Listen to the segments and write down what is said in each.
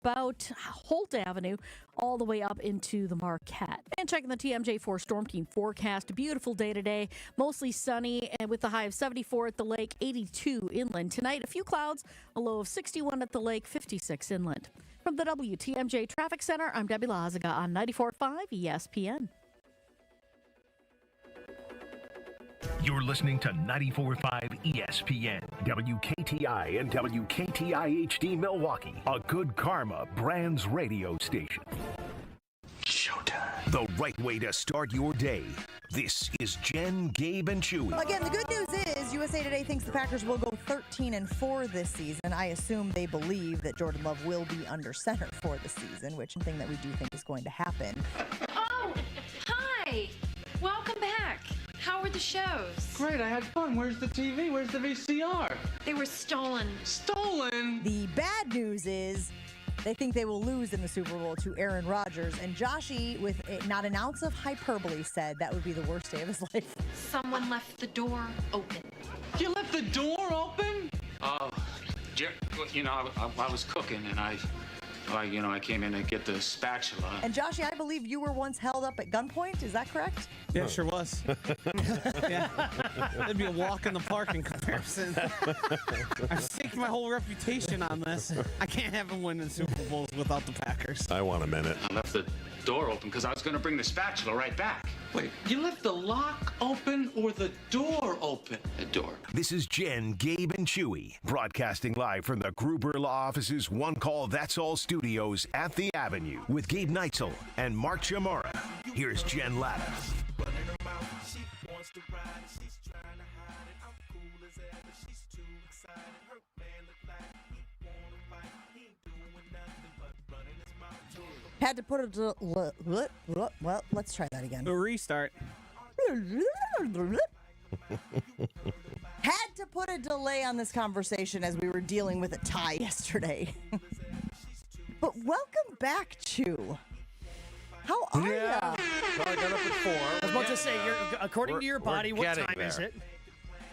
about Holt Avenue all the way up into the Marquette. And checking the TMJ4 Storm Team forecast, a beautiful day today, mostly sunny and with a high of 74 at the lake, 82 inland. Tonight, a few clouds, a low of 61 at the lake, 56 inland. From the WTMJ Traffic Center, I'm Debbie Lazaga on 94.5 ESPN. You're listening to 94.5 ESPN, WKTI and WKTI-HD Milwaukee, a Good Karma Brands radio station. Showtime. The right way to start your day. This is Jen, Gabe, and Chewy. Again, the good news is USA Today thinks the Packers will go 13-4 this season. I assume they believe that Jordan Love will be under center for the season, which is something that we do think is going to happen. Oh, hi. Welcome back. How were the shows? Great, I had fun. Where's the TV? Where's the VCR? They were stolen. Stolen? The bad news is they think they will lose in the Super Bowl to Aaron Rodgers. And Joshy, with not an ounce of hyperbole, said that would be the worst day of his life. Someone left the door open. You left the door open? You know, I was cooking and I came in to get the spatula. And Joshy, I believe you were once held up at gunpoint. Is that correct? Yeah, sure was. Yeah. It'd be a walk in the park in comparison. I've staked my whole reputation on this. I can't have him winning Super Bowls without the Packers. I want a minute. I left the door open because I was going to bring the spatula right back. Wait, you left the lock open or the door open? The door. This is Jen, Gabe, and Chewy, broadcasting live from the Gruber Law Office's One Call That's All studios at the Avenue with Gabe Neitzel and Mark Chamara. Here's Jen Latta. Had to put it. Well, let's try that again. A restart. Had to put a delay on this conversation as we were dealing with a tie yesterday. But welcome back, Chew. How are ya? Well, I got up at 4. I was about to say, according to your body, what time is it?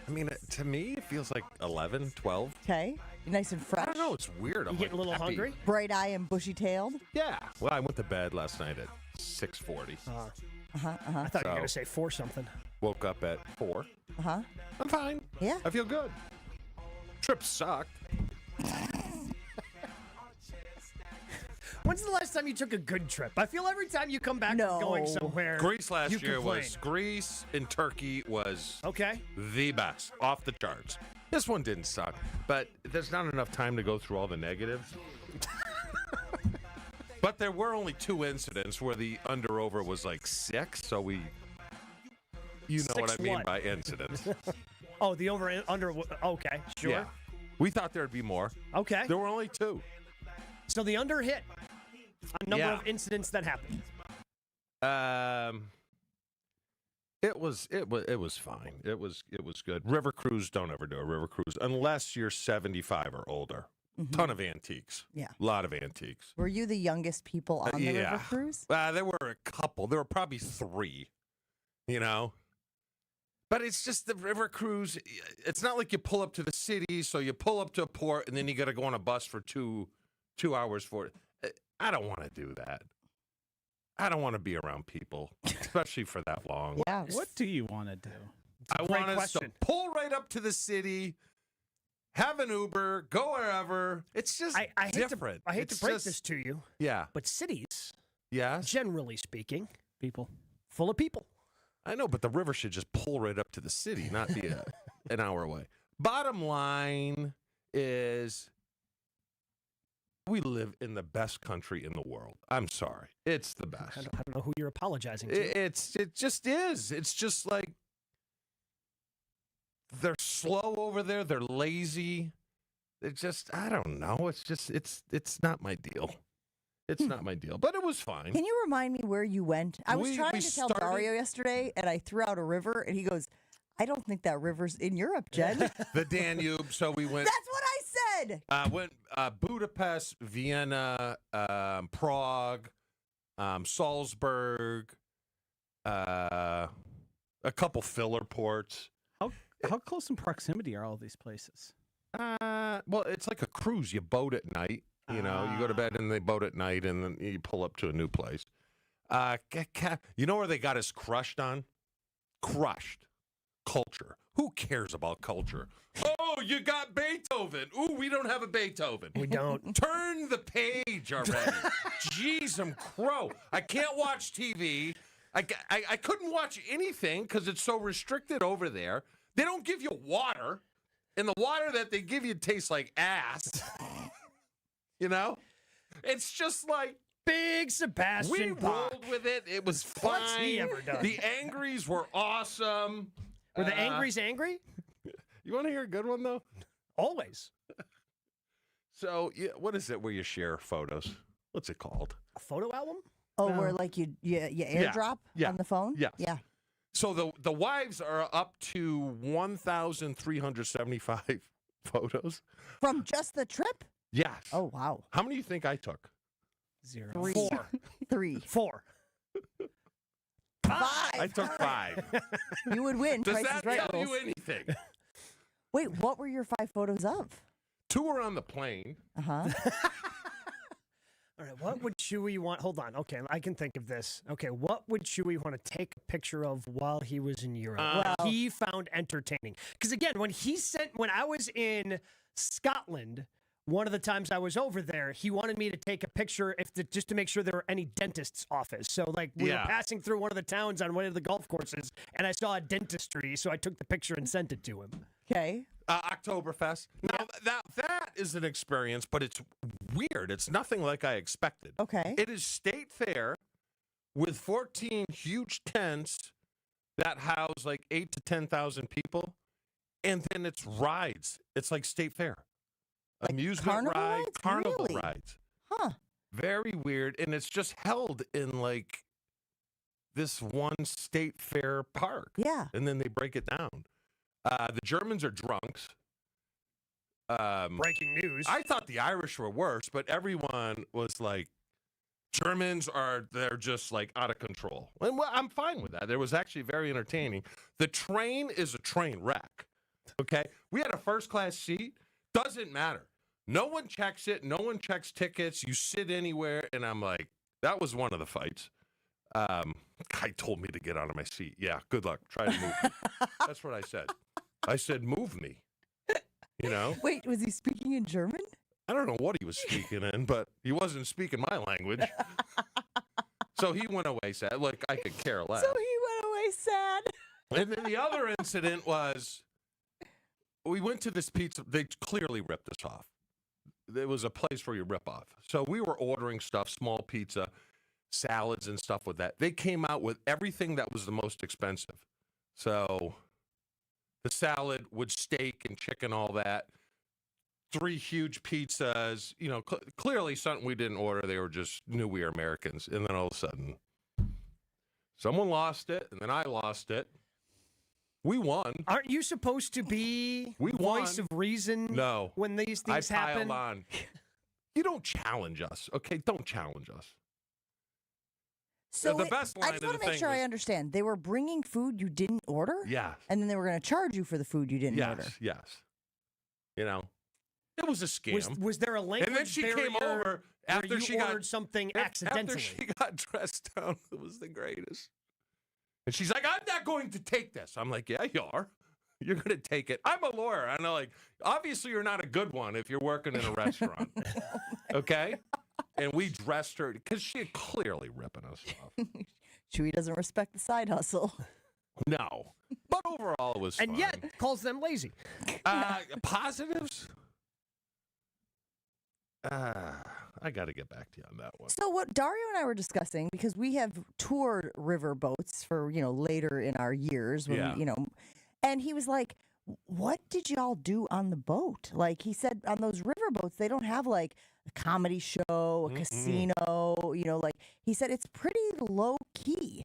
I mean, to me, it feels like 11, 12. Okay. Nice and fresh. I don't know. It's weird. I'm You getting a little happy. hungry? Bright eye and bushy-tailed. Yeah. Well, I went to bed last night at 6:40. I thought you were going to say 4 something. Woke up at 4. Uh-huh. I'm fine. Yeah. I feel good. Trip sucked. When's the last time you took a good trip? I feel every time you come back from going somewhere. Greece last you year complain. was Greece and Turkey was Okay. the best, off the charts. This one didn't suck, but there's not enough time to go through all the negatives. But there were only 2 incidents where the under-over was like 6, so you know what I mean what? by incidents. Oh, the over-under. Okay, sure. Yeah. We thought there'd be more. Okay. There were only 2. So the under hit a number Yeah. of incidents that happened. It was fine. It was good. River cruise, don't ever do a river cruise unless you're 75 or older. Ton of antiques. Yeah. A lot of antiques. Were you the youngest people on the river cruise? There were a couple. There were probably 3, you know. But it's just the river cruise. It's not like you pull up to the city, so you pull up to a port, and then you got to go on a bus for two hours for it. I don't want to do that. I don't want to be around people, especially for that long. Yeah. What do you want to do? I want us to pull right up to the city, have an Uber, go wherever. It's just different. I hate to break this to you. Yeah. But cities, yes, generally speaking, People. full of people. I know, but the river should just pull right up to the city, not be an hour away. Bottom line is we live in the best country in the world. I'm sorry. It's the best. I don't know who you're apologizing to. It just is. It's just like they're slow over there. They're lazy. It just, I don't know. It's just, it's not my deal. It's not my deal, but it was fine. Can you remind me where you went? I was trying we to tell started- Dario yesterday, and I threw out a river, and he goes, I don't think that river's in Europe, Jen. The Danube. So we went. That's what I said. Went Budapest, Vienna, Prague, Salzburg, a couple filler ports. How close in proximity are all these places? Well, it's like a cruise. You boat at night. You know, you go to bed and they boat at night, and then you pull up to a new place. You know where they got us crushed on? Crushed. Culture. Who cares about culture? Oh, you got Beethoven. Ooh, we don't have a Beethoven. We don't. Turn the page already. Jeez, I'm crow. I can't watch TV. I couldn't watch anything because it's so restricted over there. They don't give you water, and the water that they give you tastes like ass. You know? It's just like Big Sebastian we Bach. rolled with it. It was fine. What's he ever done? The Angries were awesome. Were the Angries angry? You want to hear a good one, though? Always. So, yeah, what is it where you share photos? What's it called? A photo album? Oh, where like you airdrop Yeah. on the phone? Yes. Yeah. So the wives are up to 1,375 photos. From just the trip? Yes. Oh, wow. How many do you think I took? 0. 3. 4. 3. 4. 5. I took 5. You would win. Does Price that is Right tell rules. you anything? Wait, what were your 5 photos of? 2 were on the plane. Uh-huh. All right, what would Chewy want? Hold on. Okay, I can think of this. Okay, what would Chewy want to take a picture of while he was in Europe? Well- He found entertaining. Because again, when I was in Scotland, one of the times I was over there, he wanted me to take a picture just to make sure there were any dentist's office. So like we were passing through one of the towns on one of the golf courses, and I saw a dentistry, so I took the picture and sent it to him. Okay. Oktoberfest. Now, that is an experience, but it's weird. It's nothing like I expected. Okay. It is state fair with 14 huge tents that house like 8 to 10,000 people, and then it's rides. It's like state fair. Like Amusement carnival rides, rides? carnival Really? rides. Huh. Very weird, and it's just held in like this one state fair park. Yeah. And then they break it down. The Germans are drunks. Breaking news. I thought the Irish were worse, but everyone was like, they're just like out of control. And well, I'm fine with that. It was actually very entertaining. The train is a train wreck. Okay. We had a first class seat. Doesn't matter. No one checks it. No one checks tickets. You sit anywhere. And I'm like, that was one of the fights. Guy told me to get out of my seat. Yeah, good luck. Try to move me. That's what I said. I said, move me. You know? Wait, was he speaking in German? I don't know what he was speaking in, but he wasn't speaking my language. So he went away sad. Like, I could care less. So he went away sad. And then the other incident was we went to this pizza. They clearly ripped us off. There was a place where you rip off. So we were ordering stuff, small pizza, salads and stuff with that. They came out with everything that was the most expensive. So the salad with steak and chicken, all that. 3 huge pizzas, you know, clearly something we didn't order. They were just knew we were Americans. And then all of a sudden, someone lost it, and then I lost it. We won. Aren't you supposed to be We voice won. of reason No. when these things I happen? piled on. You don't challenge us, okay? Don't challenge us. So The best line I just of want the to make thing sure I was- understand. They were bringing food you didn't order? Yeah. And then they were going to charge you for the food you didn't order. Yes. You know, it was a scam. Was there a language And then she came barrier over after where you she ordered got something After accidentally? she got dressed down, it was the greatest. And she's like, I'm not going to take this. I'm like, yeah, you are. You're going to take it. I'm a lawyer. I know, like, obviously you're not a good one if you're working in a restaurant. Okay? And we dressed her because she had clearly ripping us off. Chewy doesn't respect the side hustle. No. But overall, it was And fun. yet calls them lazy. Positives? I got to get back to you on that one. So what Dario and I were discussing, because we have toured river boats for, later in our years, when Yeah. and he was like, what did y'all do on the boat? Like he said, on those river boats, they don't have like a comedy show, a casino, like he said, it's pretty low key.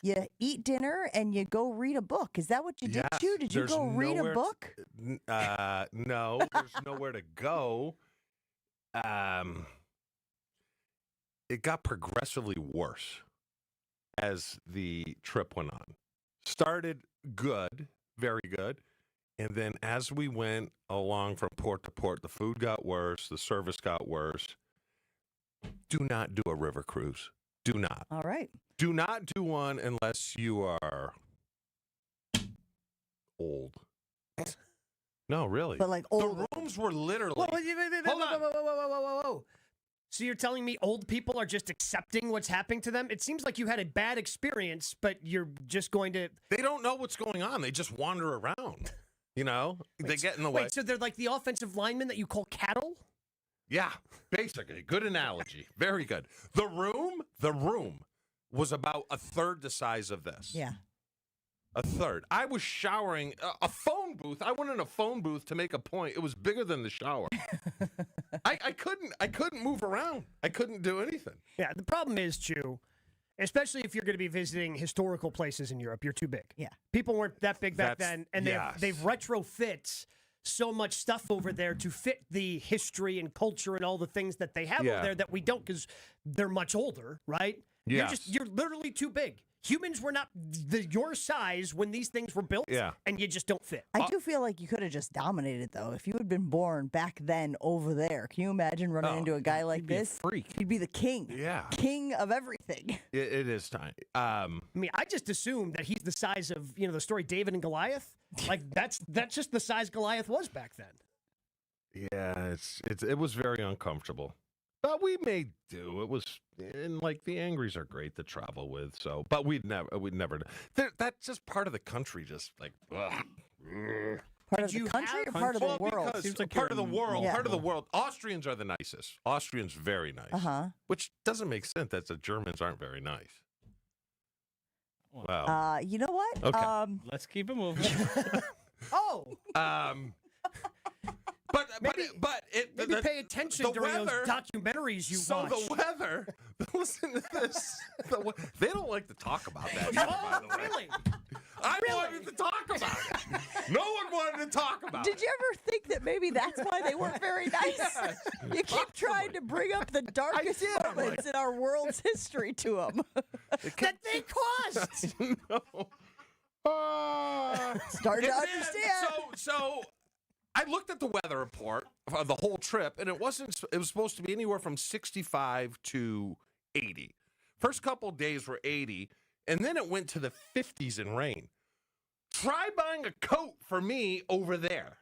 You eat dinner and you go read a book. Is that what you did Yes, too? Did you there's go read a nowhere book? No, there's nowhere to go. It got progressively worse as the trip went on. Started good, very good. And then as we went along from port to port, the food got worse, the service got worse. do not do a river cruise. Do not. All right. Do not do one unless you are old. No, really. But like old. The rooms were literally. Hold on. Whoa. So you're telling me old people are just accepting what's happening to them? It seems like you had a bad experience, but you're just going to. They don't know what's going on. They just wander around. You know, they get in the way. Wait, so they're like the offensive linemen that you call cattle? Yeah, basically. Good analogy. Very good. The room was about a third the size of this. Yeah. A third. I was showering a phone booth. I went in a phone booth to make a point. It was bigger than the shower. I couldn't move around. I couldn't do anything. Yeah, the problem is, Chew, especially if you're going to be visiting historical places in Europe, you're too big. Yeah. People weren't that big back then, and they've retrofit so much stuff over there to fit the history and culture and all the things that they have over there that we don't because they're much older, right? Yes. You're literally too big. Humans were not your size when these things were built, and you just don't fit. I do feel like you could have just dominated, though. If you had been born back then over there, can you imagine running into a guy like this? Freak. He'd be the king. Yeah. King of everything. It is time. I mean, I just assumed that he's the size of, the story David and Goliath. Like, that's just the size Goliath was back then. Yeah, it was very uncomfortable. But we made do. It was, and like the Angries are great to travel with. So, but we'd never. That's just part of the country. Just like part of the country or part of the world? Seems like part of the world. Yeah. Part of the world. Austrians are the nicest. Austrians very nice. Which doesn't make sense. That the Germans aren't very nice. Wow. You know what? Okay. Let's keep it moving. But maybe pay attention during those documentaries you watch. So the weather. Listen to this. They don't like to talk about that. By the way. Really? I wanted to talk about it. No one wanted to talk about it. Did you ever think that maybe that's why they weren't very nice? Yes. You keep trying to bring up the darkest moments in our world's history to them. That they caused. No. Starting to understand. So I looked at the weather report for the whole trip, and it was supposed to be anywhere from 65 to 80. First couple of days were 80, and then it went to the 50s in rain. Try buying a coat for me over there.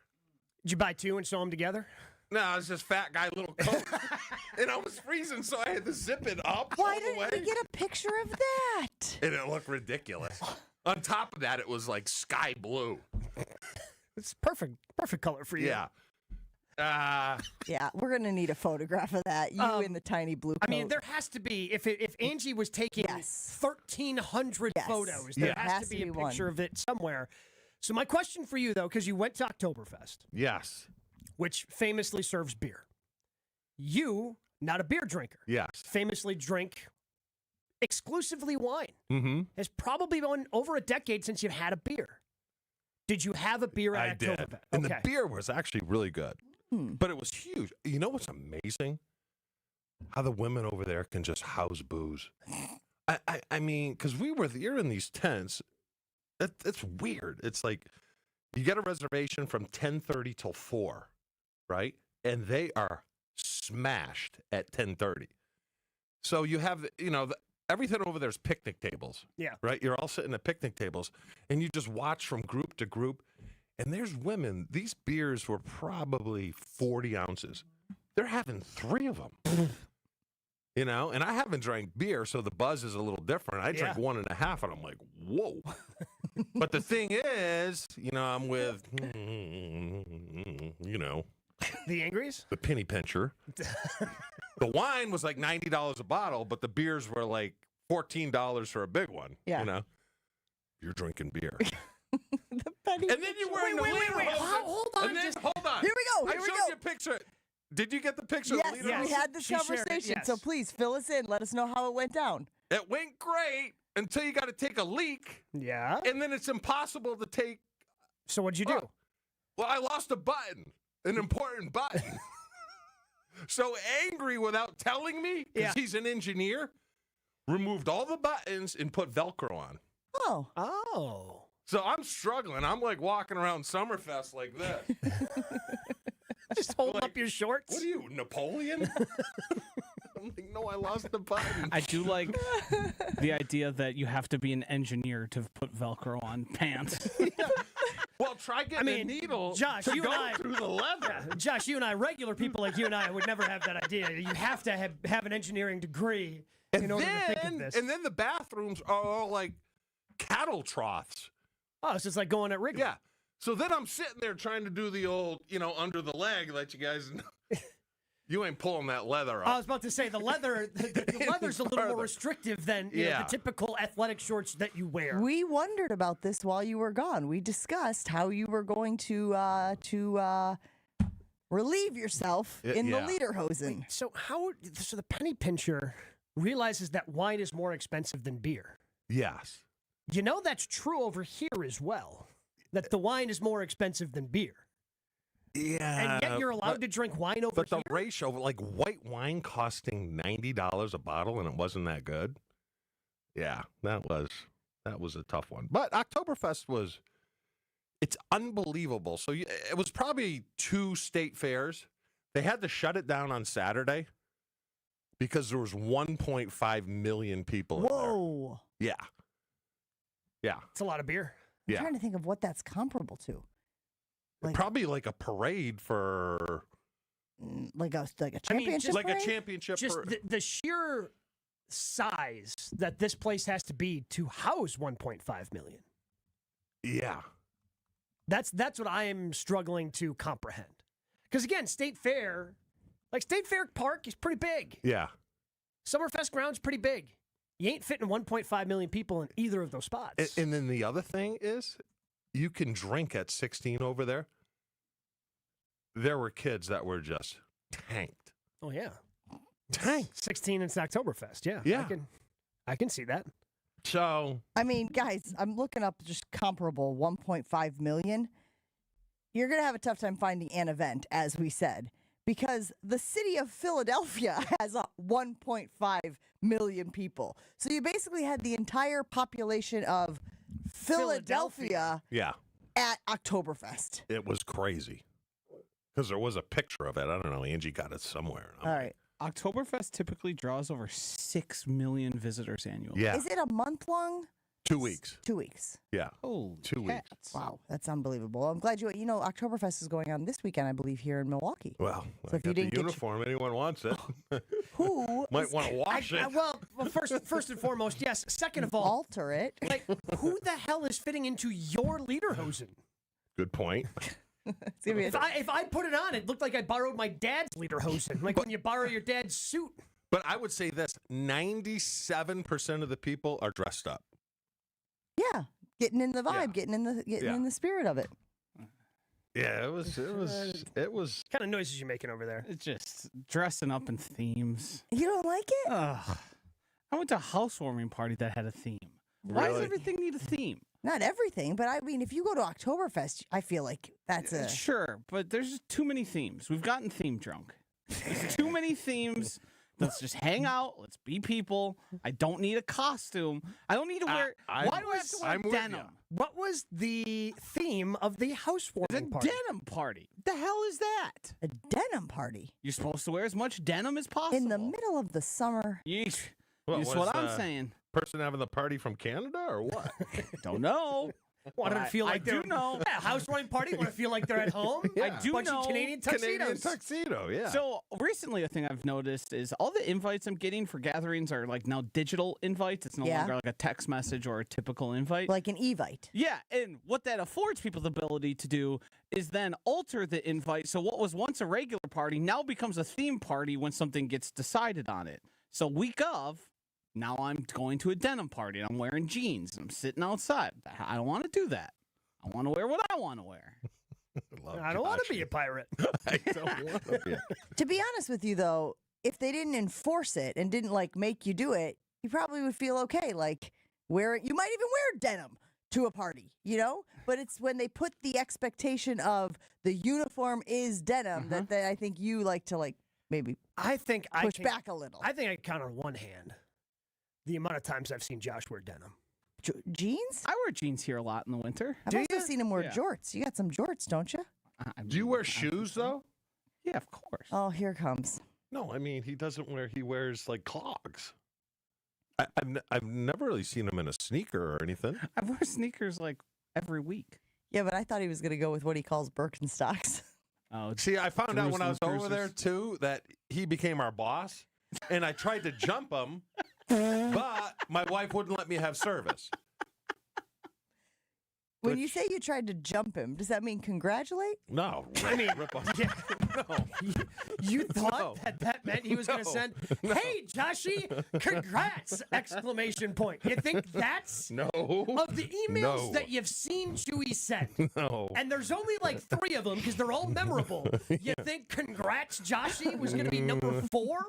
Did you buy two and sew them together? No, it's just fat guy little coat. And I was freezing, so I had to zip it up. Why didn't you get a picture of that? And it looked ridiculous. On top of that, it was like sky blue. It's perfect color for you. Yeah. Yeah, we're going to need a photograph of that. You in the tiny blue coat. I mean, there has to be, if Angie was taking 1,300 photos, there has to be a picture of it somewhere. So my question for you, though, because you went to Oktoberfest. Yes. Which famously serves beer. You, not a beer drinker. Yes. Famously drink exclusively wine. Mm-hmm. It's probably been over a decade since you've had a beer. Did you have a beer at Oktoberfest? I did. And the beer was actually really good. But it was huge. You know what's amazing? How the women over there can just house booze. I mean, because you're in these tents. It's weird. It's like you get a reservation from 10:30 till 4, right? And they are smashed at 10:30. So you have, everything over there is picnic tables. Yeah. Right? You're all sitting at picnic tables, and you just watch from group to group. And there's women, these beers were probably 40 ounces. They're having 3 of them. And I haven't drank beer, so the buzz is a little different. I drank 1.5, and I'm like, whoa. But the thing is, I'm with, the Angries? The penny pincher. The wine was like $90 a bottle, but the beers were like $14 for a big one. Yeah. You're drinking beer. The penny and then you're wearing wait. Hold on. And then, hold on. Here we go. I showed you a picture. Did you get the picture? Yes, of the leader? we had this conversation. So please fill us in. Let us know how it went down. It went great until you got to take a leak. Yeah. And then it's impossible to take. So what'd you do? Well, I lost a button, an important button. So angry without telling me, because he's an engineer, removed all the buttons and put Velcro on. Oh. So I'm struggling. I'm like walking around Summerfest like this. Just holding up your shorts? What are you, Napoleon? I'm I'm like, no, I lost the button. I do like the idea that you have to be an engineer to put Velcro on pants. Well, try getting a needle Josh, to you go and I, through the leather. Yeah, Josh, you and I, regular people like you and I, would never have that idea. You have to have an engineering degree in order to think of this. And then the bathrooms are all like cattle troughs. Oh, so it's like going at Wrigley. Yeah. So then I'm sitting there trying to do the old, under the leg, let you guys know. You ain't pulling that leather up. I was about to say the leather. The leather's a little more restrictive than the typical athletic shorts that you wear. We wondered about this while you were gone. We discussed how you were going to relieve yourself in the lederhosen. So the penny pincher realizes that wine is more expensive than beer. Yes. You know that's true over here as well. That the wine is more expensive than beer. Yeah. And yet you're allowed to drink wine over here? But the here? ratio, like white wine costing $90 a bottle and it wasn't that good. Yeah, that was a tough one. But Oktoberfest it's unbelievable. So it was probably 2 state fairs. They had to shut it down on Saturday because there was 1.5 million people in there. Whoa. Yeah. Yeah. It's a lot of beer. I'm trying to think of what that's comparable to. Probably like a parade for like a championship like parade? a championship Just the sheer size that this place has to be to house 1.5 million. Yeah. That's what I am struggling to comprehend. Because again, State Fair Park is pretty big. Yeah. Summerfest ground's pretty big. You ain't fitting 1.5 million people in either of those spots. And then the other thing is, you can drink at 16 over there. There were kids that were just tanked. Oh, yeah. Tanked. 16 it's Oktoberfest, yeah. Yeah. I can see that. So. I mean, guys, I'm looking up just comparable 1.5 million. You're going to have a tough time finding an event, as we said, because the city of Philadelphia has 1.5 million people. So you basically had the entire population of Philadelphia at Oktoberfest. It was crazy. Because there was a picture of it. I don't know. Angie got it somewhere. All right. Oktoberfest typically draws over 6 million visitors annually. Yeah. Is it a month long? 2 weeks. 2 weeks. Yeah. Oh, 2 weeks. Wow, that's unbelievable. I'm glad Oktoberfest is going on this weekend, I believe, here in Milwaukee. Well, so if you didn't the uniform, anyone wants it. Who might want to wash it? Well, first and foremost, yes. Second of all, alter it. Like, who the hell is fitting into your lederhosen? Good point. If I put it on, it looked like I borrowed my dad's lederhosen, like when you borrow your dad's suit. But I would say this: 97% of the people are dressed up. Yeah, getting in the vibe, getting in the spirit of it. Yeah, it was. What kind of noises you making over there? It's just dressing up in themes. You don't like it? Ugh. I went to a housewarming party that had a theme. Why does everything need a theme? Not everything, but I mean, if you go to Oktoberfest, I feel like that's a... Sure, but there's just too many themes. We've gotten theme drunk. There's too many themes. Let's just hang out. Let's be people. I don't need a costume. I don't need to wear... Why do I have to wear denim? What was the theme of the housewarming party? The denim party. The hell is that? A denim party? You're supposed to wear as much denim as possible. In the middle of the summer. Yeesh. That's what I'm saying. Person having the party from Canada or what? Don't know. Want to feel like I do know. Yeah, housewarming party. Want to feel like they're at home? I do Bunch know. of Canadian tuxedos. Canadian tuxedo, yeah. So recently, a thing I've noticed is all the invites I'm getting for gatherings are like now digital invites. It's no longer like a text message or a typical invite. Like an evite. Yeah, and what that affords people the ability to do is then alter the invite. So what was once a regular party now becomes a theme party when something gets decided on it. So week of, now I'm going to a denim party and I'm wearing jeans and I'm sitting outside. I don't want to do that. I want to wear what I want to wear. I don't want to be a pirate. I don't want to be. To be honest with you, though, if they didn't enforce it and didn't like make you do it, you probably would feel okay. Like you might even wear denim to a party, But it's when they put the expectation of the uniform is denim that I think you like to maybe push back a little. I think I can count on one hand the amount of times I've seen Josh wear denim. Jeans? I wear jeans here a lot in the winter. I've also seen him wear jorts. You got some jorts, don't you? Do you wear shoes, though? Yeah, of course. Oh, here comes. No, I mean, he wears like clogs. I've never really seen him in a sneaker or anything. I wear sneakers like every week. Yeah, but I thought he was going to go with what he calls Birkenstocks. Oh, See, I found out when I was over Jerusalem there, cruises. too, that he became our boss, and I tried to jump him, but my wife wouldn't let me have service. When you say you tried to jump him, does that mean congratulate? No. I mean, rip off. yeah. No. You thought No. that meant he was going to No. send, No. "Hey, Joshy, congrats!" exclamation point. You think that's No. of the emails No. that you've seen Chewy send? No. And there's only like 3 of them because they're all memorable. You think congrats, Joshy was going to be number 4?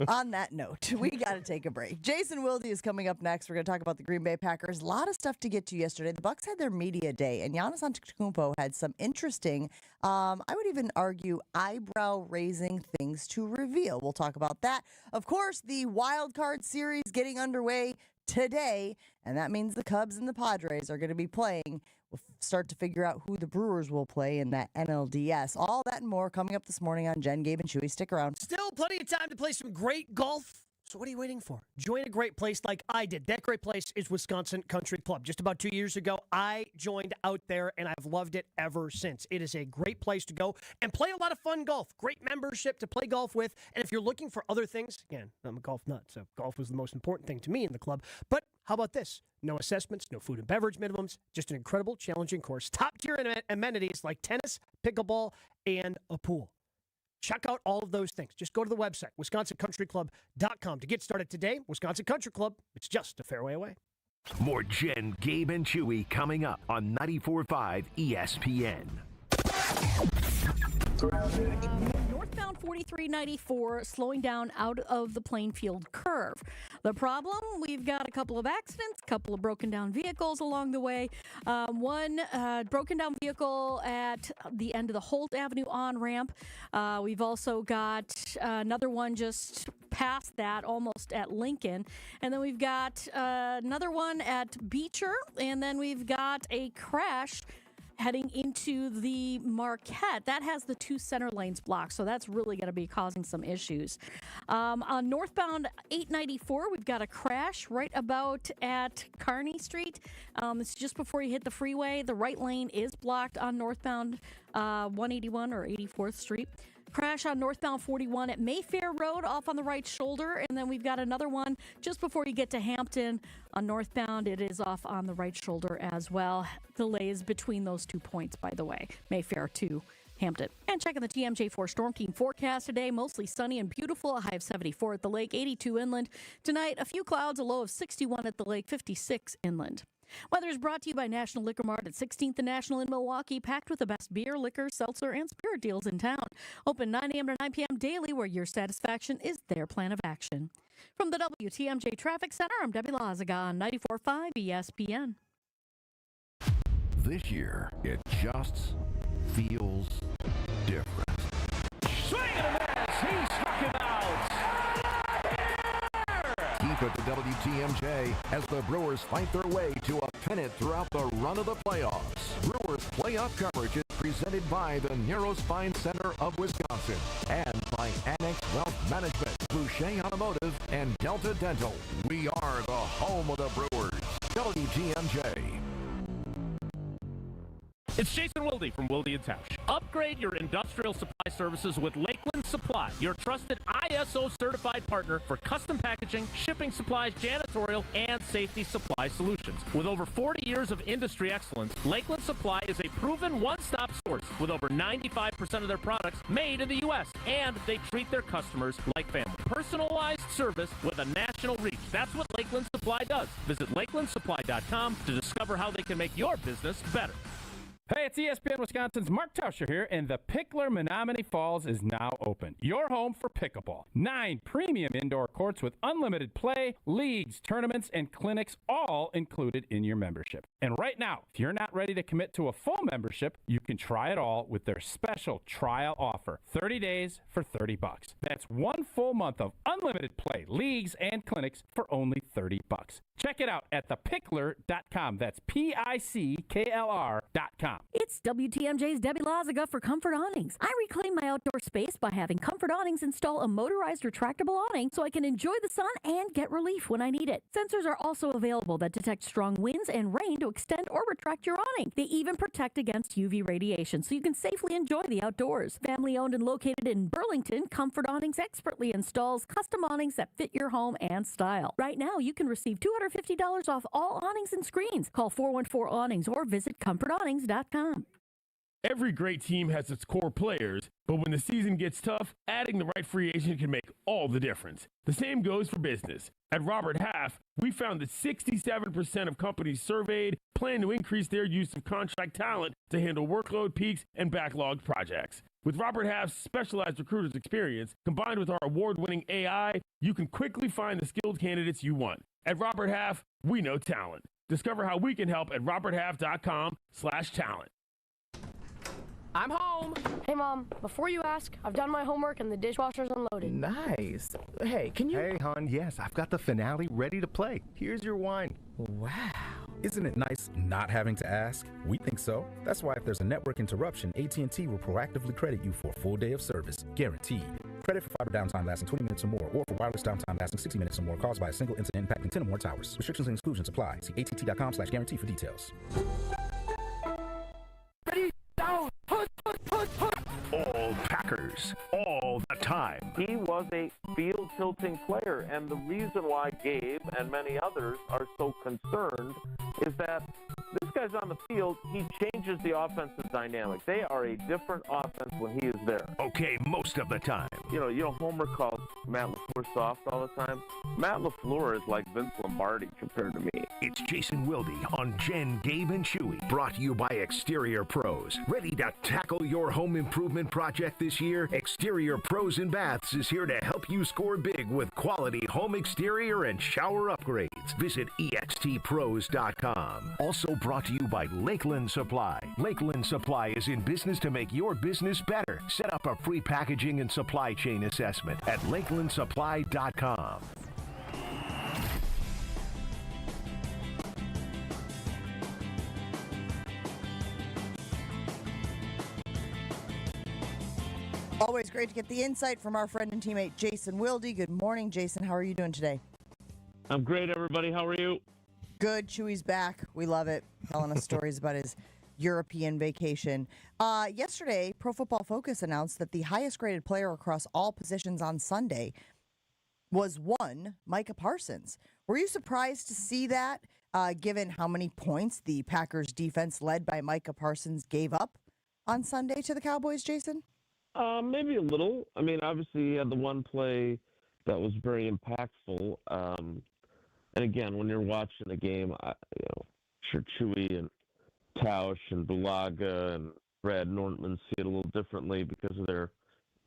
On that note, we got to take a break. Jason Wilde is coming up next. We're going to talk about the Green Bay Packers. A lot of stuff to get to yesterday. The Bucks had their media day, and Giannis Antetokounmpo had some interesting, I would even argue, eyebrow-raising things to reveal. We'll talk about that. Of course, the wild card series getting underway today, and that means the Cubs and the Padres are going to be playing. We'll start to figure out who the Brewers will play in that NLDS. All that and more coming up this morning on Jen, Gabe, and Chewy. Stick around. Still plenty of time to play some great golf. So what are you waiting for? Join a great place like I did. That great place is Wisconsin Country Club. Just about 2 years ago, I joined out there, and I've loved it ever since. It is a great place to go and play a lot of fun golf. Great membership to play golf with. And if you're looking for other things, again, I'm a golf nut, so golf was the most important thing to me in the club. But how about this? No assessments, no food and beverage minimums, just an incredible, challenging course. Top-tier amenities like tennis, pickleball, and a pool. Check out all of those things. Just go to the website, wisconsincountryclub.com. To get started today, Wisconsin Country Club, it's just a fairway away. More Jen, Gabe, and Chewy coming up on 94.5 ESPN. Northbound 4394 slowing down out of the Plainfield curve. The problem, we've got a couple of accidents, a couple of broken down vehicles along the way. One broken down vehicle at the end of the Holt Avenue on-ramp. We've also got another one just past that, almost at Lincoln. And then we've got another one at Beecher. And then we've got a crash heading into the Marquette. That has the 2 center lanes blocked, so that's really going to be causing some issues. On northbound 894, we've got a crash right about at Kearney Street. It's just before you hit the freeway. The right lane is blocked on northbound 181 or 84th Street. Crash on northbound 41 at Mayfair Road off on the right shoulder. And then we've got another one just before you get to Hampton on northbound. It is off on the right shoulder as well. Delays between those 2 points, by the way. Mayfair to Hampton. And checking the TMJ4 Storm Team forecast today, mostly sunny and beautiful, a high of 74 at the lake, 82 inland. Tonight, a few clouds, a low of 61 at the lake, 56 inland. Weather is brought to you by National Liquor Mart at 16th and National in Milwaukee, packed with the best beer, liquor, seltzer, and spirit deals in town. Open 9 a.m. to 9 p.m. daily, where your satisfaction is their plan of action. From the WTMJ Traffic Center, I'm Debbie Lazaga on 94.5 ESPN. This year, it just feels different. Swing and a miss. He struck him out. Keep it to WTMJ as the Brewers fight their way to a pennant throughout the run of the playoffs. Brewers playoff coverage is presented by the Narrow Spine Center of Wisconsin and by Annex Wealth Management, Boucher Automotive, and Delta Dental. We are the home of the Brewers. WTMJ. It's Jason Wilde from Wilde & Tausch. Upgrade your industrial supply services with Lakeland Supply, your trusted ISO-certified partner for custom packaging, shipping supplies, janitorial, and safety supply solutions. With over 40 years of industry excellence, Lakeland Supply is a proven one-stop source with over 95% of their products made in the U.S., and they treat their customers like family. Personalized service with a national reach. That's what Lakeland Supply does. Visit lakelandsupply.com to discover how they can make your business better. Hey, it's ESPN Wisconsin's Mark Tauscher here, and the Pickler Menominee Falls is now open. Your home for pickleball. 9 premium indoor courts with unlimited play, leagues, tournaments, and clinics, all included in your membership. And right now, if you're not ready to commit to a full membership, you can try it all with their special trial offer. 30 days for $30. That's 1 full month of unlimited play, leagues, and clinics for only $30. Check it out at thepickler.com. That's PICKLR.com. It's WTMJ's Debbie Lazaga for Comfort Awnings. I reclaim my outdoor space by having Comfort Awnings install a motorized retractable awning so I can enjoy the sun and get relief when I need it. Sensors are also available that detect strong winds and rain to extend or retract your awning. They even protect against UV radiation so you can safely enjoy the outdoors. Family owned and located in Burlington, Comfort Awnings expertly installs custom awnings that fit your home and style. Right now, you can receive $250 off all awnings and screens. Call 414-AWNINGS or visit comfortawnings.com. Every great team has its core players, but when the season gets tough, adding the right free agent can make all the difference. The same goes for business. At Robert Half, we found that 67% of companies surveyed plan to increase their use of contract talent to handle workload peaks and backlogged projects. With Robert Half's specialized recruiters experience, combined with our award-winning AI, you can quickly find the skilled candidates you want. At Robert Half, we know talent. Discover how we can help at roberthalf.com/talent. I'm home. Hey, Mom, before you ask, I've done my homework and the dishwasher's unloaded. Nice. Hey, can you... Hey, hon, yes, I've got the finale ready to play. Here's your wine. Wow. Isn't it nice not having to ask? We think so. That's why if there's a network interruption, AT&T will proactively credit you for a full day of service. Guaranteed. Credit for fiber downtime lasting 20 minutes or more, or for wireless downtime lasting 60 minutes or more caused by a single incident impacting 10 or more towers. Restrictions and exclusions apply. See att.com/guarantee for details. Ready, down, put. All Packers, all the time. He was a field tilting player, and the reason why Gabe and many others are so concerned is that this guy's on the field, he changes the offensive dynamic. They are a different offense when he is there. Okay, most of the time. You know, Homer calls Matt LaFleur soft all the time. Matt LaFleur is like Vince Lombardi compared to me. It's Jason Wilde on Jen, Gabe, and Chewy. Brought to you by Exterior Pros. Ready to tackle your home improvement project this year? Exterior Pros and Baths is here to help you score big with quality home exterior and shower upgrades. Visit extpros.com. Also brought to you by Lakeland Supply. Lakeland Supply is in business to make your business better. Set up a free packaging and supply chain assessment at lakelandsupply.com. Always great to get the insight from our friend and teammate Jason Wilde. Good morning, Jason. How are you doing today? I'm great, everybody. How are you? Good. Chewy's back. We love it. Telling us stories about his European vacation. Yesterday, Pro Football Focus announced that the highest graded player across all positions on Sunday was one Micah Parsons. Were you surprised to see that, given how many points the Packers defense led by Micah Parsons gave up on Sunday to the Cowboys, Jason? Maybe a little. I mean, obviously, he had the one play that was very impactful. And again, when you're watching the game, sure Chewy and Tausch and Bulaga and Brad Nortman see it a little differently because of their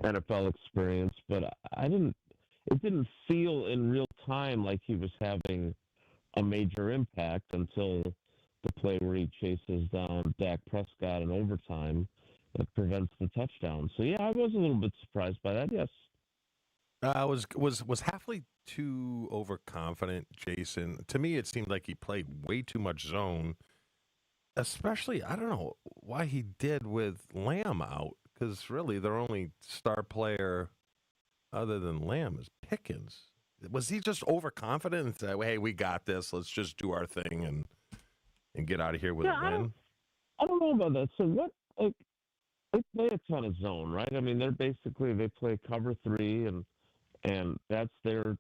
NFL experience. But it didn't feel in real time like he was having a major impact until the play where he chases down Dak Prescott in overtime that prevents the touchdown. So yeah, I was a little bit surprised by that. Yes. Was Halfley too overconfident, Jason? To me, it seemed like he played way too much zone. Especially, I don't know why he did with Lamb out, because really their only star player other than Lamb is Pickens. Was he just overconfident and said, "Hey, we got this. Let's just do our thing and get out of here with a win"? I don't know about that. So what? Like, they play a ton of zone, right? I mean, they play cover 3 and that's their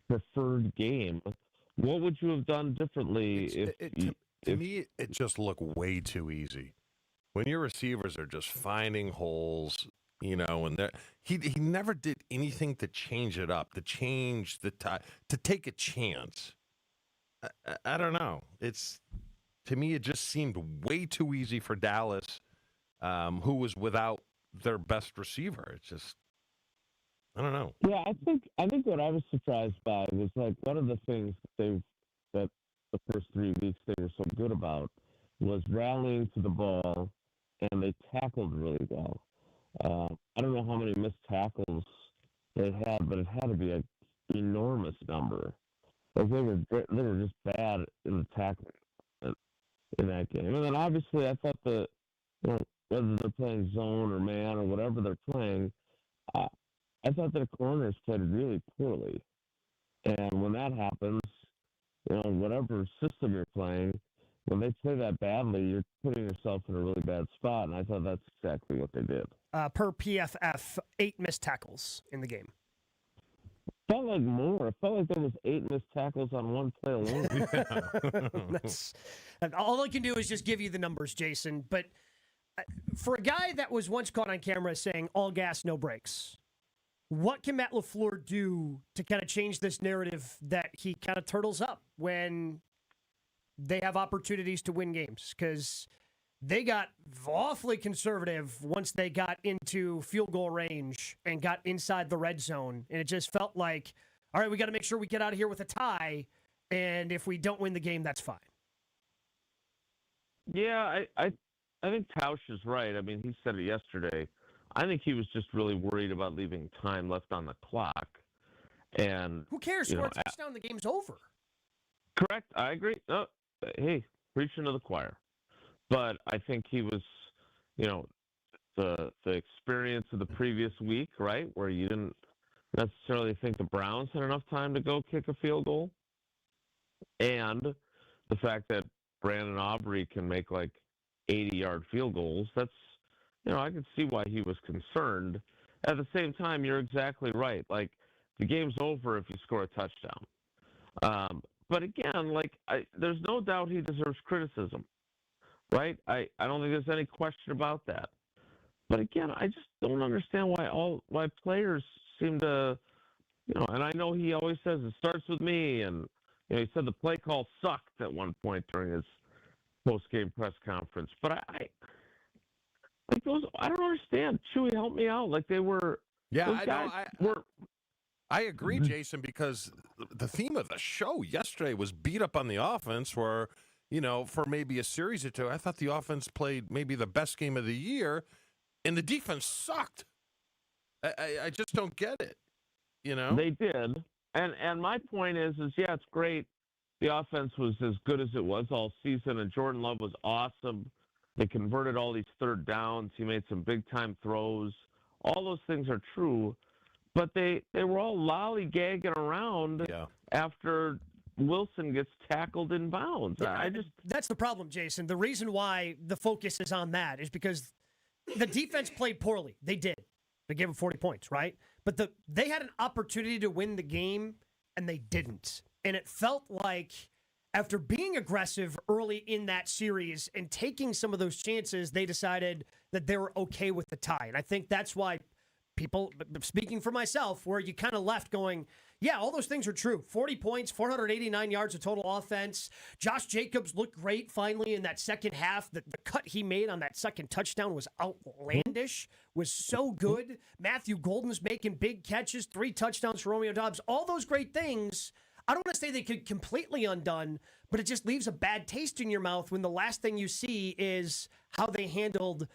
preferred game. What would you have done differently To me, it just looked way too easy. When your receivers are just finding holes, and he never did anything to change it up, to change the time, to take a chance. I don't know. To me, it just seemed way too easy for Dallas, who was without their best receiver. It's just, I don't know. Yeah, I think what I was surprised by was like one of the things that the first 3 weeks they were so good about was rallying to the ball, and they tackled really well. I don't know how many missed tackles they had, but it had to be an enormous number. Like they were just bad in the tackling. in that game. And then obviously I thought whether they're playing zone or man or whatever they're playing, I thought their corners played really poorly. And when that happens, whatever system you're playing, when they play that badly, you're putting yourself in a really bad spot. And I thought that's exactly what they did. Per PFF, 8 missed tackles in the game. Felt like more. It felt like there was 8 missed tackles on one play alone. All I can do is just give you the numbers, Jason. But for a guy that was once caught on camera saying all gas, no brakes, what can Matt LaFleur do to kind of change this narrative that he kind of turtles up when they have opportunities to win games? Because they got awfully conservative once they got into field goal range and got inside the red zone. And it just felt like, all right, we got to make sure we get out of here with a tie. And if we don't win the game, that's fine. Yeah, I think Tausch is right. I mean, he said it yesterday. I think he was just really worried about leaving time left on the clock. And who cares? Score a touchdown, the game's over. Correct. I agree. Oh, hey, preaching to the choir. But I think he was, the experience of the previous week, right, where you didn't necessarily think the Browns had enough time to go kick a field goal. And the fact that Brandon Aubrey can make like 80-yard field goals, that's, I could see why he was concerned. At the same time, you're exactly right. Like, the game's over if you score a touchdown. But again, there's no doubt he deserves criticism, right? I don't think there's any question about that. But again, I just don't understand why players seem to, and I know he always says it starts with me, and he said the play call sucked at one point during his post-game press conference. But I don't understand. Chewy, help me out. Like, they were. Yeah, I agree, Jason, because the theme of the show yesterday was beat up on the offense where, for maybe a series or two, I thought the offense played maybe the best game of the year, and the defense sucked. I just don't get it, They did. And my point is, yeah, it's great. The offense was as good as it was all season, and Jordan Love was awesome. They converted all these third downs. He made some big-time throws. All those things are true. But they were all lollygagging around after Wilson gets tackled in bounds. That's the problem, Jason. The reason why the focus is on that is because the defense played poorly. They did. They gave them 40 points, right? But they had an opportunity to win the game, and they didn't. And it felt like after being aggressive early in that series and taking some of those chances, they decided that they were okay with the tie. And I think that's why people, speaking for myself, where you kind of left going, yeah, all those things are true. 40 points, 489 yards of total offense. Josh Jacobs looked great finally in that second half. The cut he made on that second touchdown was outlandish, was so good. Matthew Golden's making big catches, 3 touchdowns for Romeo Doubs. All those great things, I don't want to say they could completely undone, but it just leaves a bad taste in your mouth when the last thing you see is how they handled,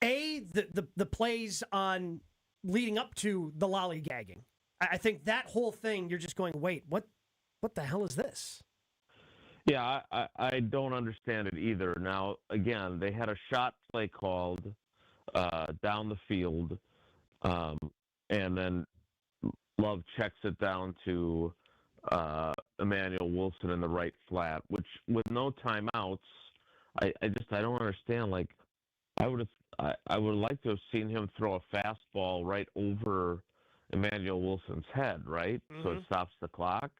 the plays on leading up to the lollygagging. I think that whole thing, you're just going, wait, what the hell is this? Yeah, I don't understand it either. Now, again, they had a shot play called down the field, and then Love checks it down to Emmanuel Wilson in the right flat, which with no timeouts, I don't understand. Like, I would like to have seen him throw a fastball right over Emmanuel Wilson's head, right? Mm-hmm. So it stops the clock.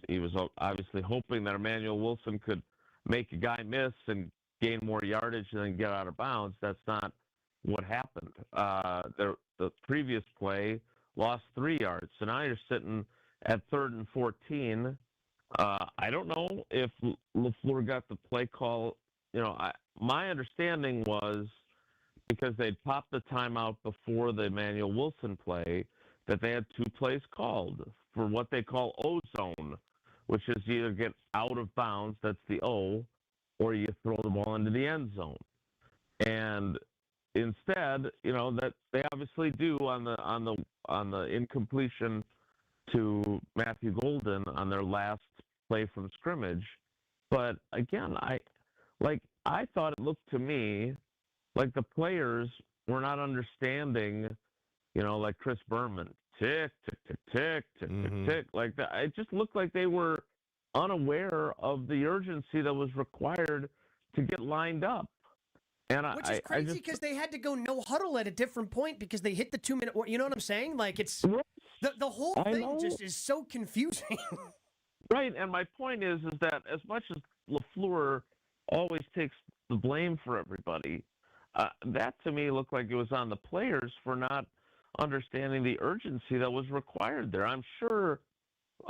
He was obviously hoping that Emmanuel Wilson could make a guy miss and gain more yardage and then get out of bounds. That's not what happened. The previous play lost 3 yards. So now you're sitting at 3rd and 14. I don't know if LaFleur got the play call. My understanding was because they'd popped the timeout before the Emmanuel Wilson play that they had 2 plays called for what they call O-zone, which is you either get out of bounds, that's the O, or you throw the ball into the end zone. And instead, that they obviously do on the incompletion to Matthew Golden on their last play from scrimmage. But again, I thought it looked to me like the players were not understanding, like Chris Berman, tick, tick, tick, tick, tick, tick, tick, like that. It just looked like they were unaware of the urgency that was required to get lined up. And Which is crazy because they had to go no huddle at a different point because they hit the 2-minute. You know what I'm saying? Like it's the whole thing just is so confusing. Right, and my point is that as much as LaFleur always takes the blame for everybody, that to me looked like it was on the players for not understanding the urgency that was required there. I'm sure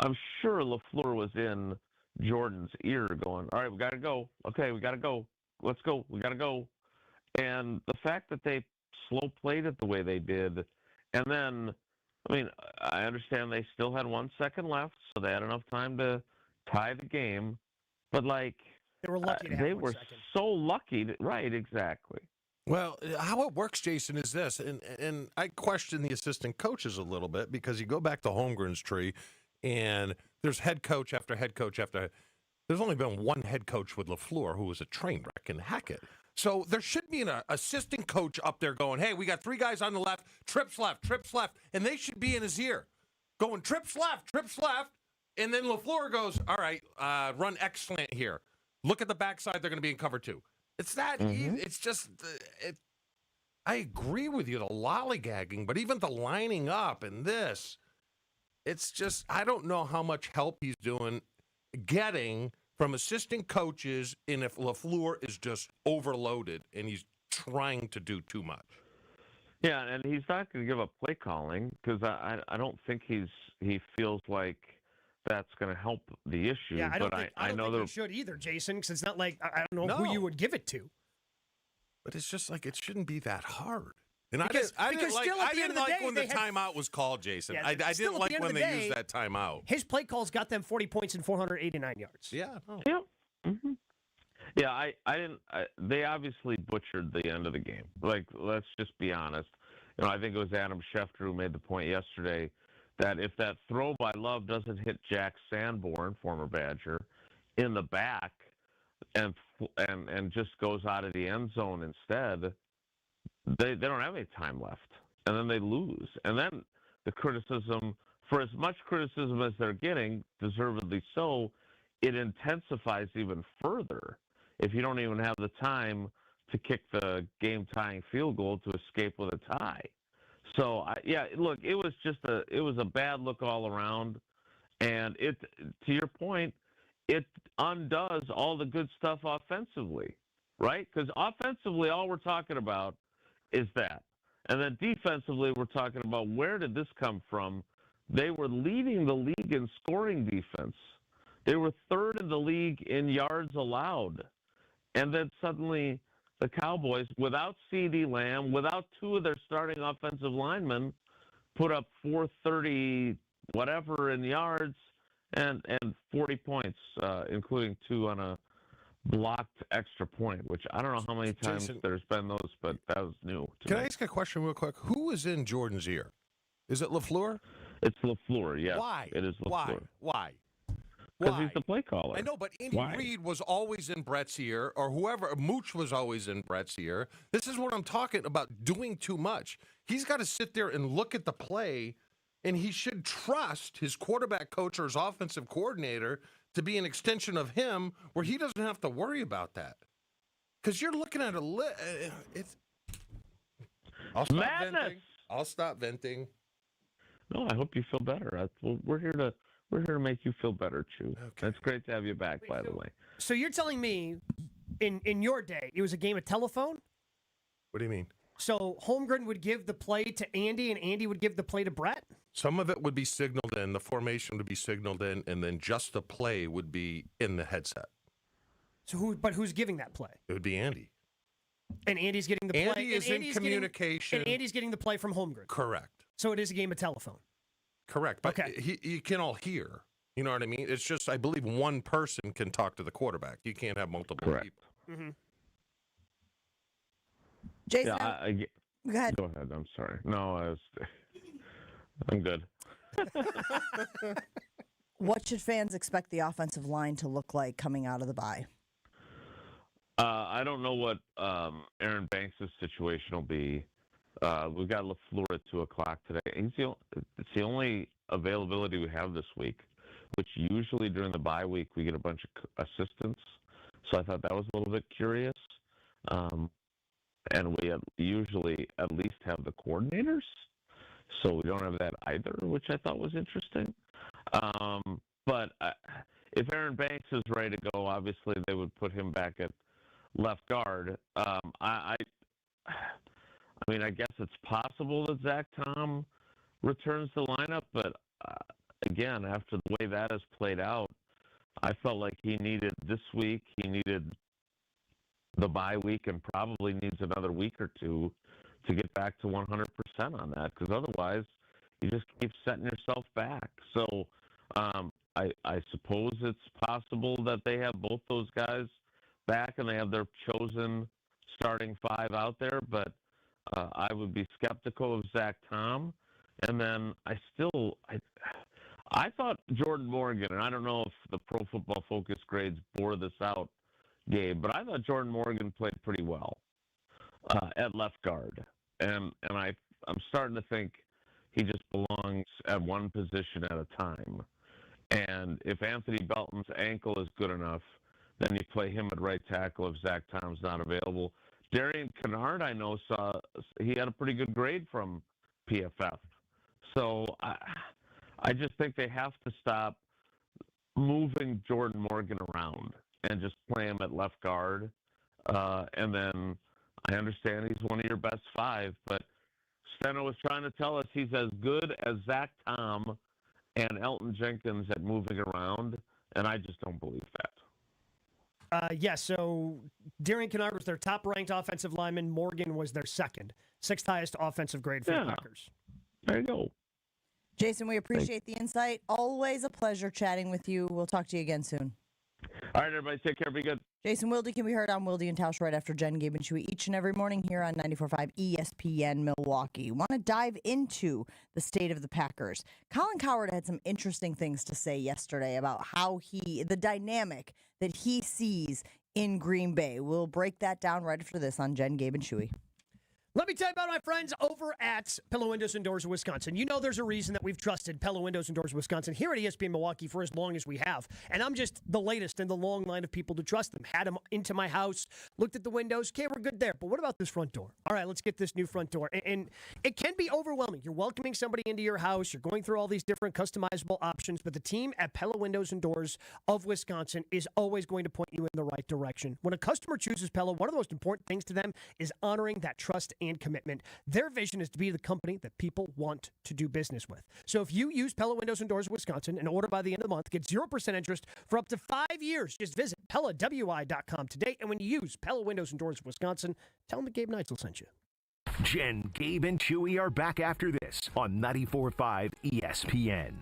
LaFleur was in Jordan's ear going, all right, we got to go. Okay, we got to go. Let's go. We got to go. And the fact that they slow played it the way they did, and then, I understand they still had 1 second left, so they had enough time to tie the game. But, they were lucky to have 1 second. So lucky. Right, exactly. Well, how it works, Jason, is this, and I question the assistant coaches a little bit because you go back to Holmgren's tree, and there's head coach after head coach after. There's only been one head coach with LaFleur who was a train wreck in Hackett. So there should be an assistant coach up there going, hey, we got 3 guys on the left, trips left, and they should be in his ear going trips left, and then LaFleur goes, all right, run X slant here. Look at the backside, they're going to be in cover 2. It's that easy. It's just, I agree with you, the lollygagging, but even the lining up and this, it's just, I don't know how much help he's getting from assistant coaches, and if LaFleur is just overloaded and he's trying to do too much. Yeah, and he's not going to give up play calling because I don't think he feels like that's going to help the issue. Yeah, I don't think he should either, Jason, because it's not like I don't know who you would give it to. But it's just like it shouldn't be that hard. And I Because didn't like when the timeout was called, Jason. Yeah, I didn't like when they used that timeout. His play calls got them 40 points and 489 yards. Yeah. Oh. Yep. Mm-hmm. Yeah, I didn't. They obviously butchered the end of the game. Let's just be honest. I think it was Adam Schefter who made the point yesterday that if that throw by Love doesn't hit Jack Sanborn, former Badger, in the back, and just goes out of the end zone instead, they don't have any time left, and then they lose. And then the criticism, for as much criticism as they're getting, deservedly so, it intensifies even further if you don't even have the time to kick the game-tying field goal to escape with a tie. So, look, it was a bad look all around, and to your point, it undoes all the good stuff offensively, right? Because offensively, all we're talking about is that. And then defensively, we're talking about where did this come from? They were leading the league in scoring defense. They were 3rd in the league in yards allowed. And then suddenly the Cowboys, without CeeDee Lamb, without 2 of their starting offensive linemen, put up 430 whatever in yards and 40 points, including 2 on a blocked extra point, which I don't know how many times Jason, there's been those, but that was new. Can I ask a question real quick? Who is in Jordan's ear? Is it LaFleur? It's LaFleur, yes. Why? It is LaFleur. Why? Because he's the play caller. I know, but Andy Reid was always in Brett's ear, or whoever, Mooch was always in Brett's ear. This is what I'm talking about, doing too much. He's got to sit there and look at the play, and he should trust his quarterback coach or his offensive coordinator to be an extension of him where he doesn't have to worry about that. Because you're looking at I'll stop venting. No, I hope you feel better. We're here to make you feel better, Chew. Okay. It's great to have you back, by the way. So you're telling me, in your day, it was a game of telephone? What do you mean? So Holmgren would give the play to Andy, and Andy would give the play to Brett? Some of it would be signaled in, the formation would be signaled in, and then just the play would be in the headset. So who's giving that play? It would be Andy. And Andy's getting the play. Andy is in communication. And Andy's getting the play from Holmgren. Correct. So it is a game of telephone. Correct. But you can all hear. You know what I mean? It's just, I believe one person can talk to the quarterback. You can't have multiple people. Mm-hmm. Jason, go ahead. Go ahead. I'm sorry. No, I'm good. What should fans expect the offensive line to look like coming out of the bye? I don't know what Aaron Banks' situation will be. We've got LaFleur at 2 o'clock today. It's the only availability we have this week, which usually during the bye week we get a bunch of assistants. So I thought that was a little bit curious. And we usually at least have the coordinators. So we don't have that either, which I thought was interesting. But if Aaron Banks is ready to go, obviously they would put him back at left guard. I mean, I guess it's possible that Zach Tom returns to the lineup, but again, after the way that has played out, I felt like he needed this week, he needed the bye week, and probably needs another week or two to get back to 100% on that, because otherwise you just keep setting yourself back. So I suppose it's possible that they have both those guys back and they have their chosen starting 5 out there, but I would be skeptical of Zach Tom. And then I thought Jordan Morgan, and I don't know if the Pro Football Focus grades bore this out, Gabe, but I thought Jordan Morgan played pretty well at left guard. And I'm starting to think he just belongs at one position at a time. And if Anthony Belton's ankle is good enough, then you play him at right tackle if Zach Tom's not available. Darian Kennard, I know, he had a pretty good grade from PFF. So I just think they have to stop moving Jordan Morgan around and just play him at left guard. And then I understand he's one of your best 5, but Steno was trying to tell us he's as good as Zach Tom and Elton Jenkins at moving around, and I just don't believe that. So Darian Kennard was their top-ranked offensive lineman. Morgan was their sixth highest offensive grade for the Packers. There you go. Jason, we appreciate the insight. Always a pleasure chatting with you. We'll talk to you again soon. All right, everybody, take care. Be good. Jason Wilde can be heard on Wilde and Tausch right after Jen, Gabe, and Chewy each and every morning here on 94.5 ESPN Milwaukee. Want to dive into the state of the Packers. Colin Cowherd had some interesting things to say yesterday about how the dynamic that he sees in Green Bay. We'll break that down right after this on Jen, Gabe, and Chewy. Let me tell you about my friends over at Pella Windows and Doors of Wisconsin. You know there's a reason that we've trusted Pella Windows and Doors of Wisconsin here at ESPN Milwaukee for as long as we have. And I'm just the latest in the long line of people to trust them. Had them into my house, looked at the windows. Okay, we're good there. But what about this front door? All right, let's get this new front door. And it can be overwhelming. You're welcoming somebody into your house. You're going through all these different customizable options. But the team at Pella Windows and Doors of Wisconsin is always going to point you in the right direction. When a customer chooses Pella, one of the most important things to them is honoring that trust and commitment. Their vision is to be the company that people want to do business with. So if you use Pella Windows and Doors of Wisconsin and order by the end of the month, get 0% interest for up to 5 years. Just visit PellaWI.com today. And when you use Pella Windows and Doors of Wisconsin, tell them that Gabe Neitzel sent you. Jen, Gabe, and Chewy are back after this on 94.5 ESPN.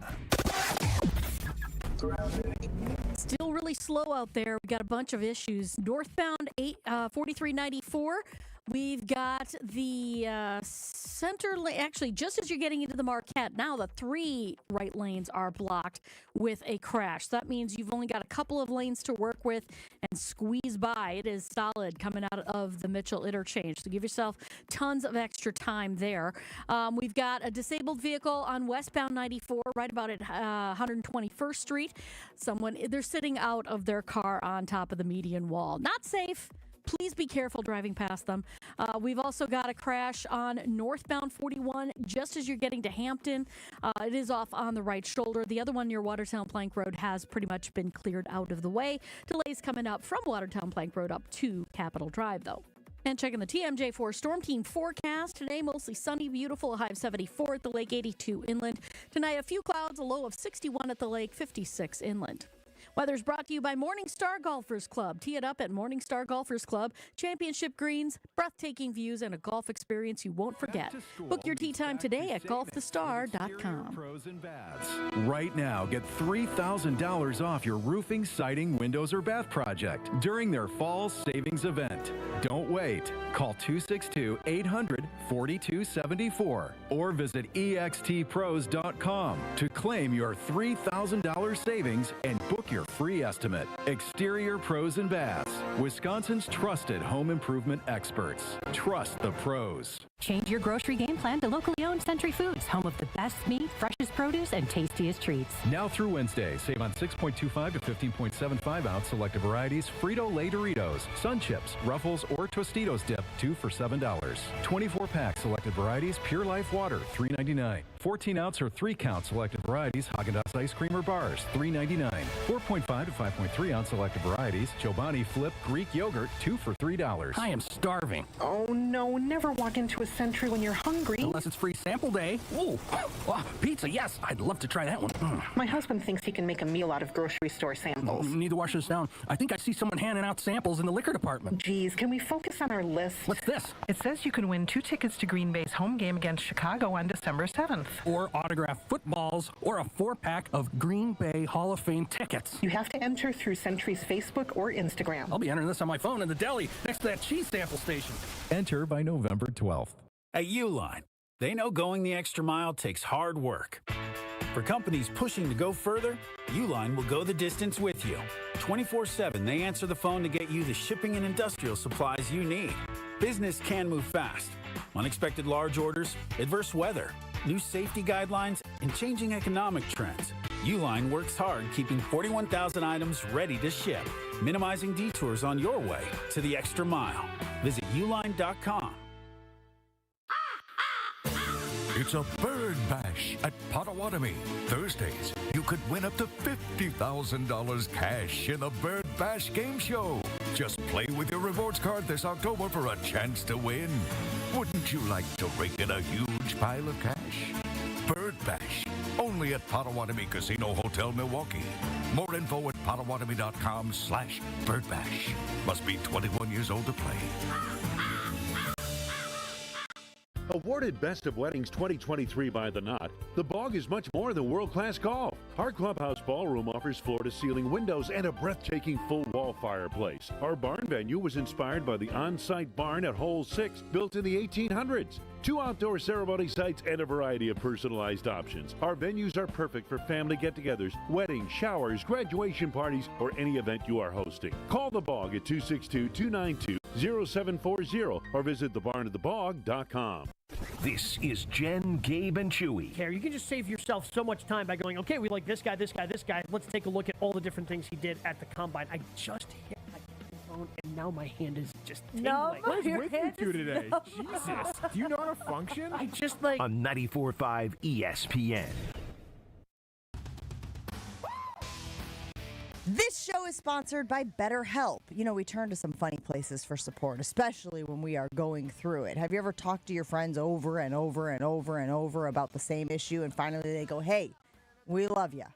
Still really slow out there. We got a bunch of issues. Northbound 4394. We've got the center lane. Actually, just as you're getting into the Marquette, now the 3 right lanes are blocked with a crash. So that means you've only got a couple of lanes to work with and squeeze by. It is solid coming out of the Mitchell interchange. So give yourself tons of extra time there. We've got a disabled vehicle on westbound 94 right about at 121st Street. They're sitting out of their car on top of the median wall. Not safe. Please be careful driving past them. We've also got a crash on northbound 41 just as you're getting to Hampton. It is off on the right shoulder. The other one near Watertown Plank Road has pretty much been cleared out of the way. Delays coming up from Watertown Plank Road up to Capitol Drive, though. And checking the TMJ4 Storm Team forecast. Today, mostly sunny, beautiful, a high of 74 at the lake, 82 inland. Tonight, a few clouds, a low of 61 at the lake, 56 inland. Weather's brought to you by Morningstar Golfers Club. Tee it up at Morningstar Golfers Club. Championship greens, breathtaking views, and a golf experience you won't forget. Book your tee time today at golfthestar.com. Pros and Baths. Right now, get $3,000 off your roofing, siding, windows, or bath project during their fall savings event. Don't wait. Call 262-800-4274 or visit extpros.com to claim your $3,000 savings and book your free estimate. Exterior Pros and Baths, Wisconsin's trusted home improvement experts. Trust the pros. Change your grocery game plan to locally owned Century Foods, home of the best meat, freshest produce, and tastiest treats. Now through Wednesday, save on 6.25 to 15.75 ounce selected varieties, Frito-Lay Doritos, Sun Chips, Ruffles, or Tostitos dip, 2 for $7. 24-pack selected varieties, Pure Life Water, $3.99. 14-ounce or 3-count selected varieties, Haagen-Dazs ice cream or bars, $3.99. 4.5 to 5.3 ounce selected varieties, Chobani Flip Greek yogurt, 2 for $3. I am starving. Oh no, never walk into a Century when you're hungry. Unless it's free sample day. Ooh, pizza, yes. I'd love to try that one. My husband thinks he can make a meal out of grocery store samples. Need to wash this down. I think I see someone handing out samples in the liquor department. Geez, can we focus on our list? What's this? It says you can win 2 tickets to Green Bay's home game against Chicago on December 7th. Or autographed footballs, or a 4-pack of Green Bay Hall of Fame tickets. You have to enter through Century's Facebook or Instagram. I'll be entering this on my phone in the deli next to that cheese sample station. Enter by November 12th. At Uline, they know going the extra mile takes hard work. For companies pushing to go further, Uline will go the distance with you. 24/7, they answer the phone to get you the shipping and industrial supplies you need. Business can move fast. Unexpected large orders, adverse weather, new safety guidelines, and changing economic trends. Uline works hard keeping 41,000 items ready to ship, minimizing detours on your way to the extra mile. Visit uline.com. It's a bird bash at Potawatomi. Thursdays, you could win up to $50,000 cash in the Bird Bash game show. Just play with your rewards card this October for a chance to win. Wouldn't you like to rake in a huge pile of cash? Bird Bash, only at Potawatomi Casino Hotel, Milwaukee. More info at potawatomi.com/birdbash. Must be 21 years old to play. Awarded Best of Weddings 2023 by The Knot, The Bog is much more than world-class golf. Our clubhouse ballroom offers floor-to-ceiling windows and a breathtaking full-wall fireplace. Our barn venue was inspired by the on-site barn at Hole 6, built in the 1800s. 2 outdoor ceremony sites and a variety of personalized options. Our venues are perfect for family get-togethers, weddings, showers, graduation parties, or any event you are hosting. Call The Bog at 262-292-0740 or visit thebarnatthebog.com. This is Jen, Gabe, and Chewy. Here, you can just save yourself so much time by going, okay, we like this guy, this guy, this guy. Let's take a look at all the different things he did at the combine. I just hit my phone, and now my hand is just tingling. What is with you two today? Jesus. Do you know how to function? I just like... On 94.5 ESPN. This show is sponsored by BetterHelp. You know, we turn to some funny places for support, especially when we are going through it. Have you ever talked to your friends over and over and over and over about the same issue, and finally they go, hey, we love you,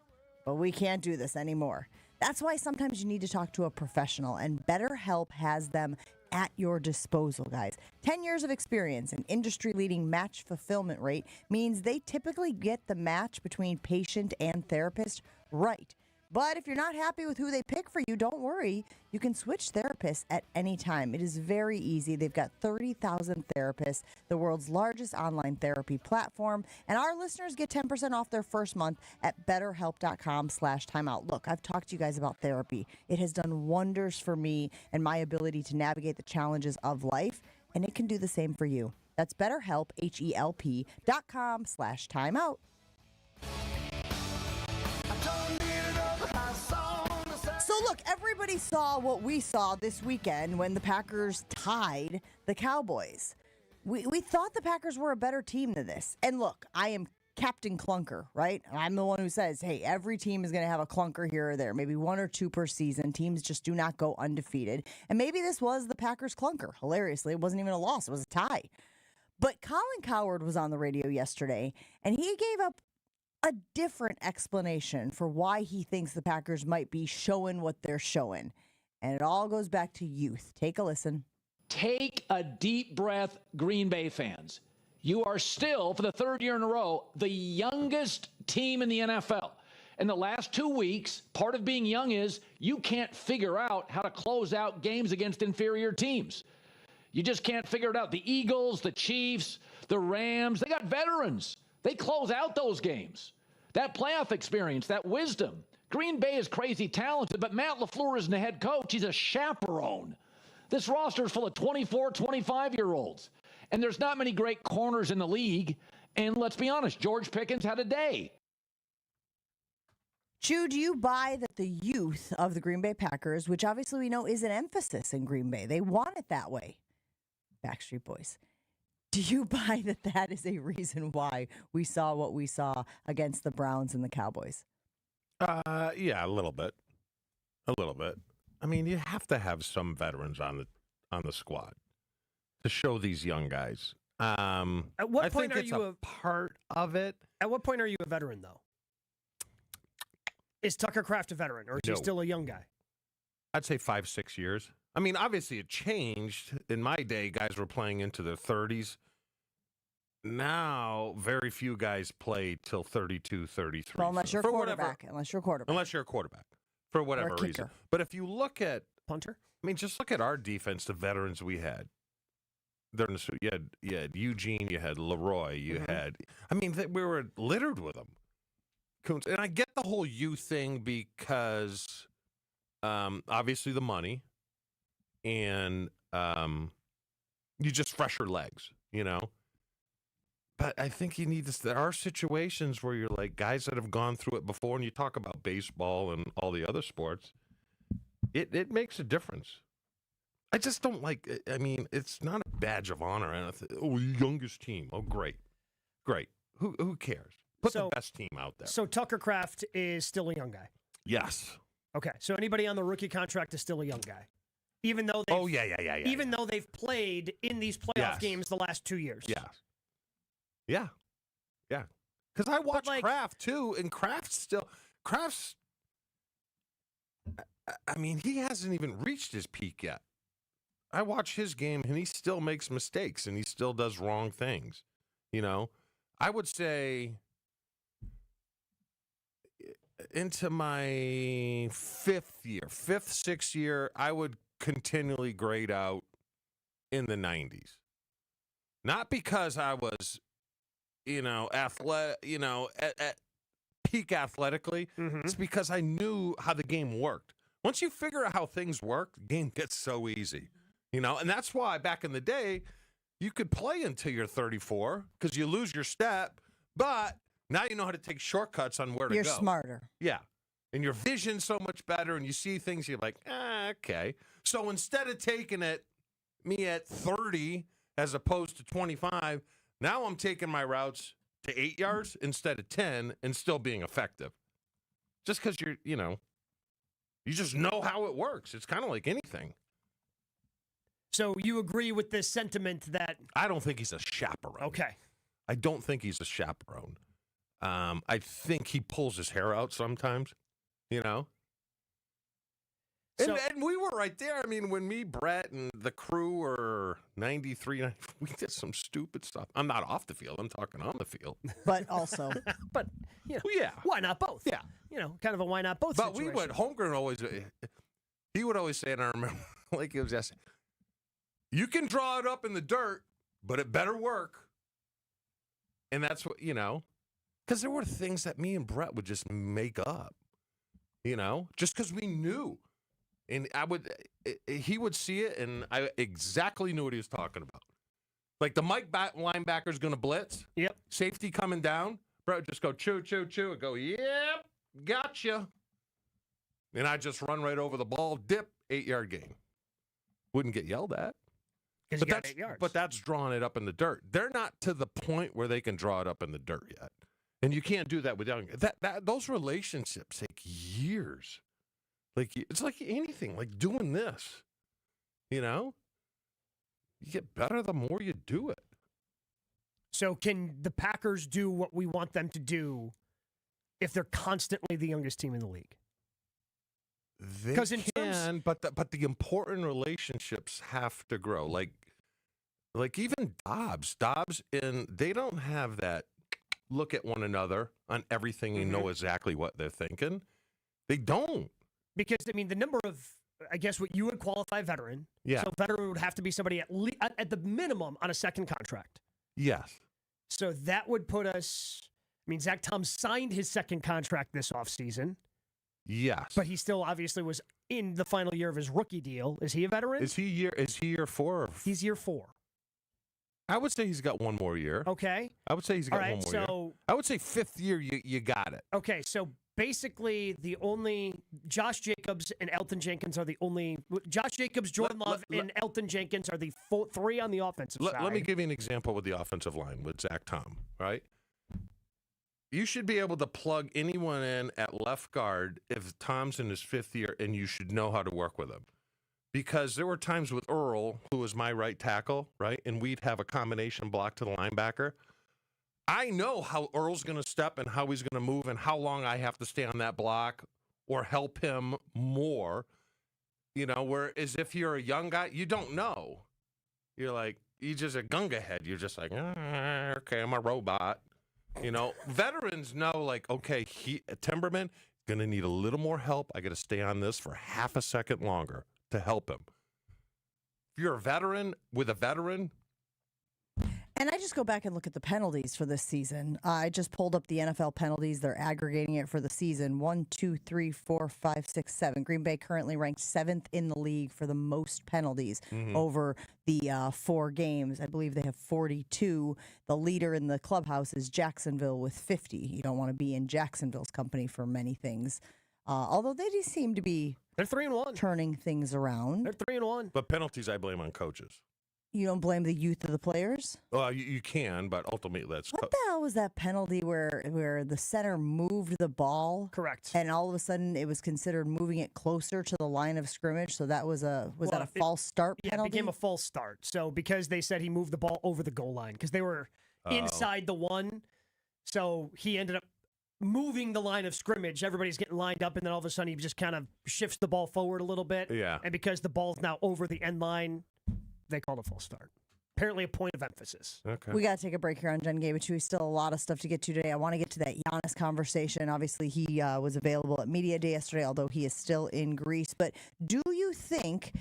but we can't do this anymore? That's why sometimes you need to talk to a professional, and BetterHelp has them at your disposal, guys. 10 years of experience and industry-leading match fulfillment rate means they typically get the match between patient and therapist right. But if you're not happy with who they pick for you, don't worry. You can switch therapists at any time. It is very easy. They've got 30,000 therapists, the world's largest online therapy platform. And our listeners get 10% off their first month at betterhelp.com/timeout. Look, I've talked to you guys about therapy. It has done wonders for me and my ability to navigate the challenges of life. And it can do the same for you. That's BetterHelp, HELP.com/timeout. So look, everybody saw what we saw this weekend when the Packers tied the Cowboys. We thought the Packers were a better team than this. And look, I am Captain Clunker, right? I'm the one who says, hey, every team is going to have a clunker here or there, maybe 1 or 2 per season. Teams just do not go undefeated. And maybe this was the Packers clunker. Hilariously, it wasn't even a loss. It was a tie. But Colin Cowherd was on the radio yesterday, and he gave up a different explanation for why he thinks the Packers might be showing what they're showing. And it all goes back to youth. Take a listen. Take a deep breath, Green Bay fans. You are still, for the third year in a row, the youngest team in the NFL. In the last 2 weeks, part of being young is you can't figure out how to close out games against inferior teams. You just can't figure it out. The Eagles, the Chiefs, the Rams, they got veterans. They close out those games. That playoff experience, that wisdom. Green Bay is crazy talented, but Matt LaFleur isn't a head coach. He's a chaperone. This roster is full of 24, 25-year-olds. And there's not many great corners in the league. And let's be honest, George Pickens had a day. Chew, do you buy that the youth of the Green Bay Packers, which obviously we know is an emphasis in Green Bay, they want it that way? Backstreet Boys. Do you buy that that is a reason why we saw what we saw against the Browns and the Cowboys? Yeah, a little bit. A little bit. I mean, you have to have some veterans on the squad to show these young guys. At what point are you a part of it? At what point are you a veteran, though? Is Tucker Kraft a veteran, or is he still a young guy? I'd say 5-6 years. I mean, obviously it changed. In my day, guys were playing into their 30s. Now, very few guys play till 32, 33. Well, unless you're a quarterback. Unless you're a quarterback. For whatever reason. But if you look at... Punter? I mean, just look at our defense, the veterans we had. You had Eugene, you had Leroy, you had... I mean, we were littered with them. And I get the whole youth thing because obviously the money and you just fresher legs, you know? But I think you need this. There are situations where you're like guys that have gone through it before, and you talk about baseball and all the other sports. It makes a difference. I just don't like. I mean, it's not a badge of honor. Youngest team. Oh, great. Who cares? Put the best team out there. So Tucker Kraft is still a young guy. Yes. Okay. So anybody on the rookie contract is still a young guy, even though though they've played in these playoff games the last 2 years. Yeah. Because I watch Kraft too, and Kraft's. I mean, he hasn't even reached his peak yet. I watch his game, and he still makes mistakes, and he still does wrong things. You know, I would say into my sixth year, I would continually grade out in the 90s. Not because I was, at peak athletically. It's because I knew how the game worked. Once you figure out how things work, the game gets so easy, and that's why back in the day, you could play until you're 34 because you lose your step, but now you know how to take shortcuts on where to go. You're smarter. Yeah. And your vision's so much better, and you see things, you're like, okay. So instead of taking me at 30 as opposed to 25, now I'm taking my routes to 8 yards instead of 10 and still being effective. Just because you just know how it works. It's kind of like anything. So you agree with this sentiment that... I don't think he's a chaperone. Okay. I don't think he's a chaperone. I think he pulls his hair out sometimes, And we were right there. I mean, when me, Brett, and the crew were 93, we did some stupid stuff. I'm not off the field. I'm talking on the field. But also. But, why not both? Yeah. Kind of a why not both But situation. we would, Holmgren he would always say, and I remember, like it was yesterday, you can draw it up in the dirt, but it better work. And that's what, because there were things that me and Brett would just make up, just because we knew. And he would see it, and I exactly knew what he was talking about. Like the Mike linebacker's going to blitz. Yep. Safety coming down. Brett would just go, chew, chew, chew. And go, yep, gotcha. And I just run right over the ball, dip, 8-yard gain. Wouldn't get yelled at. Because you got 8 yards. But that's drawing it up in the dirt. They're not to the point where they can draw it up in the dirt yet. And you can't do that with young. Those relationships take years. Like it's like anything, like doing this. You get better the more you do it. So can the Packers do what we want them to do if they're constantly the youngest team in the league? They can, but the important relationships have to grow. Like even Dobbs, and they don't have that look at one another on everything and know exactly what they're thinking. They don't. Because, I mean, the number of, I guess what you would qualify veteran. Yeah. So veteran would have to be somebody at the minimum on a second contract. Yes. So that would put us, I mean, Zach Tom signed his second contract this offseason. Yes. But he still obviously was in the final year of his rookie deal. Is he a veteran? Is he year 4? He's year 4. I would say he's got one more year. Okay. I would say he's got one more year. I would say 5th year, you got it. Okay, so basically the only Josh Jacobs and Elton Jenkins are the only Josh Jacobs, Jordan Love, and Elton Jenkins are the 3 on the offensive side. Let me give you an example with the offensive line with Zach Tom, right? You should be able to plug anyone in at left guard if Tom's in his 5th year, and you should know how to work with him. Because there were times with Earl, who was my right tackle, right? And we'd have a combination block to the linebacker. I know how Earl's going to step and how he's going to move and how long I have to stay on that block or help him more. You know, whereas if you're a young guy, you don't know. You're like, you're just a gunga head. You're just like, okay, I'm a robot. You know, veterans know, like, okay, Timberman going to need a little more help. I got to stay on this for half a second longer to help him. If you're a veteran with a veteran. And I just go back and look at the penalties for this season. I just pulled up the NFL penalties. They're aggregating it for the season. 1, 2, 3, 4, 5, 6, 7. Green Bay currently ranked 7th in the league for the most penalties over the 4 games. I believe they have 42. The leader in the clubhouse is Jacksonville with 50. You don't want to be in Jacksonville's company for many things. Although they do seem to be they're 3-1, turning things around. They're 3-1. But penalties, I blame on coaches. You don't blame the youth of the players? Well, you can, but ultimately that's... What the hell was that penalty where the center moved the ball? Correct. And all of a sudden it was considered moving it closer to the line of scrimmage, so that was that a false start penalty? Yeah, it became a false start. So because they said he moved the ball over the goal line, because they were inside the 1, so he ended up moving the line of scrimmage. Everybody's getting lined up, and then all of a sudden he just kind of shifts the ball forward a little bit. Yeah. And because the ball's now over the end line, they called a false start. Apparently a point of emphasis. Okay. We got to take a break here on Jen, Gabe, and Chewy. Still a lot of stuff to get to today. I want to get to that Giannis conversation. Obviously, he was available at Media Day yesterday, although he is still in Greece. But do you think...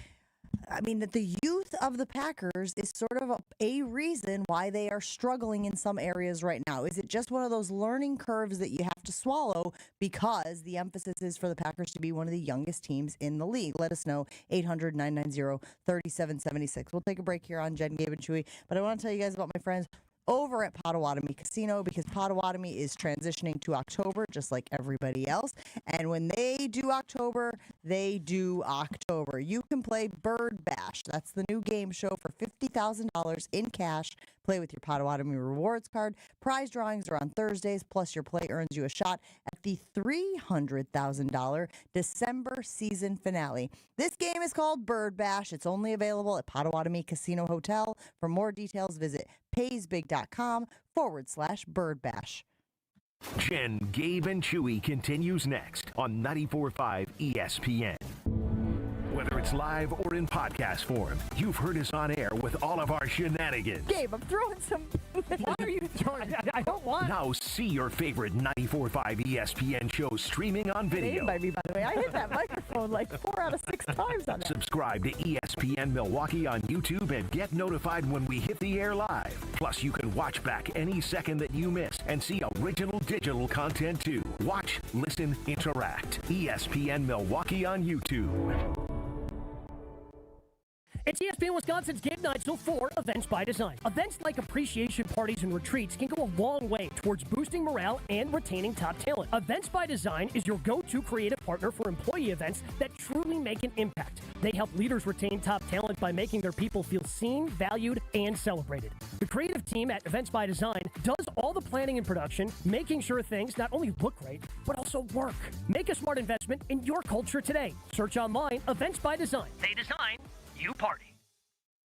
I mean, that the youth of the Packers is sort of a reason why they are struggling in some areas right now. Is it just one of those learning curves that you have to swallow because the emphasis is for the Packers to be one of the youngest teams in the league? Let us know, 800-990-3776. We'll take a break here on Jen, Gabe, and Chewy, but I want to tell you guys about my friends over at Potawatomi Casino, because Potawatomi is transitioning to October just like everybody else. And when they do October, they do October. You can play Bird Bash. That's the new game show for $50,000 in cash. Play with your Potawatomi rewards card. Prize drawings are on Thursdays, plus your play earns you a shot at the $300,000 December season finale. This game is called Bird Bash. It's only available at Potawatomi Casino Hotel. For more details, visit paysbig.com/Bird Bash. Jen, Gabe, and Chewy continues next on 94.5 ESPN. Whether it's live or in podcast form, you've heard us on air with all of our shenanigans. Gabe, I'm throwing some... Why are you throwing... I don't want... Now see your favorite 94.5 ESPN shows streaming on video. By me, by the way. I hit that microphone like 4 out of 6 times on that. Subscribe to ESPN Milwaukee on YouTube and get notified when we hit the air live. Plus, you can watch back any second that you miss and see original digital content too. Watch, listen, interact. ESPN Milwaukee on YouTube. It's ESPN Wisconsin's Game Night, so for Events by Design. Events like appreciation parties and retreats can go a long way towards boosting morale and retaining top talent. Events by Design is your go-to creative partner for employee events that truly make an impact. They help leaders retain top talent by making their people feel seen, valued, and celebrated. The creative team at Events by Design does all the planning and production, making sure things not only look great, but also work. Make a smart investment in your culture today. Search online, Events by Design. They design, you party.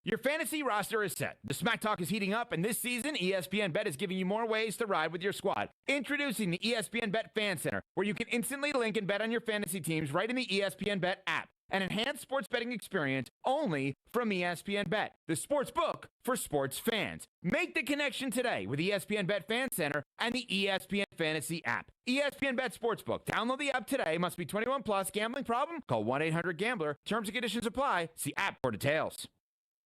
Your fantasy roster is set. The Smack Talk is heating up, and this season, ESPN Bet is giving you more ways to ride with your squad. Introducing the ESPN Bet Fan Center, where you can instantly link and bet on your fantasy teams right in the ESPN Bet app. An enhanced sports betting experience only from ESPN Bet, the sports book for sports fans. Make the connection today with ESPN Bet Fan Center and the ESPN Fantasy app. ESPN Bet Sportsbook. Download the app today. Must be 21 plus. Gambling problem? Call 1-800-GAMBLER. Terms and conditions apply. See app for details.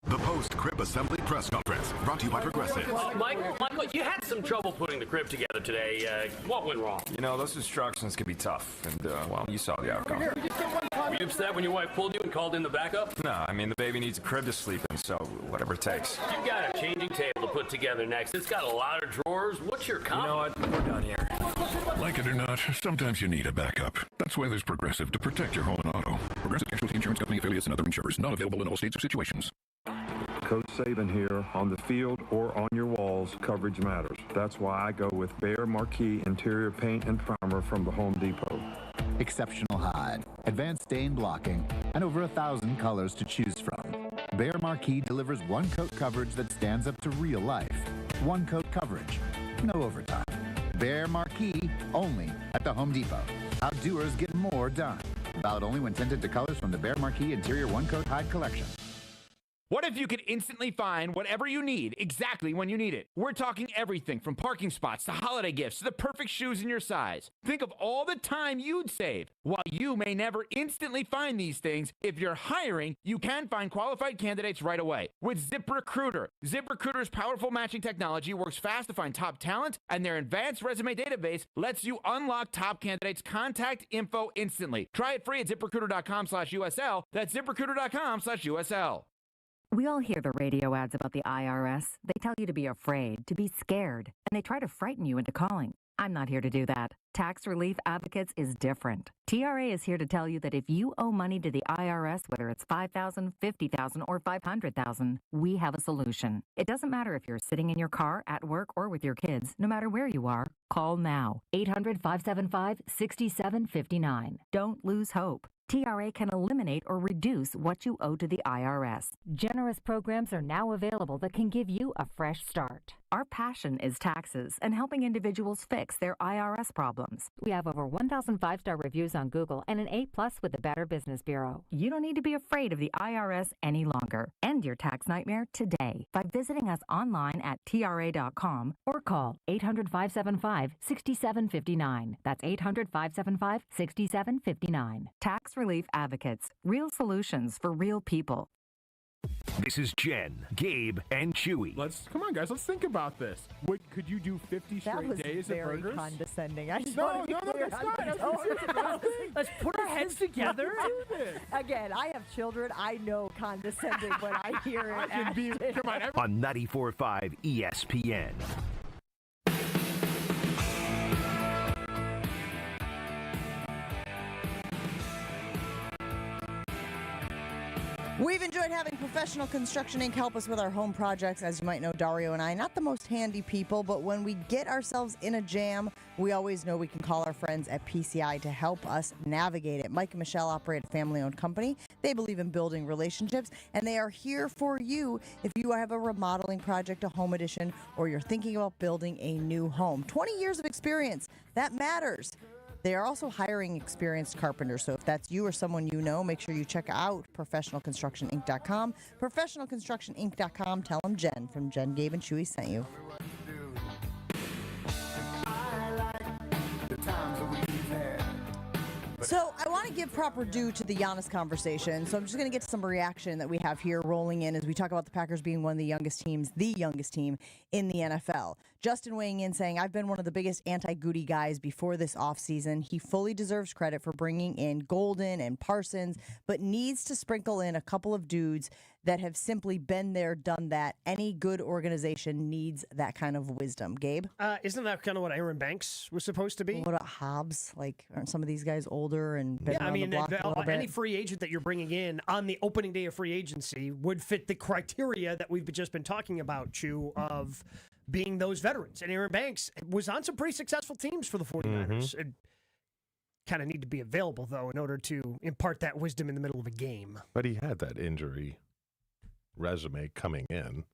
The post-crib assembly press conference brought to you by Progressive. Michael, you had some trouble putting the crib together today. What went wrong? You know, those instructions can be tough, and, well, you saw the outcome. Were you upset when your wife pulled you and called in the backup? No, I mean, the baby needs a crib to sleep in, so whatever it takes. You've got a changing table to put together next. It's got a lot of drawers. What's your comment? You know what? We're done here. Like it or not, sometimes you need a backup. That's why there's Progressive to protect your home and auto. Progressive Casualty Insurance Company affiliates and other insurers. Not available in all states or situations. Coach Saban here. On the field or on your walls, coverage matters. That's why I go with Behr Marquee Interior Paint and Primer from the Home Depot. Exceptional hide, advanced stain blocking, and over 1,000 colors to choose from. Behr Marquee delivers one-coat coverage that stands up to real life. One-coat coverage, no overtime. Behr Marquee, only at the Home Depot. Outdoers get more done. Valid only when tinted to colors from the Behr Marquee Interior One-Coat Hide Collection. What if you could instantly find whatever you need exactly when you need it? We're talking everything from parking spots to holiday gifts to the perfect shoes in your size. Think of all the time you'd save. While you may never instantly find these things, if you're hiring, you can find qualified candidates right away. With ZipRecruiter. ZipRecruiter's powerful matching technology works fast to find top talent, and their advanced resume database lets you unlock top candidates' contact info instantly. Try it free at ZipRecruiter.com/USL. That's ZipRecruiter.com/USL. We all hear the radio ads about the IRS. They tell you to be afraid, to be scared, and they try to frighten you into calling. I'm not here to do that. Tax Relief Advocates is different. TRA is here to tell you that if you owe money to the IRS, whether it's $5,000, $50,000, or $500,000, we have a solution. It doesn't matter if you're sitting in your car, at work, or with your kids. No matter where you are, call now. 800-575-6759. Don't lose hope. TRA can eliminate or reduce what you owe to the IRS. Generous programs are now available that can give you a fresh start. Our passion is taxes and helping individuals fix their IRS problems. We have over 1,000 5-star reviews on Google and an A+ with the Better Business Bureau. You don't need to be afraid of the IRS any longer. End your tax nightmare today by visiting us online at TRA.com or call 800-575-6759. That's 800-575-6759. Tax Relief Advocates. Real solutions for real people. This is Jen, Gabe, and Chewy. Come on, guys. Let's think about this. Could you do 50 straight days of burgers? That was very condescending. I just No, want to be clear that's on not. this. Let's put our heads together. Again, I have children. I know condescending when I hear it. Come on, On 94.5 ESPN. We've enjoyed having Professional Construction Inc. help us with our home projects. As you might know, Dario and I, not the most handy people, but when we get ourselves in a jam, we always know we can call our friends at PCI to help us navigate it. Mike and Michelle operate a family-owned company. They believe in building relationships, and they are here for you if you have a remodeling project, a home addition, or you're thinking about building a new home. 20 years of experience, that matters. They are also hiring experienced carpenters, so if that's you or someone you know, make sure you check out ProfessionalConstructionInc.com. ProfessionalConstructionInc.com. Tell them Jen from Jen, Gabe, and Chewy sent you. So I want to give proper due to the Giannis conversation, so I'm just going to get to some reaction that we have here rolling in as we talk about the Packers being one of the youngest teams in the NFL. Justin weighing in saying, I've been one of the biggest anti-Goody guys before this offseason. He fully deserves credit for bringing in Golden and Parsons, but needs to sprinkle in a couple of dudes that have simply been there, done that. Any good organization needs that kind of wisdom. Gabe? Isn't that kind of what Aaron Banks was supposed to be? What about Hobbs? Like, aren't some of these guys older and been around the block a little bit? Any free agent that you're bringing in on the opening day of free agency would fit the criteria that we've just been talking about, Chew, of being those veterans. And Aaron Banks was on some pretty successful teams for the 49ers. It kind of need to be available, though, in order to impart that wisdom in the middle of a game. But he had that injury resume coming in.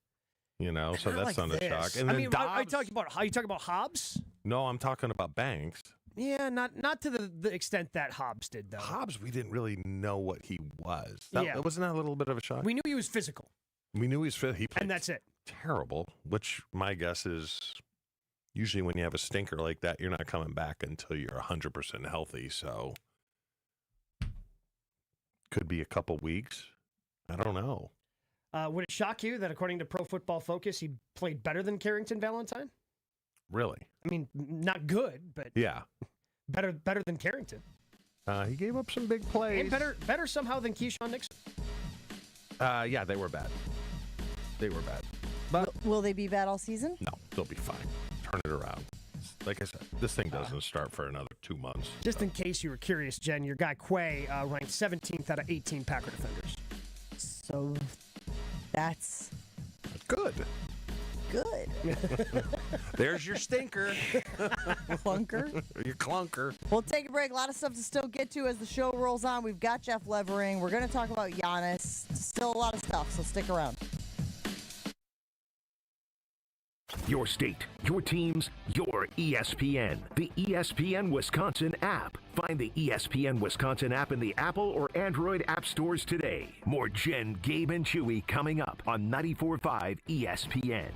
You know, so that's like not a shock. And I then mean, Dobbs, are you talking about Hobbs? No, I'm talking about Banks. Yeah, not to the extent that Hobbs did, though. Hobbs, we didn't really know what he was. Yeah. Wasn't that a little bit of a shock? We knew he was physical. We knew he was fit. He played And that's it. terrible, which my guess is usually when you have a stinker like that, you're not coming back until you're 100% healthy. So could be a couple weeks. I don't know. Would it shock you that according to Pro Football Focus, he played better than Carrington Valentine? Really? I mean, not good, but yeah, better than Carrington. He gave up some big plays. And better somehow than Keyshawn Nixon. Yeah, they were bad. They were bad. But will they be bad all season? No, they'll be fine. Turn it around. Like I said, this thing doesn't start for another 2 months. Just in case you were curious, Jen, your guy Quay ranked 17th out of 18 Packer defenders. So that's good. Good. There's your stinker. Clunker. Your clunker. We'll take a break. A lot of stuff to still get to as the show rolls on. We've got Jeff Levering. We're going to talk about Giannis. Still a lot of stuff, so stick around. Your state, your teams, your ESPN. The ESPN Wisconsin app. Find the ESPN Wisconsin app in the Apple or Android app stores today. More Jen, Gabe, and Chewy coming up on 94.5 ESPN.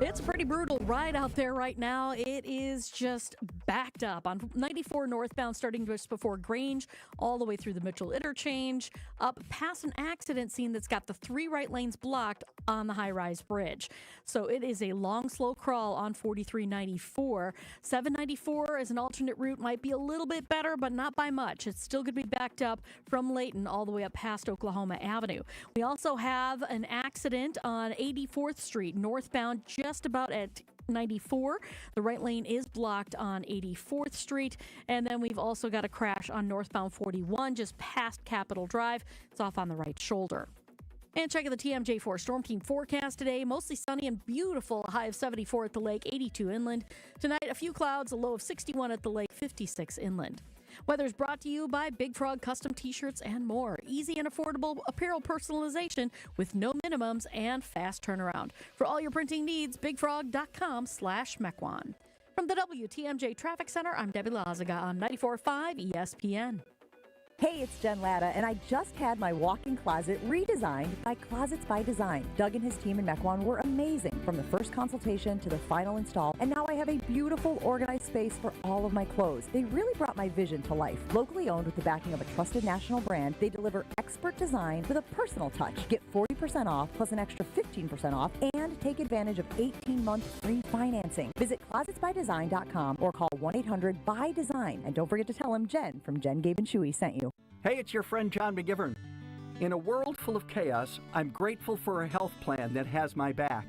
It's pretty brutal ride out there right now. It is just backed up on 94 northbound, starting just before Grange, all the way through the Mitchell Interchange, up past an accident scene that's got the 3 right lanes blocked on the high-rise bridge. So it is a long, slow crawl on 4394. 794 as an alternate route might be a little bit better, but not by much. It's still going to be backed up from Layton all the way up past Oklahoma Avenue. We also have an accident on 84th Street, northbound, just about at 94. The right lane is blocked on 84th Street. And then we've also got a crash on northbound 41 just past Capitol Drive. It's off on the right shoulder. And checking the TMJ4 Storm Team forecast today. Mostly sunny and beautiful. A high of 74 at the lake, 82 inland. Tonight, a few clouds, a low of 61 at the lake, 56 inland. Weather's brought to you by Big Frog Custom T-shirts and more. Easy and affordable apparel personalization with no minimums and fast turnaround. For all your printing needs, bigfrog.com/Mequon. From the WTMJ Traffic Center, I'm Debbie Lazaga on 94.5 ESPN. Hey, it's Jen Latta, and I just had my walk-in closet redesigned by Closets by Design. Doug and his team in Mequon were amazing, from the first consultation to the final install, and now I have a beautiful, organized space for all of my clothes. They really brought my vision to life. Locally owned with the backing of a trusted national brand, they deliver expert design with a personal touch. Get 40% off plus an extra 15% off, and take advantage of 18-month free financing. Visit closetsbydesign.com or call 1-800-BY-DESIGN. And don't forget to tell them Jen from Jen, Gabe, and Chewy sent you. Hey, it's your friend John McGivern. In a world full of chaos, I'm grateful for a health plan that has my back.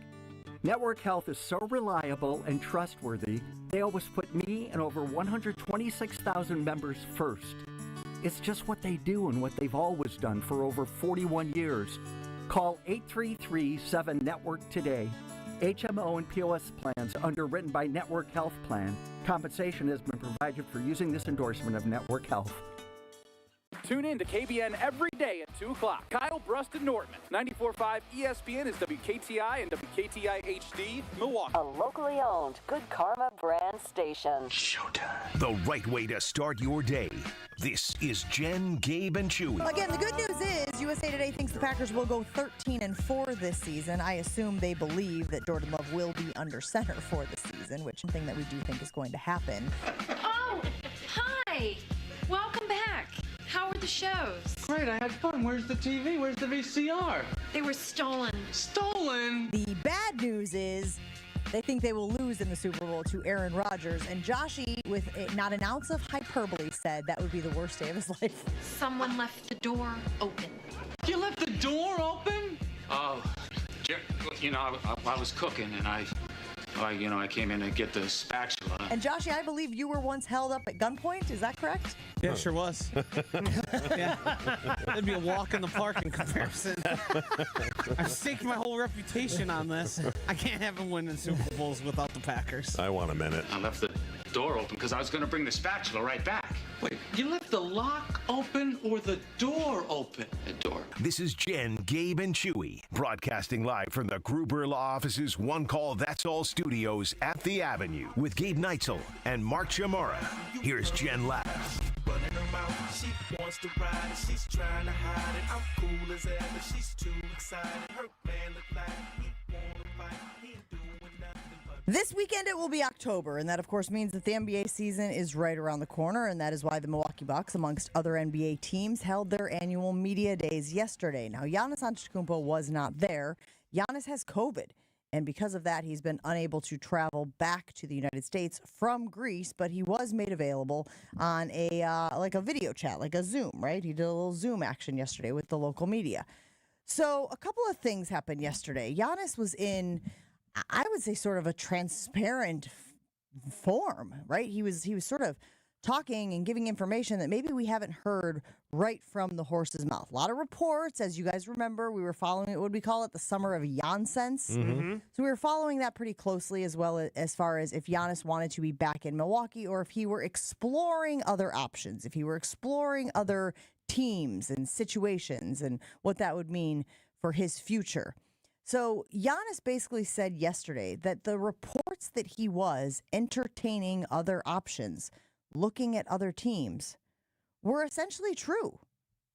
Network Health is so reliable and trustworthy, they always put me and over 126,000 members first. It's just what they do and what they've always done for over 41 years. Call 833-7-NETWORK today. HMO and POS plans underwritten by Network Health Plan. Compensation has been provided for using this endorsement of Network Health. Tune in to KBN every day at 2 o'clock. Kyle Bruston Nortman. 94.5 ESPN is WKTI and WKTI HD, Milwaukee. A locally owned Good Karma brand station. Showtime. The right way to start your day. This is Jen, Gabe, and Chewy. Again, the good news is USA Today thinks the Packers will go 13-4 this season. I assume they believe that Jordan Love will be under center for the season, which is something that we do think is going to happen. Oh, hi. Welcome back. How were the shows? Great, I had fun. Where's the TV? Where's the VCR? They were stolen. Stolen? The bad news is they think they will lose in the Super Bowl to Aaron Rodgers. And Joshy, with not an ounce of hyperbole, said that would be the worst day of his life. Someone left the door open. You left the door open? Oh, I was cooking and I came in to get the spatula. And Joshy, I believe you were once held up at gunpoint. Is that correct? Yeah, sure was. Yeah. That'd be a walk in the park in comparison. I've staked my whole reputation on this. I can't have him winning Super Bowls without the Packers. I want a minute. I left the door open because I was going to bring the spatula right back. Wait, you left the lock open or the door open? The door. This is Jen, Gabe, and Chewy, broadcasting live from the Gruber Law Office's One Call That's All studios at the Avenue with Gabe Neitzel and Mark Chamorro. Here's Jen Latta. Running her mouth, she wants to ride it, she's trying to hide it. I'm cool as ever, she's too excited. Her man look like he wanna fight, he ain't doing nothing but. This weekend it will be October, and that of course means that the NBA season is right around the corner, and that is why the Milwaukee Bucks, amongst other NBA teams, held their annual media days yesterday. Now, Giannis Antetokounmpo was not there. Giannis has COVID, and because of that, he's been unable to travel back to the United States from Greece, but he was made available on a like a video chat, like a Zoom, right? He did a little Zoom action yesterday with the local media. So a couple of things happened yesterday. Giannis was in, I would say, sort of a transparent form, right? He was sort of talking and giving information that maybe we haven't heard right from the horse's mouth. A lot of reports, as you guys remember, we were following it, what we call it, the summer of Giansense. Mm-hmm. So we were following that pretty closely, as well as far as if Giannis wanted to be back in Milwaukee or if he were exploring other options, if he were exploring other teams and situations and what that would mean for his future. So Giannis basically said yesterday that the reports that he was entertaining other options, looking at other teams, were essentially true.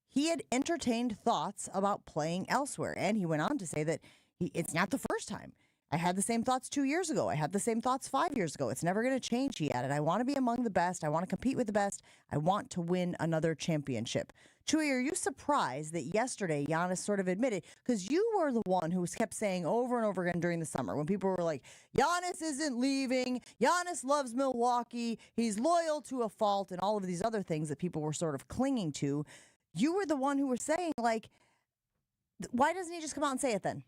He had entertained thoughts about playing elsewhere, and he went on to say that it's not the first time. I had the same thoughts 2 years ago. I had the same thoughts 5 years ago. It's never going to change, he added. I want to be among the best. I want to compete with the best. I want to win another championship. Chewy, are you surprised that yesterday Giannis sort of admitted, because you were the one who kept saying over and over again during the summer when people were like, Giannis isn't leaving, Giannis loves Milwaukee, he's loyal to a fault, and all of these other things that people were sort of clinging to. You were the one who were saying, like, why doesn't he just come out and say it then?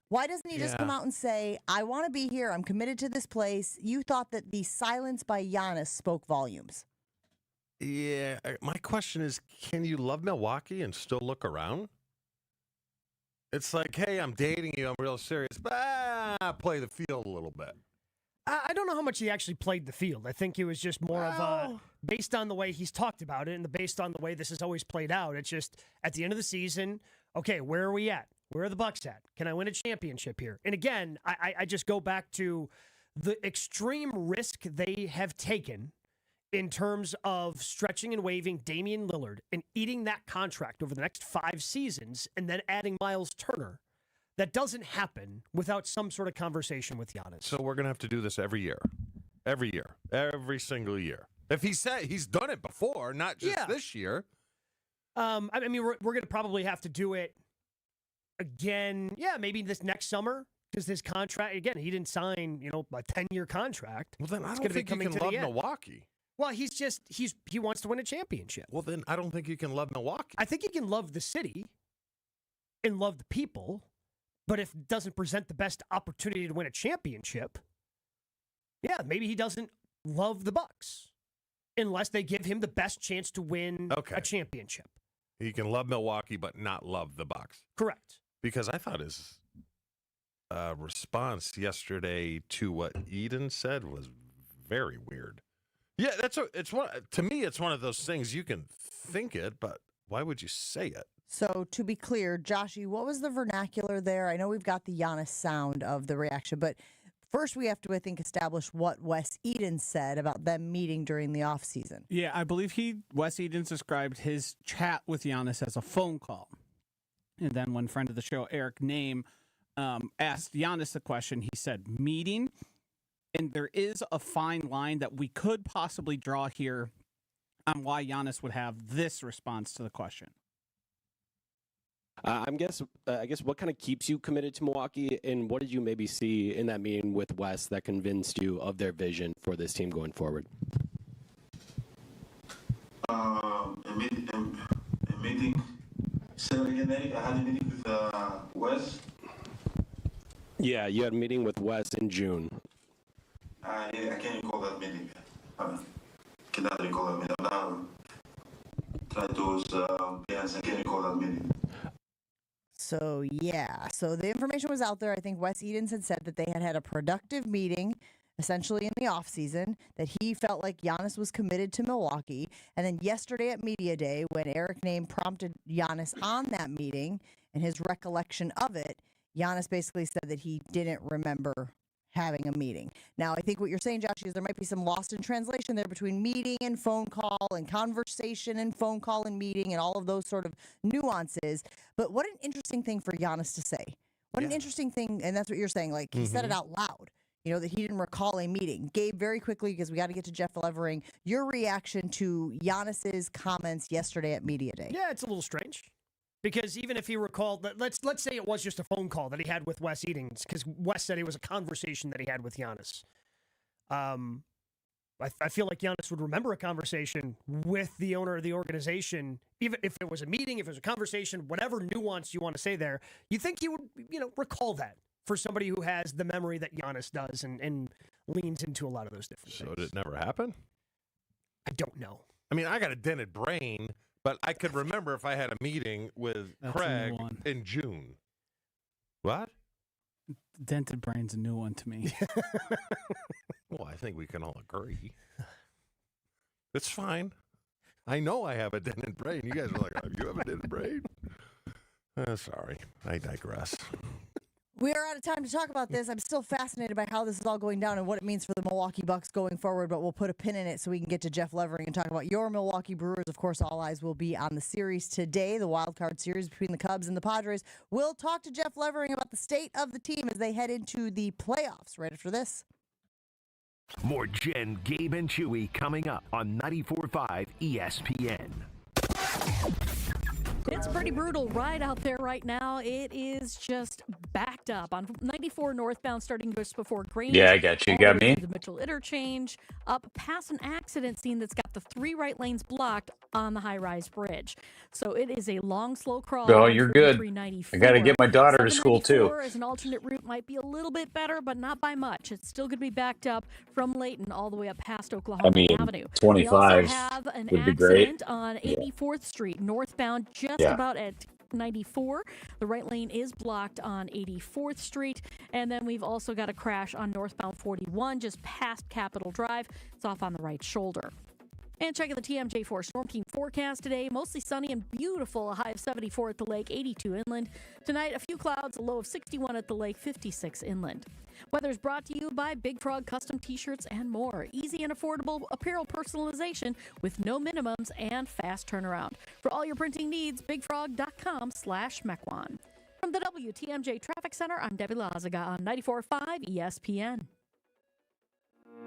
Why doesn't he just come out and say, I want to be here, I'm committed to this place? You thought that the silence by Giannis spoke volumes. Yeah, my question is, can you love Milwaukee and still look around? It's like, hey, I'm dating you, I'm real serious, but play the field a little bit. I don't know how much he actually played the field. I think it was just more of a, based on the way he's talked about it and based on the way this has always played out, it's just at the end of the season, okay, where are we at? Where are the Bucks at? Can I win a championship here? And again, I just go back to the extreme risk they have taken in terms of stretching and waiving Damian Lillard and eating that contract over the next 5 seasons and then adding Miles Turner. That doesn't happen without some sort of conversation with Giannis. So we're going to have to do this every year. Every year. Every single year. If he said he's done it before, not just this year. I mean, we're going to probably have to do it again, maybe this next summer, because his contract, again, he didn't sign, a 10-year contract. Well, then I don't think you can love Milwaukee. Well, he wants to win a championship. Well, then I don't think you can love Milwaukee. I think you can love the city and love the people, but if it doesn't present the best opportunity to win a championship, maybe he doesn't love the Bucks unless they give him the best chance to win a championship. He can love Milwaukee, but not love the Bucks. Correct. Because I thought his response yesterday to what Eden said was very weird. Yeah, to me, it's one of those things you can think it, but why would you say it? So to be clear, Joshy, what was the vernacular there? I know we've got the Giannis sound of the reaction, but first we have to, I think, establish what Wes Eden said about them meeting during the offseason. Yeah, I believe Wes Eden described his chat with Giannis as a phone call. And then when friend of the show, Eric Name, asked Giannis the question, he said, meeting. And there is a fine line that we could possibly draw here on why Giannis would have this response to the question. I guess what kind of keeps you committed to Milwaukee, and what did you maybe see in that meeting with Wes that convinced you of their vision for this team going forward? A meeting. Say it again, Eddie. I had a meeting with Wes. Yeah, you had a meeting with Wes in June. I can't recall that meeting. Cannot recall that meeting. I'm trying to yes, I can't recall that meeting. So the information was out there. I think Wes Edens had said that they had a productive meeting essentially in the offseason, that he felt like Giannis was committed to Milwaukee. And then yesterday at Media Day, when Eric Name prompted Giannis on that meeting and his recollection of it, Giannis basically said that he didn't remember having a meeting. Now, I think what you're saying, Josh, is there might be some lost in translation there between meeting and phone call and conversation and phone call and meeting and all of those sort of nuances. But what an interesting thing for Giannis to say. What an interesting thing, and that's what you're saying, like he said it out loud, you know, that he didn't recall a meeting. Gabe, very quickly, because we got to get to Jeff Levering, your reaction to Giannis's comments yesterday at Media Day. Yeah, it's a little strange. Because even if he recalled, let's say it was just a phone call that he had with Wes Edens, because Wes said it was a conversation that he had with Giannis. I feel like Giannis would remember a conversation with the owner of the organization, even if it was a meeting, if it was a conversation, whatever nuance you want to say there. You think he would, recall that for somebody who has the memory that Giannis does and leans into a lot of those different things. So did it never happen? I don't know. I mean, I got a dented brain. But I could remember if I had a meeting with Craig in June. What? Dented brain's a new one to me. Well, I think we can all agree. It's fine. I know I have a dented brain. You guys are like, you have a dented brain? Sorry. I digress. We are out of time to talk about this. I'm still fascinated by how this is all going down and what it means for the Milwaukee Bucks going forward, but we'll put a pin in it so we can get to Jeff Levering and talk about your Milwaukee Brewers. Of course, all eyes will be on the series today, the wild card series between the Cubs and the Padres. We'll talk to Jeff Levering about the state of the team as they head into the playoffs right after this. More Jen, Gabe, and Chewy coming up on 94.5 ESPN. It's pretty brutal ride out there right now. It is just backed up on 94 northbound, starting just before Grange. Yeah, I got you. You got me. The Mitchell interchange, up past an accident scene that's got the 3 right lanes blocked on the high-rise bridge. So it is a long, slow crawl. Oh, you're good. I got to get my daughter to school, too. As an alternate route might be a little bit better, but not by much. It's still going to be backed up from Layton all the way up past Oklahoma Avenue. 25 we also have an would be great. accident on 84th Street, northbound, just about at 94. The right lane is blocked on 84th Street. And then we've also got a crash on northbound 41 just past Capitol Drive. It's off on the right shoulder. And checking the TMJ4 Storm Team forecast today. Mostly sunny and beautiful. A high of 74 at the lake, 82 inland. Tonight, a few clouds, a low of 61 at the lake, 56 inland. Weather's brought to you by Big Frog Custom T-shirts and more. Easy and affordable apparel personalization with no minimums and fast turnaround. For all your printing needs, bigfrog.com/Mequon. From the WTMJ Traffic Center, I'm Debbie Lazaga on 94.5 ESPN.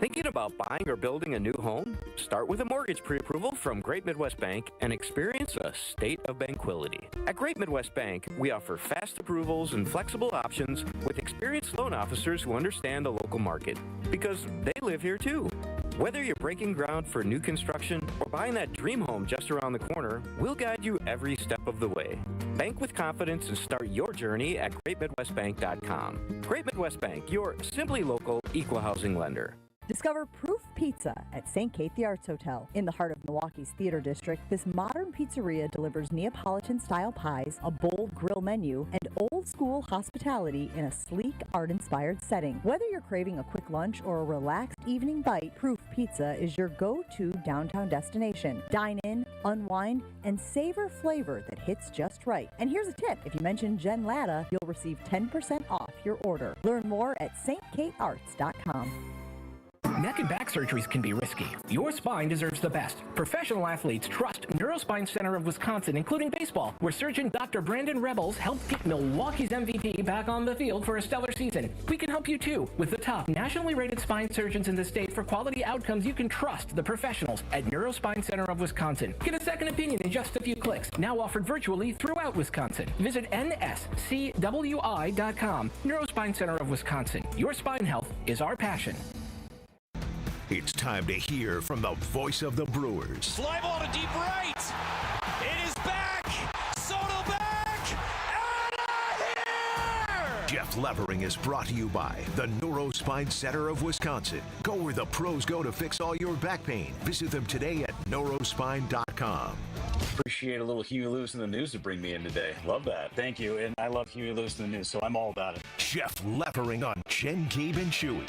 Thinking about buying or building a new home? Start with a mortgage pre-approval from Great Midwest Bank and experience a state of tranquility. At Great Midwest Bank, we offer fast approvals and flexible options with experienced loan officers who understand the local market because they live here too. Whether you're breaking ground for new construction or buying that dream home just around the corner, we'll guide you every step of the way. Bank with confidence and start your journey at greatmidwestbank.com. Great Midwest Bank, your simply local equal housing lender. Discover Proof Pizza at St. Kate the Arts Hotel. In the heart of Milwaukee's Theater District, this modern pizzeria delivers Neapolitan-style pies, a bold grill menu, and old-school hospitality in a sleek, art-inspired setting. Whether you're craving a quick lunch or a relaxed evening bite, Proof Pizza is your go-to downtown destination. Dine in, unwind, and savor flavor that hits just right. And here's a tip. If you mention Jen Latta, you'll receive 10% off your order. Learn more at stkatearts.com. Neck and back surgeries can be risky. Your spine deserves the best. Professional athletes trust Neurospine Center of Wisconsin, including baseball, where surgeon Dr. Brandon Rebels helped get Milwaukee's MVP back on the field for a stellar season. We can help you too, with the top nationally rated spine surgeons in the state for quality outcomes. You can trust the professionals at Neurospine Center of Wisconsin. Get a second opinion in just a few clicks. Now offered virtually throughout Wisconsin. Visit nscwi.com. Neurospine Center of Wisconsin. Your spine health is our passion. It's time to hear from the voice of the Brewers. Fly ball to deep right. It is back. Soto back. Out of here. Jeff Levering is brought to you by the Neurospine Center of Wisconsin. Go where the pros go to fix all your back pain. Visit them today at neurospine.com. Appreciate a little Huey Lewis in the news to bring me in today. Love that. Thank you. And I love Huey Lewis in the news, so I'm all about it. Jeff Levering on Jen, Gabe, and Chewy.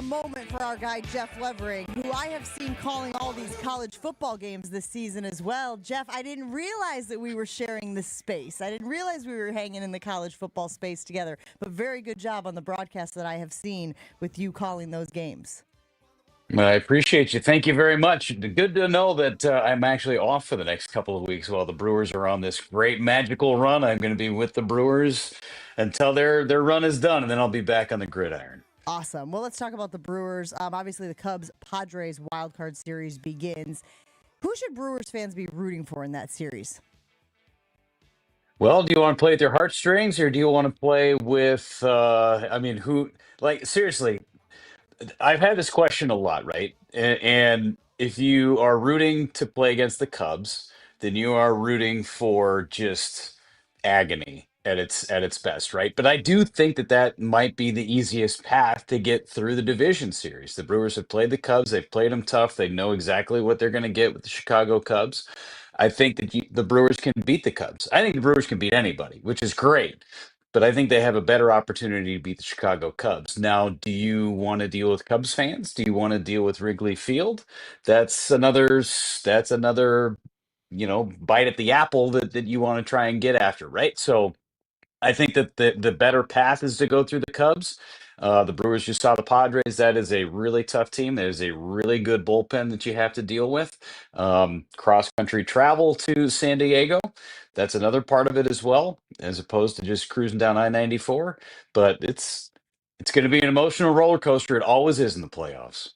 a moment for our guy, Jeff Levering, who I have seen calling all these college football games this season as well. Jeff, I didn't realize that we were sharing this space. I didn't realize we were hanging in the college football space together. But very good job on the broadcast that I have seen with you calling those games. I appreciate you. Thank you very much. Good to know that I'm actually off for the next couple of weeks while the Brewers are on this great magical run. I'm going to be with the Brewers until their run is done, and then I'll be back on the gridiron. Awesome. Well, let's talk about the Brewers. Obviously, the Cubs-Padres wildcard series begins. Who should Brewers fans be rooting for in that series? Well, do you want to play with your heartstrings, or do you want to play with, seriously, I've had this question a lot, right? And if you are rooting to play against the Cubs, then you are rooting for just agony at its best, right? But I do think that might be the easiest path to get through the division series. The Brewers have played the Cubs; they've played them tough. They know exactly what they're going to get with the Chicago Cubs. I think that the Brewers can beat the Cubs. I think the Brewers can beat anybody, which is great. But I think they have a better opportunity to beat the Chicago Cubs. Now, do you want to deal with Cubs fans? Do you want to deal with Wrigley Field? That's another bite at the apple that you want to try and get after, right? So I think that the better path is to go through the Cubs. The Brewers just saw the Padres. That is a really tough team. That is a really good bullpen that you have to deal with. Cross country travel to San Diego. That's another part of it as well, as opposed to just cruising down I-94. But it's going to be an emotional roller coaster. It always is in the playoffs.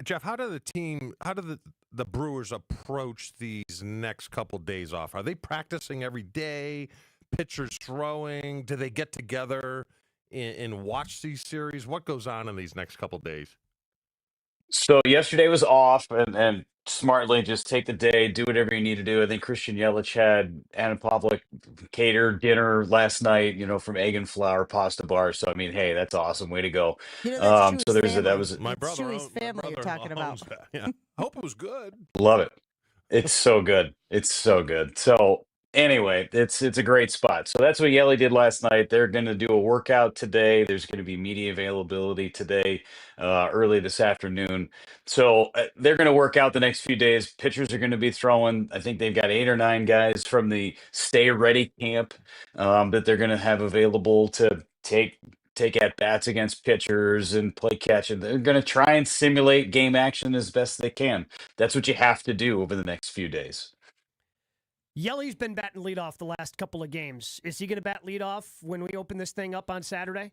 Jeff, how do the Brewers approach these next couple days off? Are they practicing every day? Pitchers throwing? Do they get together and watch these series? What goes on in these next couple days? So yesterday was off, and smartly just take the day, do whatever you need to do. I think Christian Yelich had Anna Pavlik catered dinner last night, from egg and flour pasta bar. So I mean, hey, that's awesome. Way to go. That's So Chewy's family. that was My brother Chewy's family you're talking about. that. Yeah. Hope it was good. love it. It's so good. It's so good. So anyway, it's a great spot. So that's what Yelly did last night. They're going to do a workout today. There's going to be media availability today, early this afternoon. So they're going to work out the next few days. Pitchers are going to be throwing. I think they've got 8 or 9 guys from the Stay Ready camp that they're going to have available to take at bats against pitchers and play catch, and they're going to try and simulate game action as best they can. That's what you have to do over the next few days. Yelly's been batting leadoff the last couple of games. Is he going to bat leadoff when we open this thing up on Saturday?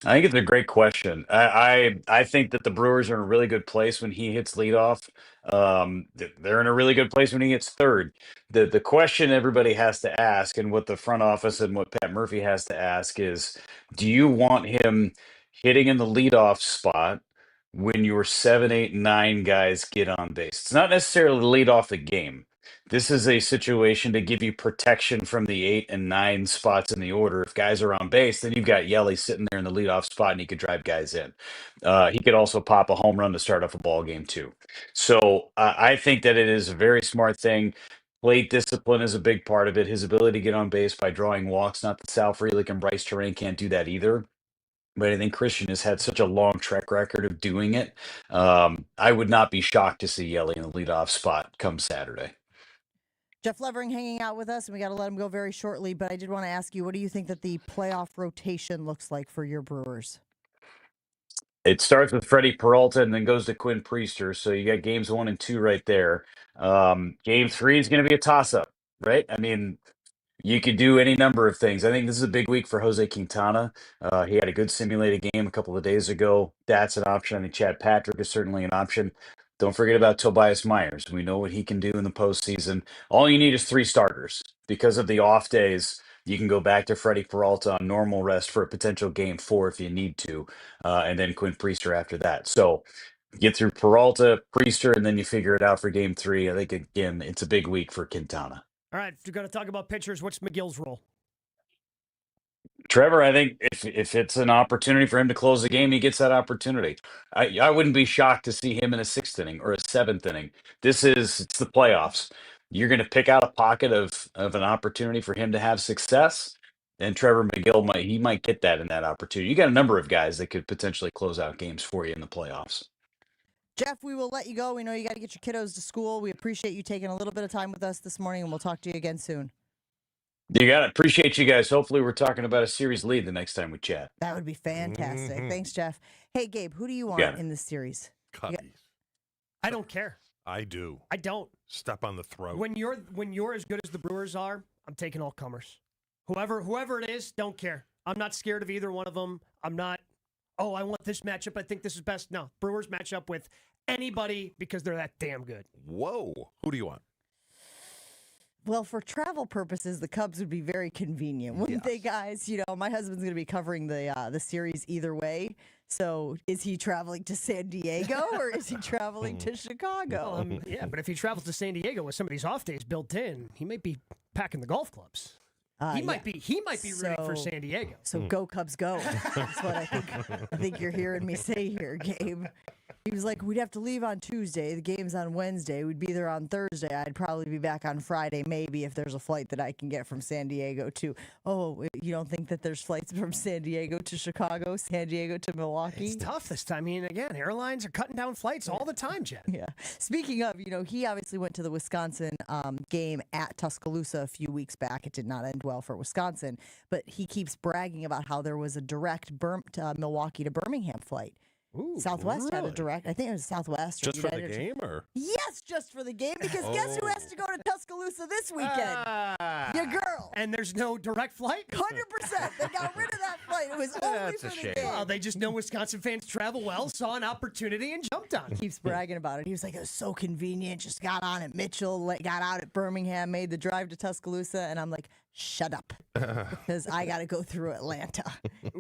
I think it's a great question. I think that the Brewers are in a really good place when he hits leadoff. They're in a really good place when he hits third. The question everybody has to ask, and what the front office and what Pat Murphy has to ask is, do you want him hitting in the leadoff spot when your 7, 8, 9 guys get on base? It's not necessarily to lead off the game. This is a situation to give you protection from the 8 and 9 spots in the order. If guys are on base, then you've got Yelly sitting there in the leadoff spot, and he could drive guys in. He could also pop a home run to start off a ball game too. So I think that it is a very smart thing. Plate discipline is a big part of it. His ability to get on base by drawing walks. Not that Sal Frelick and Bryce Terrain can't do that either. But I think Christian has had such a long track record of doing it. I would not be shocked to see Yelly in the leadoff spot come Saturday. Jeff Levering hanging out with us, and we got to let him go very shortly. But I did want to ask you, what do you think that the playoff rotation looks like for your Brewers? It starts with Freddie Peralta and then goes to Quinn Priester. So you got games 1 and 2 right there. Game 3 is going to be a toss-up, right? I mean, you could do any number of things. I think this is a big week for Jose Quintana. He had a good simulated game a couple of days ago. That's an option. I think Chad Patrick is certainly an option. Don't forget about Tobias Myers. We know what he can do in the postseason. All you need is 3 starters. Because of the off days, you can go back to Freddie Peralta on normal rest for a potential game 4 if you need to, and then Quinn Priester after that. So get through Peralta, Priester, and then you figure it out for game 3. I think, again, it's a big week for Quintana. All right, if you're going to talk about pitchers, what's McGill's role? Trevor, I think if it's an opportunity for him to close the game, he gets that opportunity. I wouldn't be shocked to see him in a 6th inning or a 7th inning. It's the playoffs. You're going to pick out a pocket of an opportunity for him to have success. And Trevor McGill might get that in that opportunity. You got a number of guys that could potentially close out games for you in the playoffs. Jeff, we will let you go. We know you got to get your kiddos to school. We appreciate you taking a little bit of time with us this morning, and we'll talk to you again soon. You got it. Appreciate you guys. Hopefully, we're talking about a series lead the next time we chat. That would be fantastic. Mhm. Thanks, Jeff. Hey, Gabe, who do you want Yeah. in this series? Cubbies. I don't care. I do. I don't. Step on the throat. When you're as good as the Brewers are, I'm taking all comers. Whoever it is, don't care. I'm not scared of either one of them. I'm not, oh, I want this matchup. I think this is best. No, Brewers match up with anybody because they're that damn good. Whoa. Who do you want? Well, for travel purposes, the Cubs would be very convenient, wouldn't they, guys? You know, my husband's going to be covering the series either way. So, is he traveling to San Diego or is he traveling to Chicago? Yeah, but if he travels to San Diego with some of these off days built in, he might be packing the golf clubs. He might be rooting for San Diego. So go Cubs, go. That's what I think you're hearing me say here, Gabe. He was like, we'd have to leave on Tuesday. The game's on Wednesday. We'd be there on Thursday. I'd probably be back on Friday, maybe, if there's a flight that I can get from San Diego to. Oh, you don't think that there's flights from San Diego to Chicago, San Diego to Milwaukee? It's tough this time. I mean, again, airlines are cutting down flights all the time, Jen. Yeah. Speaking of, he obviously went to the Wisconsin game at Tuscaloosa a few weeks back. It did not end well for Wisconsin, but he keeps bragging about how there was a direct Milwaukee to Birmingham flight. Ooh, Southwest had a really? direct. I think it was Southwest. Just for the game, or? Yes, just for the game. Because guess who has to go to Tuscaloosa this weekend? Your girl. And there's no direct flight? 100%. They got rid of that flight. It was only That's for a the shame. game. Well, they just know Wisconsin fans travel well, saw an opportunity, and jumped on it. Keeps bragging about it. He was like, it was so convenient. Just got on at Mitchell, got out at Birmingham, made the drive to Tuscaloosa. And I'm like, shut up. Because I got to go through Atlanta.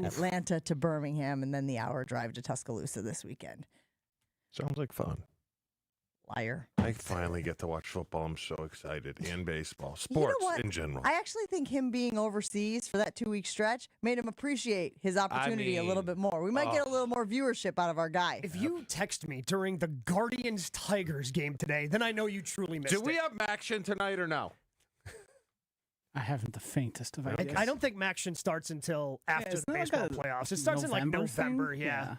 Atlanta to Birmingham, and then the hour drive to Tuscaloosa this weekend. Sounds like fun. Liar. I finally get to watch football. I'm so excited. And baseball. You know Sports what? in general. I actually think him being overseas for that 2-week stretch made him appreciate his opportunity a little bit more. We might get a little more viewership out of our guy. If you text me during the Guardians-Tigers game today, then I know you truly missed it. Do we have action tonight or no? I haven't the faintest of I idea. don't think Maction starts until after isn't the that like baseball a playoffs. It starts in like November November, thing? yeah.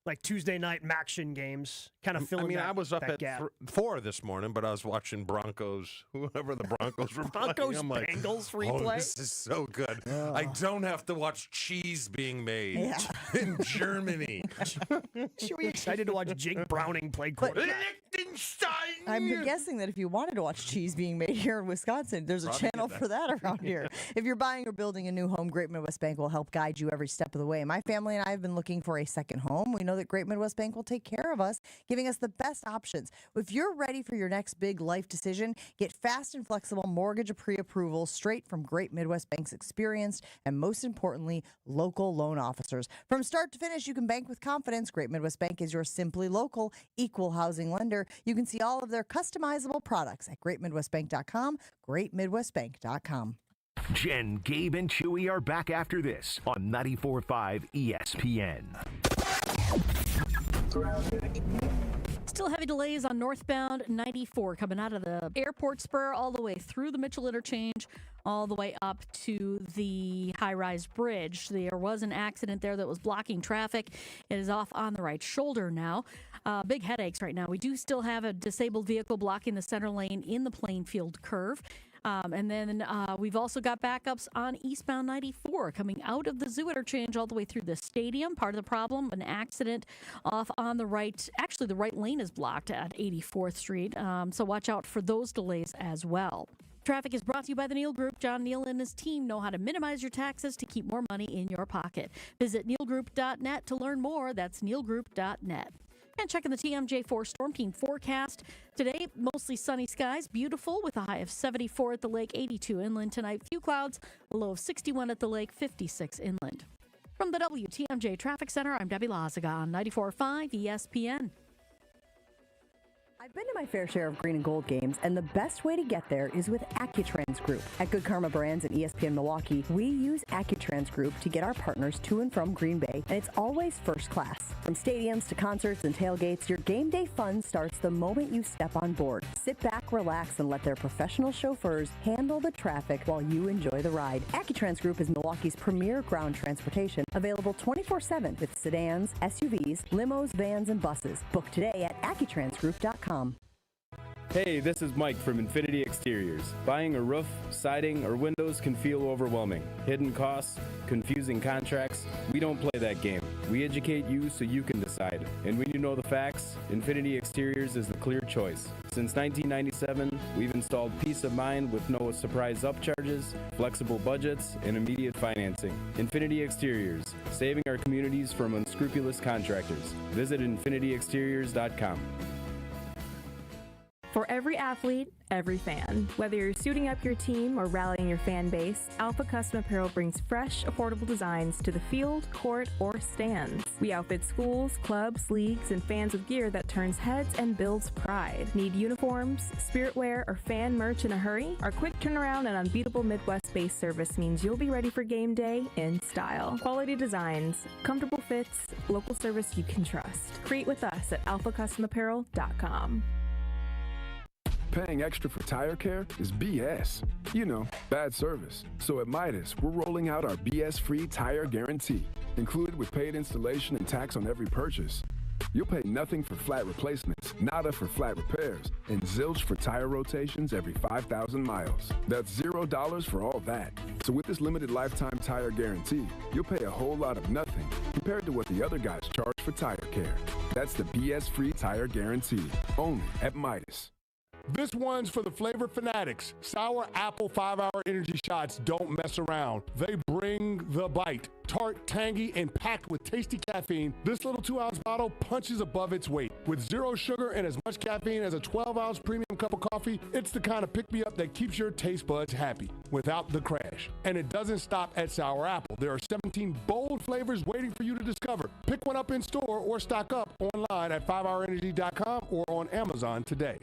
Like Tuesday night Maction games, kind of filling I was up that at gap. 4 this morning, but I was watching Broncos, whoever the Broncos were playing. Broncos I'm like, Bengals oh, replay. this is so good. I don't have to watch cheese being made Yeah. in Germany. Should be excited to watch Jake Browning play quarterback. Liechtenstein! I'm guessing that if you wanted to watch cheese being made here in Wisconsin, there's a Probably channel get for that around here. If you're buying or building a new home, Great Midwest Bank will help guide you every step of the way. My family and I have been looking for a second home. We know that Great Midwest Bank will take care of us, giving us the best options. If you're ready for your next big life decision, get fast and flexible mortgage pre-approval straight from Great Midwest Bank's experienced and, most importantly, local loan officers. From start to finish, you can bank with confidence. Great Midwest Bank is your simply local, equal housing lender. You can see all of their customizable products at greatmidwestbank.com, greatmidwestbank.com. Jen, Gabe, and Chewy are back after this on 94.5 ESPN. Still heavy delays on northbound 94 coming out of the airport spur all the way through the Mitchell interchange, all the way up to the high-rise bridge. There was an accident there that was blocking traffic. It is off on the right shoulder now. Big headaches right now. We do still have a disabled vehicle blocking the center lane in the Plainfield curve. And then we've also got backups on eastbound 94 coming out of the Zoo interchange all the way through the stadium. Part of the problem, an accident off on the right. Actually, the right lane is blocked at 84th Street. So watch out for those delays as well. Traffic is brought to you by the Neal Group. John Neal and his team know how to minimize your taxes to keep more money in your pocket. Visit nealgroup.net to learn more. That's nealgroup.net. And checking the TMJ4 Storm Team forecast. Today, mostly sunny skies, beautiful with a high of 74 at the lake, 82 inland. Tonight, few clouds, a low of 61 at the lake, 56 inland. From the WTMJ Traffic Center, I'm Debbie Lazaga on 94.5 ESPN. I've been to my fair share of green and gold games, and the best way to get there is with AccuTrans Group. At Good Karma Brands and ESPN Milwaukee, we use AccuTrans Group to get our partners to and from Green Bay, and it's always first class. From stadiums to concerts and tailgates, your game day fun starts the moment you step on board. Sit back, relax, and let their professional chauffeurs handle the traffic while you enjoy the ride. AccuTrans Group is Milwaukee's premier ground transportation, available 24/7 with sedans, SUVs, limos, vans, and buses. Book today at AccuTransGroup.com. Hey, this is Mike from Infinity Exteriors. Buying a roof, siding, or windows can feel overwhelming. Hidden costs, confusing contracts. We don't play that game. We educate you so you can decide. And when you know the facts, Infinity Exteriors is the clear choice. Since 1997, we've installed peace of mind with no surprise upcharges, flexible budgets, and immediate financing. Infinity Exteriors, saving our communities from unscrupulous contractors. Visit infinityexteriors.com. For every athlete, every fan. Whether you're suiting up your team or rallying your fan base, Alpha Custom Apparel brings fresh, affordable designs to the field, court, or stands. We outfit schools, clubs, leagues, and fans with gear that turns heads and builds pride. Need uniforms, spirit wear, or fan merch in a hurry? Our quick turnaround and unbeatable Midwest-based service means you'll be ready for game day in style. Quality designs, comfortable fits, local service you can trust. Create with us at alphacustomapparel.com. Paying extra for tire care is BS. You know, bad service. So at Midas, we're rolling out our BS-free tire guarantee. Included with paid installation and tax on every purchase. You'll pay nothing for flat replacements, nada for flat repairs, and zilch for tire rotations every 5,000 miles. That's $0 for all that. So with this limited lifetime tire guarantee, you'll pay a whole lot of nothing compared to what the other guys charge for tire care. That's the BS-free tire guarantee, only at Midas. This one's for the flavor fanatics. Sour apple 5-hour energy shots don't mess around. They bring the bite. Tart, tangy, and packed with tasty caffeine, this little 2-ounce bottle punches above its weight. With 0 sugar and as much caffeine as a 12-ounce premium cup of coffee, it's the kind of pick-me-up that keeps your taste buds happy without the crash. And it doesn't stop at sour apple. There are 17 bold flavors waiting for you to discover. Pick one up in store or stock up online at 5hourenergy.com or on Amazon today.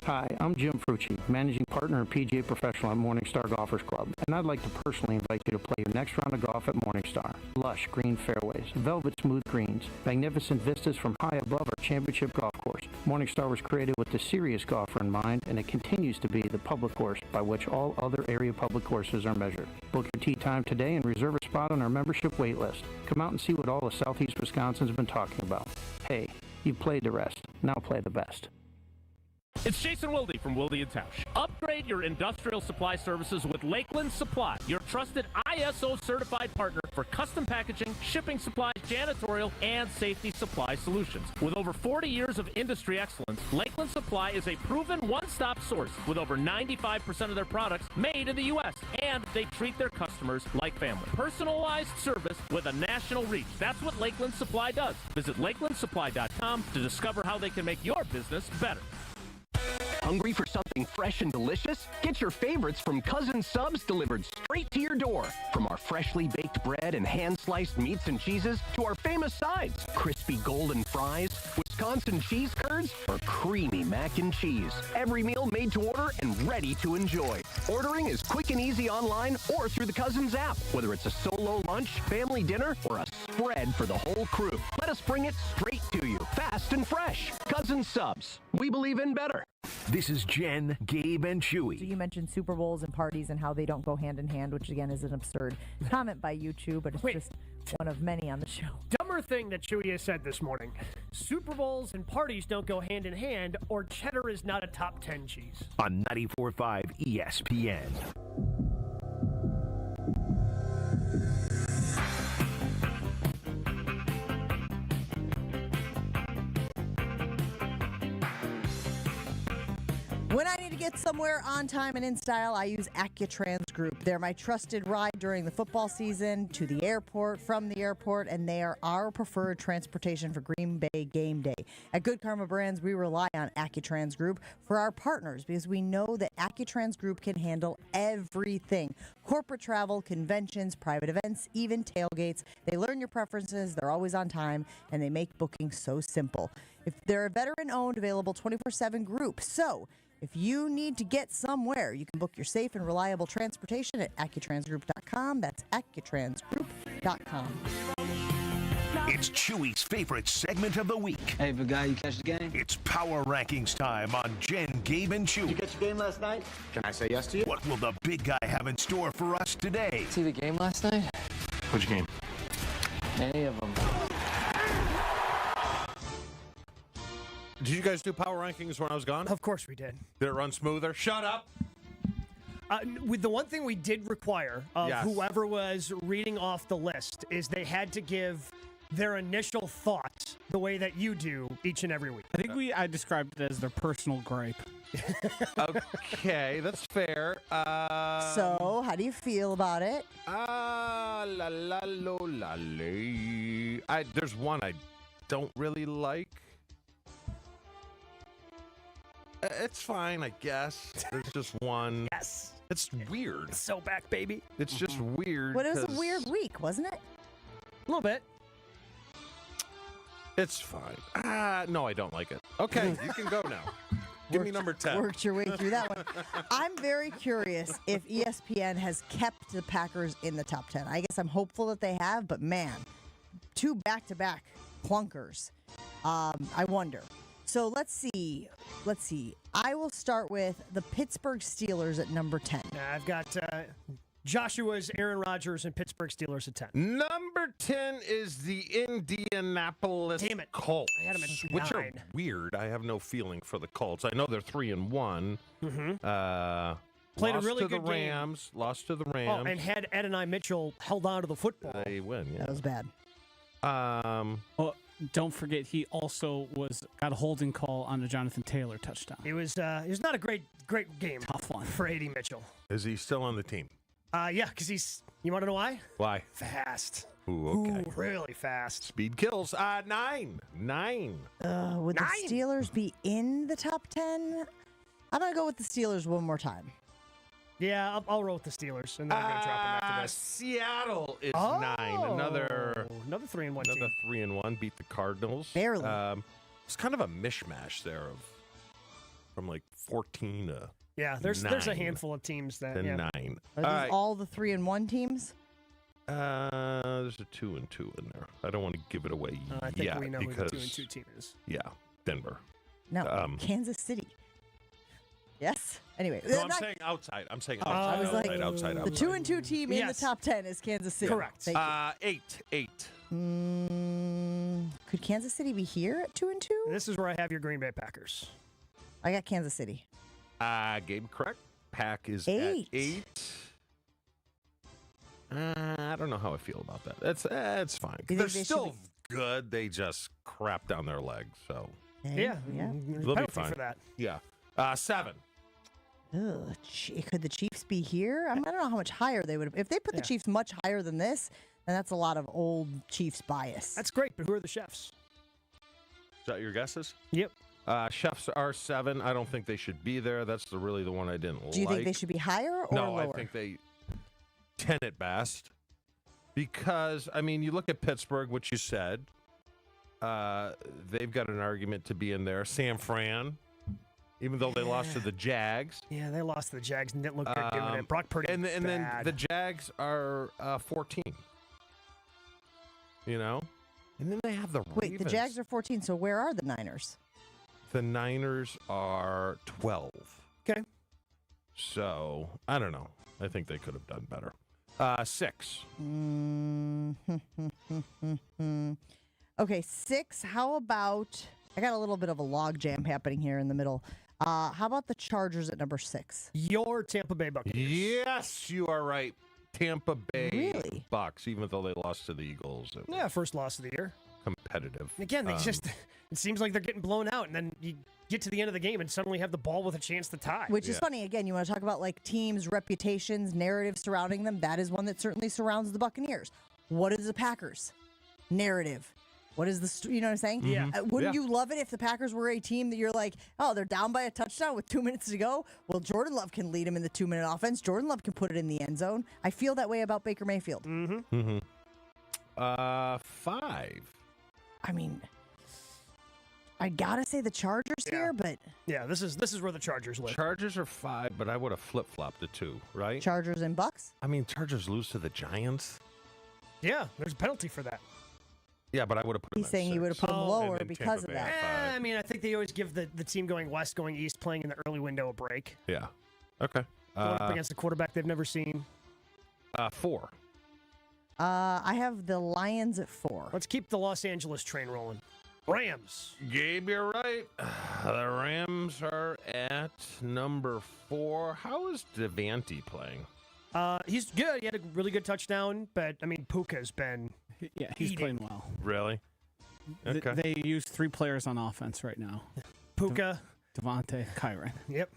Hi, I'm Jim Frucci, Managing Partner and PGA Professional at Morningstar Golfers Club, and I'd like to personally invite you to play your next round of golf at Morningstar. Lush green fairways, velvet smooth greens, magnificent vistas from high above our championship golf course. Morningstar was created with the serious golfer in mind, and it continues to be the public course by which all other area public courses are measured. Book your tee time today and reserve a spot on our membership wait list. Come out and see what all of Southeast Wisconsin's been talking about. Hey, you've played the rest. Now play the best. It's Jason Wilde from Wilde & Tausch. Upgrade your industrial supply services with Lakeland Supply, your trusted ISO certified partner for custom packaging, shipping supplies, janitorial, and safety supply solutions. With over 40 years of industry excellence, Lakeland Supply is a proven one-stop source with over 95% of their products made in the U.S. And they treat their customers like family. Personalized service with a national reach. That's what Lakeland Supply does. Visit lakelandsupply.com to discover how they can make your business better. Hungry for something fresh and delicious? Get your favorites from Cousin Subs delivered straight to your door. From our freshly baked bread and hand-sliced meats and cheeses to our famous sides, crispy golden fries, Wisconsin cheese curds, or creamy mac and cheese. Every meal made to order and ready to enjoy. Ordering is quick and easy online or through the Cousins app. Whether it's a solo lunch, family dinner, or a spread for the whole crew, let us bring it straight to you, fast and fresh. Cousin Subs. We believe in better. This is Jen, Gabe, and Chewy. So you mentioned Super Bowls and parties and how they don't go hand in hand, which again is an absurd comment by YouTube, but it's just one of many on the show. Dumber thing that Chewy has said this morning. Super Bowls and parties don't go hand in hand, or cheddar is not a top 10 cheese. On 94.5 ESPN. When I need to get somewhere on time and in style, I use AccuTrans Group. They're my trusted ride during the football season, to the airport, from the airport, and they are our preferred transportation for Green Bay game day. At Good Karma Brands, we rely on AccuTrans Group for our partners because we know that AccuTrans Group can handle everything. Corporate travel, conventions, private events, even tailgates. They learn your preferences, they're always on time, and they make booking so simple. If they're a veteran-owned, available 24/7 group. So if you need to get somewhere, you can book your safe and reliable transportation at AccuTransGroup.com. That's AccuTransGroup.com. It's Chewy's favorite segment of the week. Hey, big guy, you catch the game? It's Power Rankings time on Jen, Gabe, and Chewy. You catch the game last night? Can I say yes to you? What will the big guy have in store for us today? See the game last night? Which game? Any of them. Did you guys do power rankings when I was gone? Of course we did. Did it run smoother? Shut up. With the one thing we did require of whoever was reading off the list is they had to give their initial thoughts the way that you do each and every week. I think I described it as their personal gripe. Okay, that's fair. So, how do you feel about it? There's one I don't really like. It's fine, I guess. There's just one. Yes. It's weird. It's so back, baby. It's just weird. But it was a weird week, wasn't it? A little bit. It's fine. No, I don't like it. Okay, you can go now. Give me number 10. Worked your way through that one. I'm very curious if ESPN has kept the Packers in the top 10. I guess I'm hopeful that they have, but man, 2 back-to-back clunkers. I wonder. So let's see. I will start with the Pittsburgh Steelers at number 10. I've got Joshua's Aaron Rodgers and Pittsburgh Steelers at 10. Number 10 is the Indianapolis Colts. I had them at which 9. are weird. I have no feeling for the Colts. I know they're 3-1. Mm-hmm. Played a really good game. Lost to the Rams. Oh, and had Ed and I Mitchell held on to the football. They win, yeah. That was bad. Well, don't forget, he also got a holding call on the Jonathan Taylor touchdown. It was not a great game. Tough one for A.D. Mitchell. Is he still on the team? Yeah, because you want to know why? Why? Fast. Ooh, okay. Ooh, really fast. Speed kills. 9. Would the Steelers be in the top 10? I'm going to go with the Steelers one more time. Yeah, I'll roll with the Steelers, and then I'm going to drop them after this. Seattle is 9. Another 3-1 team. Another 3-1. Beat the Cardinals. Barely. It's kind of a mishmash there from like 14 to Yeah, there's 9 a handful of teams that. to Yeah. 9. Are these all the 3-1 teams? There's a 2-2 in there. I don't want to give it away I think yet we know because who the 2-2 team is. Yeah, Denver. No, Kansas City. Yes. Anyway, No, I'm saying outside. I'm saying outside. I was like, outside. the 2-2 team in the top 10 is Kansas City. Correct. Thank you. 8. Could Kansas City be here at 2-2? This is where I have your Green Bay Packers. I got Kansas City. Gabe, correct. Pack is 8. at 8. I don't know how I feel about that. It's fine. They're still good. They just crap down their legs. So Yeah. they'll be fine for that. Yeah. 7. Ugh, could the Chiefs be here? I don't know how much higher they would have. If they put the Chiefs much higher than this, then that's a lot of old Chiefs bias. That's great, but who are the chefs? Is that your guesses? Yep. Chefs are 7. I don't think they should be there. That's really the one I didn't like. Do you think they should be higher or No, lower? I think they 10 at best. Because, I mean, you look at Pittsburgh, which you said. They've got an argument to be in there. San Fran, even though they lost to the Jags. Yeah, they lost to the Jags and didn't look good doing it. Brock Purdy and then bad. the Jags are 14. You know? And then they have the Wait, Ravens. the Jags are 14, so where are the Niners? The Niners are 12. Okay. So, I don't know. I think they could have done better. 6. Okay, 6. How about... I got a little bit of a log jam happening here in the middle. How about the Chargers at number 6? Your Tampa Bay Buccaneers. Yes, you are right. Tampa Bay Really? Bucks, even though they lost to the Eagles. Yeah, first loss of the year. competitive. Again, they just it seems like they're getting blown out, and then you get to the end of the game and suddenly have the ball with a chance to tie. Which is funny. Again, you want to talk about like teams' reputations, narrative surrounding them. That is one that certainly surrounds the Buccaneers. What is the Packers? Narrative. What is the, you know what I'm saying? Yeah. Wouldn't you love it if the Packers were a team that you're like, oh, they're down by a touchdown with 2 minutes to go? Well, Jordan Love can lead them in the 2-minute offense. Jordan Love can put it in the end zone. I feel that way about Baker Mayfield. 5. I mean, I gotta say the Chargers here, but yeah, this is where the Chargers live. Chargers are 5, but I would have flip-flopped the 2, right? Chargers and Bucks. I mean, Chargers lose to the Giants. Yeah, there's a penalty for that. Yeah, but I would have put them He's saying he would have put them lower and because Tampa of Bay that. at 5. I mean, I think they always give the team going west, going east, playing in the early window a break. Yeah. Okay. Going up against a quarterback they've never seen. 4. I have the Lions at 4. Let's keep the Los Angeles train rolling. Rams. Gabe, you're right. The Rams are at number 4. How is Devante playing? He's good. He had a really good touchdown, but I mean, Puka's been he's eating. playing well. Really? Okay. They use 3 players on offense right now. Puka, Devontae, Kyron. Yep.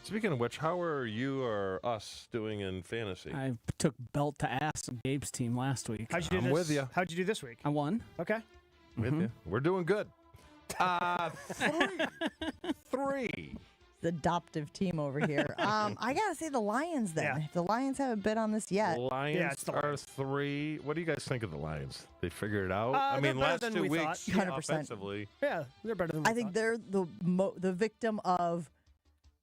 Speaking of which, how are you or us doing in fantasy? I took belt to ass of Gabe's team last week. How'd you do I'm this? with ya. How'd you do this week? I won. Okay. With you. We're doing good. 3. The adoptive team over here. I gotta say the Lions then. Yeah. If the Lions haven't been on this yet. Lions it's the are Lions. 3. What do you guys think of the Lions? They figured it out? I they're mean, better last than 2 we weeks, thought. 100%. offensively. Yeah, they're better than we I think thought. they're the victim of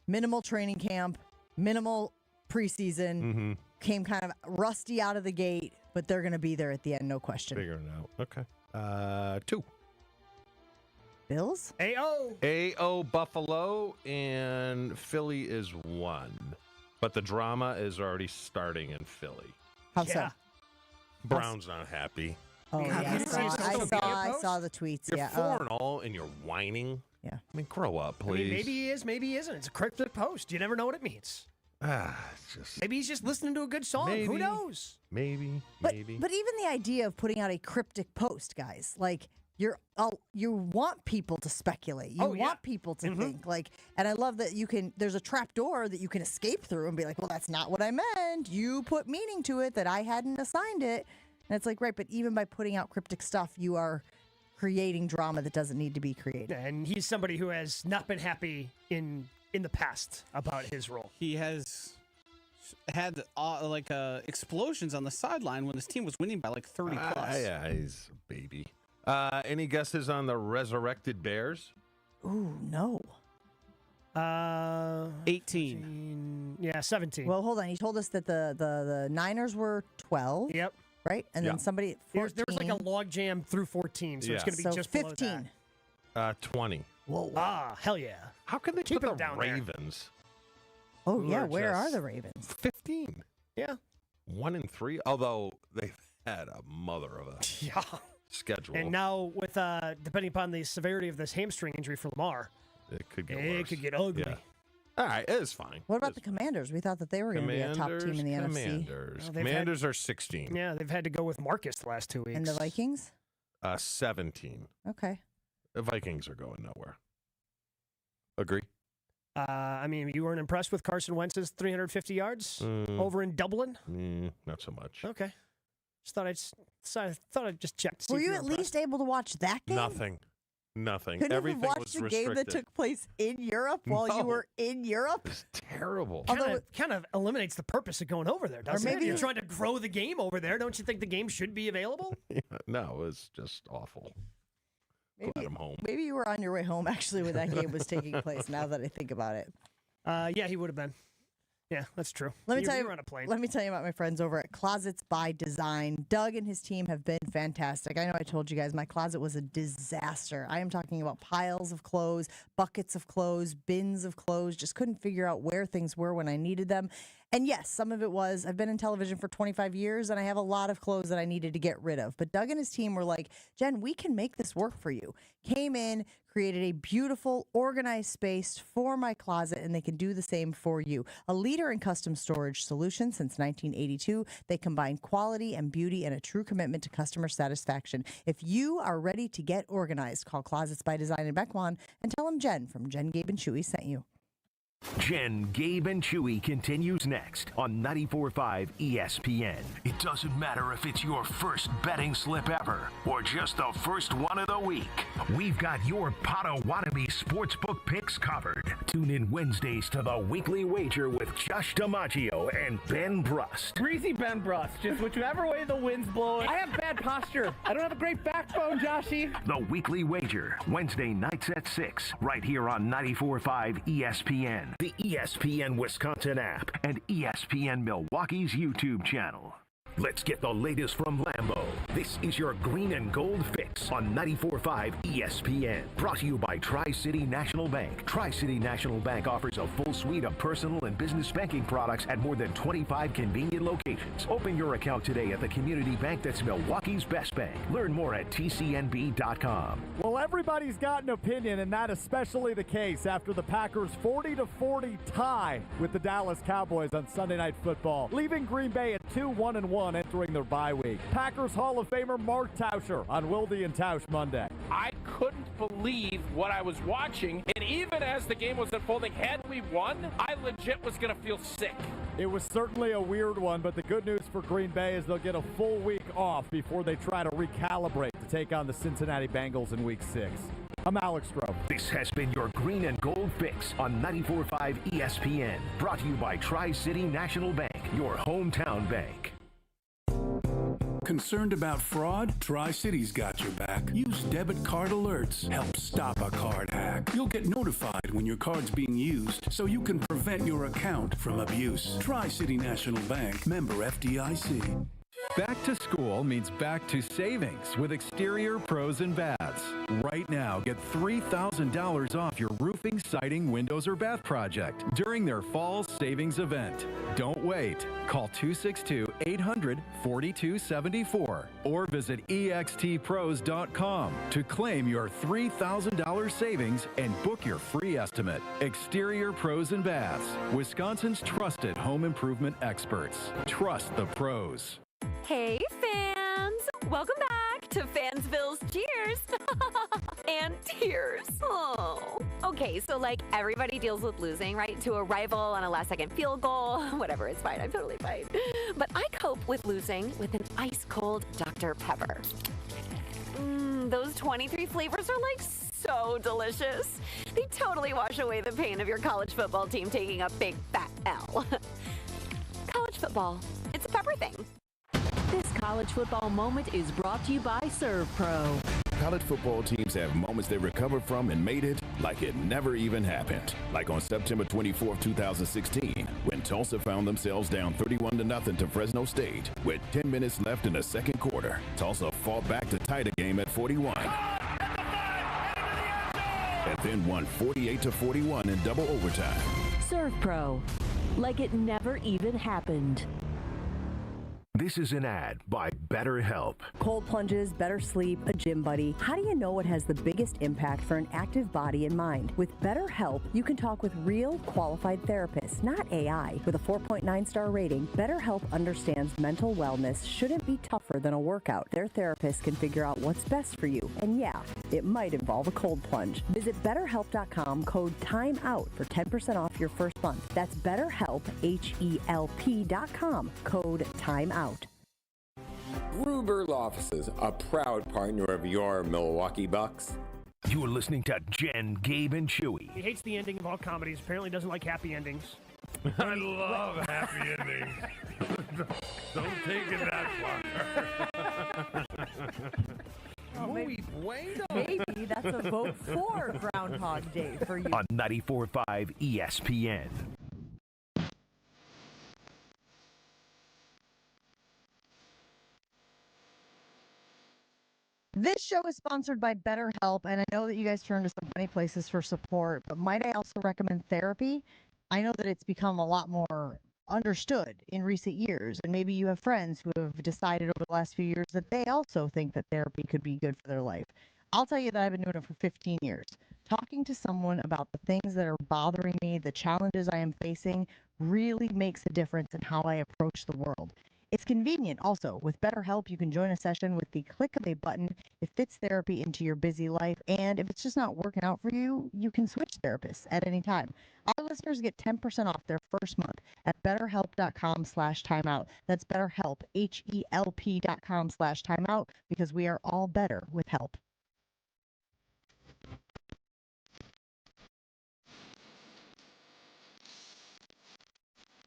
minimal training camp, minimal preseason, came kind of rusty out of the gate, but they're going to be there at the end, no question. Figuring it out. Okay. 2. Bills? AO Buffalo, and Philly is 1. But the drama is already starting in Philly. How so? Brown's not happy. Oh, God, yeah. you didn't see his social media I post? saw the tweets. You're Yeah. 4-0 and you're whining. Yeah. I mean, grow up, I please. mean, maybe he is, maybe he isn't. It's a cryptic post. You never know what it means. It's just Maybe he's just listening to a good song. Who Maybe. knows? maybe. But even the idea of putting out a cryptic post, guys, like you want people to speculate. You want people to think like, and I love that there's a trap door that you can escape through and be like, well, that's not what I meant. You put meaning to it that I hadn't assigned it. And it's like, right. But even by putting out cryptic stuff, you are creating drama that doesn't need to be created. And he's somebody who has not been happy in the past about his role. He has had explosions on the sideline when his team was winning by like 30 plus. Yeah, he's a baby. Any guesses on the resurrected Bears? Ooh, no. 18. Yeah, 17. Well, hold on. He told us that the Niners were 12. Yep. Right? And then somebody at 14. There was like a log jam through 14, so it's going to be So just 15. below 20. Whoa. that. Hell yeah. How can they Keep put him the down there. Ravens? Oh, Who yeah. are Where are just the Ravens? 15. Yeah. 1-3. Although they've had a mother of a schedule. And now with depending upon the severity of this hamstring injury for Lamar, it could get it worse. could get ugly. Yeah. All right, it's fine. What about the Commanders? We thought that they were going to be a top team in the NFC. Commanders. Well, Commanders are 16. Yeah, they've had to go with Marcus the last 2 weeks. And the Vikings? 17. Okay. The Vikings are going nowhere. Agree? I mean, you weren't impressed with Carson Wentz's 350 yards over in Dublin? Not so much. Okay. Thought I'd just check. To see Were if you were at impressed. least able to watch that game? Nothing. Couldn't Everything you have was watched the restricted. game that took place in Europe while you No. were in Europe? It's terrible. Kind of eliminates the purpose of going over there, doesn't maybe it? You're you- trying to grow the game over there. Don't you think the game should be available? No, it's just awful. Glad I'm home. Maybe you were on your way home actually when that game was taking place. Now that I think about it, Yeah, he would have been. Yeah, that's true. let me tell you you. were on a plane. Let me tell you about my friends over at Closets by Design. Doug and his team have been fantastic. I know I told you guys my closet was a disaster. I am talking about piles of clothes, buckets of clothes, bins of clothes. Just couldn't figure out where things were when I needed them. And yes, some of it was I've been in television for 25 years and I have a lot of clothes that I needed to get rid of. But Doug and his team were like, Jen, we can make this work for you. Came in, created a beautiful, organized space for my closet, and they can do the same for you. A leader in custom storage solutions since 1982, they combine quality and beauty and a true commitment to customer satisfaction. If you are ready to get organized, call Closets by Design in Beckwan and tell them Jen from Jen, Gabe, and Chewy sent you. Jen, Gabe, and Chewy continues next on 94.5 ESPN. It doesn't matter if it's your first betting slip ever or just the first one of the week. We've got your Potawatomi sportsbook picks covered. Tune in Wednesdays to the Weekly Wager with Josh DiMaggio and Ben Brust. Greasy Ben Brust, just whichever way the wind's blowing. I have bad posture. I don't have a great backbone, Joshy. The Weekly Wager, Wednesday nights at 6, right here on 94.5 ESPN, the ESPN Wisconsin app, and ESPN Milwaukee's YouTube channel. Let's get the latest from Lambeau. This is your green and gold fix on 94.5 ESPN. Brought to you by Tri-City National Bank. Tri-City National Bank offers a full suite of personal and business banking products at more than 25 convenient locations. Open your account today at the community bank that's Milwaukee's best bank. Learn more at tcnb.com. Well, everybody's got an opinion, and that especially the case after the Packers' 40-40 tie with the Dallas Cowboys on Sunday Night Football, leaving Green Bay at 2-1-1 entering their bye week. Packers Hall of Famer Mark Tauscher on Wilde and Tausch Monday. I couldn't believe what I was watching, and even as the game was unfolding, had we won, I legit was going to feel sick. It was certainly a weird one, but the good news for Green Bay is they'll get a full week off before they try to recalibrate to take on the Cincinnati Bengals in Week 6. I'm Alex Stroh. This has been your green and gold fix on 94.5 ESPN. Brought to you by Tri-City National Bank, your hometown bank. Concerned about fraud? Tri-City's got your back. Use debit card alerts. Help stop a card hack. You'll get notified when your card's being used so you can prevent your account from abuse. Tri-City National Bank, member FDIC. Back to school means back to savings with Exterior Pros and Baths. Right now, get $3,000 off your roofing, siding, windows, or bath project during their fall savings event. Don't wait. Call 262-800-4274 or visit extpros.com to claim your $3,000 savings and book your free estimate. Exterior Pros and Baths, Wisconsin's trusted home improvement experts. Trust the pros. Hey, fans! Welcome back to Fansville's Cheers and Tears. Oh. Okay, so like everybody deals with losing, right? To a rival on a last-second field goal. Whatever, it's fine. I'm totally fine. But I cope with losing with an ice-cold Dr. Pepper. Those 23 flavors are like so delicious. They totally wash away the pain of your college football team taking a big fat L. College football, it's a pepper thing. This college football moment is brought to you by Serve Pro. College football teams have moments they recovered from and made it like it never even happened. Like on September 24, 2016, when Tulsa found themselves down 31-0 to Fresno State. With 10 minutes left in the second quarter, Tulsa fought back to tie the game at 41. And then won 48-41 in double overtime. Serve Pro, like it never even happened. This is an ad by BetterHelp. Cold plunges, better sleep, a gym buddy. How do you know what has the biggest impact for an active body and mind? With BetterHelp, you can talk with real, qualified therapists, not AI. With a 4.9-star rating, BetterHelp understands mental wellness shouldn't be tougher than a workout. Their therapists can figure out what's best for you. And yeah, it might involve a cold plunge. Visit BetterHelp.com, code TIMEOUT for 10% off your first month. That's BetterHelp, HELP.com, code TIMEOUT. Gruber's Offices, a proud partner of your Milwaukee Bucks. You're listening to Jen, Gabe, and Chewy. He hates the ending of all comedies. Apparently doesn't like happy endings. I love happy endings. Don't take it that far. Maybe that's a vote for Groundhog Day for you. On 94.5 ESPN. This show is sponsored by BetterHelp, and I know that you guys turn to so many places for support, but might I also recommend therapy? I know that it's become a lot more understood in recent years. And maybe you have friends who have decided over the last few years that they also think that therapy could be good for their life. I'll tell you that I've been doing it for 15 years. Talking to someone about the things that are bothering me, the challenges I am facing, really makes a difference in how I approach the world. It's convenient also. With BetterHelp, you can join a session with the click of a button. It fits therapy into your busy life, and if it's just not working out for you, you can switch therapists at any time. Our listeners get 10% off their first month at betterhelp.com/timeout. That's BetterHelp, HELP.com/timeout, because we are all better with help.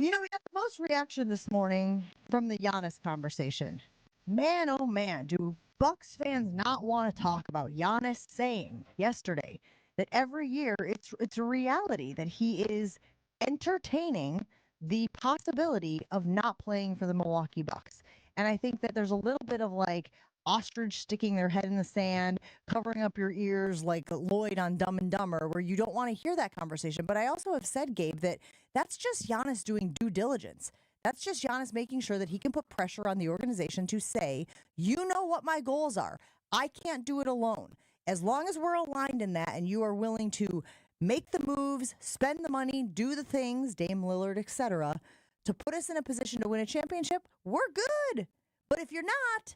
You know, we got the most reaction this morning from the Giannis conversation. Man, oh man, do Bucks fans not want to talk about Giannis saying yesterday that every year it's a reality that he is entertaining the possibility of not playing for the Milwaukee Bucks. And I think that there's a little bit of like ostrich sticking their head in the sand, covering up your ears like Lloyd on Dumb and Dumber, where you don't want to hear that conversation. But I also have said, Gabe, that that's just Giannis doing due diligence. That's just Giannis making sure that he can put pressure on the organization to say, you know what my goals are. I can't do it alone. As long as we're aligned in that and you are willing to make the moves, spend the money, do the things, Dame Lillard, etc., to put us in a position to win a championship, we're good. But if you're not,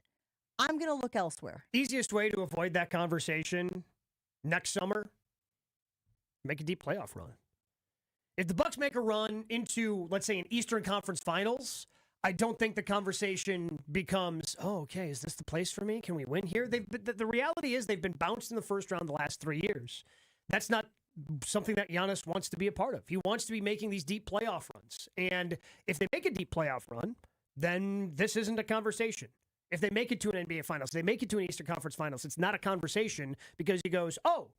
I'm going to look elsewhere. Easiest way to avoid that conversation next summer, make a deep playoff run. If the Bucks make a run into, let's say, an Eastern Conference Finals, I don't think the conversation becomes, oh, okay, is this the place for me? Can we win here? The reality is they've been bounced in the first round the last 3 years. That's not something that Giannis wants to be a part of. He wants to be making these deep playoff runs. And if they make a deep playoff run, then this isn't a conversation. If they make it to an NBA Finals, they make it to an Eastern Conference Finals, it's not a conversation because he goes, oh,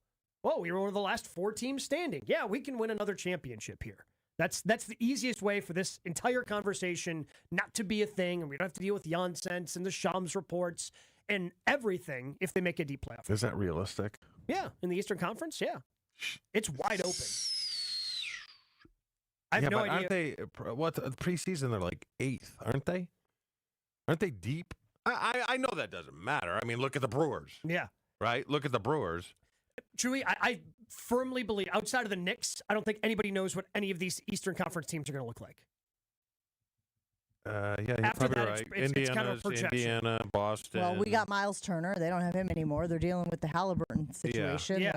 we were one of the last 4 teams standing. Yeah, we can win another championship here. That's the easiest way for this entire conversation not to be a thing, and we don't have to deal with nonsense and the Shams reports and everything if they make a deep playoff. Is that realistic? Yeah, in the Eastern Conference, yeah. It's wide open. I have no idea. Aren't they, preseason, they're like 8th, aren't they? Aren't they deep? I know that doesn't matter. I mean, look at the Brewers. Yeah. Right? Look at the Brewers. Chewy, I firmly believe, outside of the Knicks, I don't think anybody knows what any of these Eastern Conference teams are going to look like. Yeah, you're After probably that, right. it's kind of a projection. Indiana, Boston. Well, we got Miles Turner. They don't have him anymore. They're dealing with the Halliburton situation.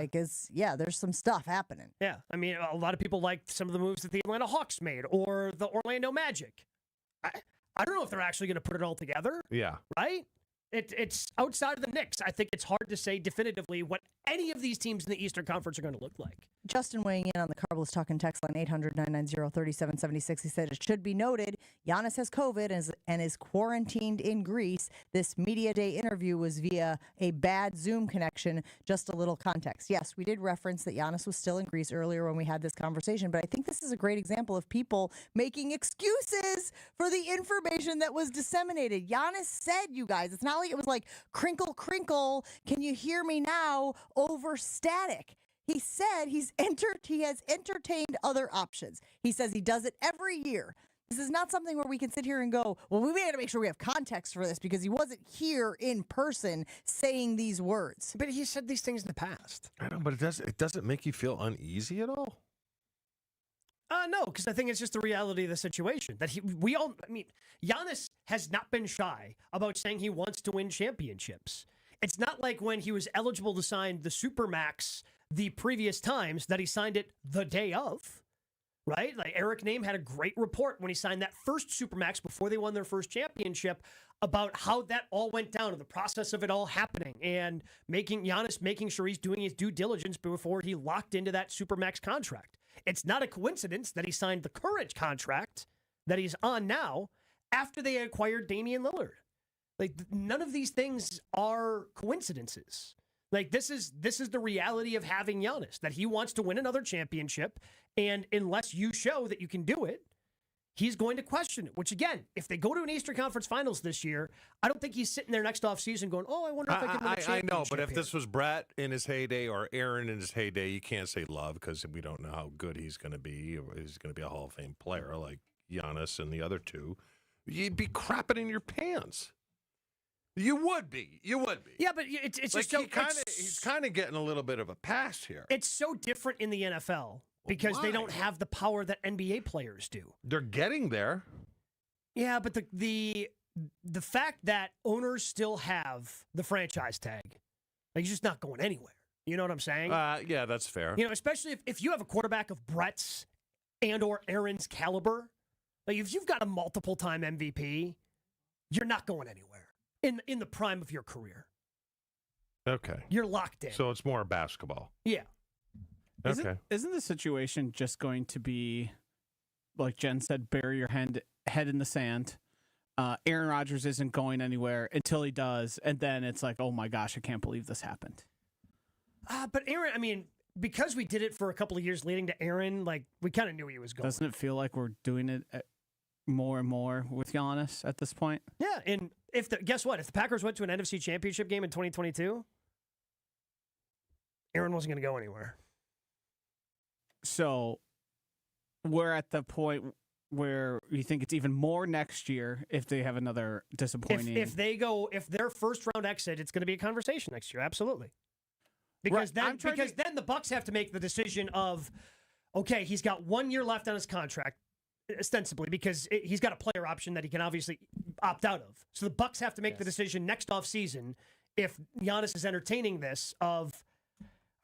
Yeah. There's some stuff happening. Yeah, I mean, a lot of people like some of the moves that the Atlanta Hawks made or the Orlando Magic. I don't know if they're actually going to put it all together. Yeah. Right? It's outside of the Knicks. I think it's hard to say definitively what any of these teams in the Eastern Conference are going to look like. Justin weighing in on the Carbless Talking text line 800-990-3776. He said, it should be noted, Giannis has COVID and is quarantined in Greece. This media day interview was via a bad Zoom connection. Just a little context. Yes, we did reference that Giannis was still in Greece earlier when we had this conversation, but I think this is a great example of people making excuses for the information that was disseminated. Giannis said, you guys, it's not like it was like crinkle, crinkle, can you hear me now, over static. He said he has entertained other options. He says he does it every year. This is not something where we can sit here and go, well, we got to make sure we have context for this because he wasn't here in person saying these words. But he said these things in the past. I know, but it doesn't make you feel uneasy at all. No, because I think it's just the reality of the situation. That Giannis has not been shy about saying he wants to win championships. It's not like when he was eligible to sign the Supermax the previous times that he signed it the day of, right? Like Eric Name had a great report when he signed that first Supermax before they won their first championship about how that all went down and the process of it all happening and Giannis making sure he's doing his due diligence before he locked into that Supermax contract. It's not a coincidence that he signed the current contract that he's on now after they acquired Damian Lillard. Like, none of these things are coincidences. Like, this is the reality of having Giannis, that he wants to win another championship, and unless you show that you can do it, he's going to question it, which, again, if they go to an Eastern Conference Finals this year, I don't think he's sitting there next offseason going, oh, I wonder if I can win a championship. I know, but if here. this was Brett in his heyday or Aaron in his heyday, you can't say love because we don't know how good he's going to be, or he's going to be a Hall of Fame player like Giannis and the other two, you'd be crapping in your pants. You would be. Yeah, but it's like just he's kind of getting a little bit of a pass here. It's so different in the NFL because they don't have the power that NBA players do. They're getting there. Yeah, but the fact that owners still have the franchise tag, like, he's just not going anywhere. You know what I'm saying? Yeah, that's fair. You know, especially if you have a quarterback of Brett's and or Aaron's caliber, like if you've got a multiple-time MVP, you're not going anywhere in the prime of your career. Okay. You're locked in. So it's more basketball. Yeah. Okay. Isn't the situation just going to be, like Jen said, bury your head in the sand? Aaron Rodgers isn't going anywhere until he does, and then it's like, oh my gosh, I can't believe this happened. But Aaron, I mean, because we did it for a couple of years leading to Aaron, like, we kind of knew he was going. Doesn't it feel like we're doing it more and more with Giannis at this point? Yeah, and guess what? If the Packers went to an NFC Championship game in 2022, Aaron wasn't going to go anywhere. So we're at the point where you think it's even more next year if they have another disappointing. If their first round exit, it's going to be a conversation next year. Absolutely. Because then the Bucks have to make the decision of, okay, he's got 1 year left on his contract, ostensibly, because he's got a player option that he can obviously opt out of. So the Bucks have to make the decision next offseason, if Giannis is entertaining this, of,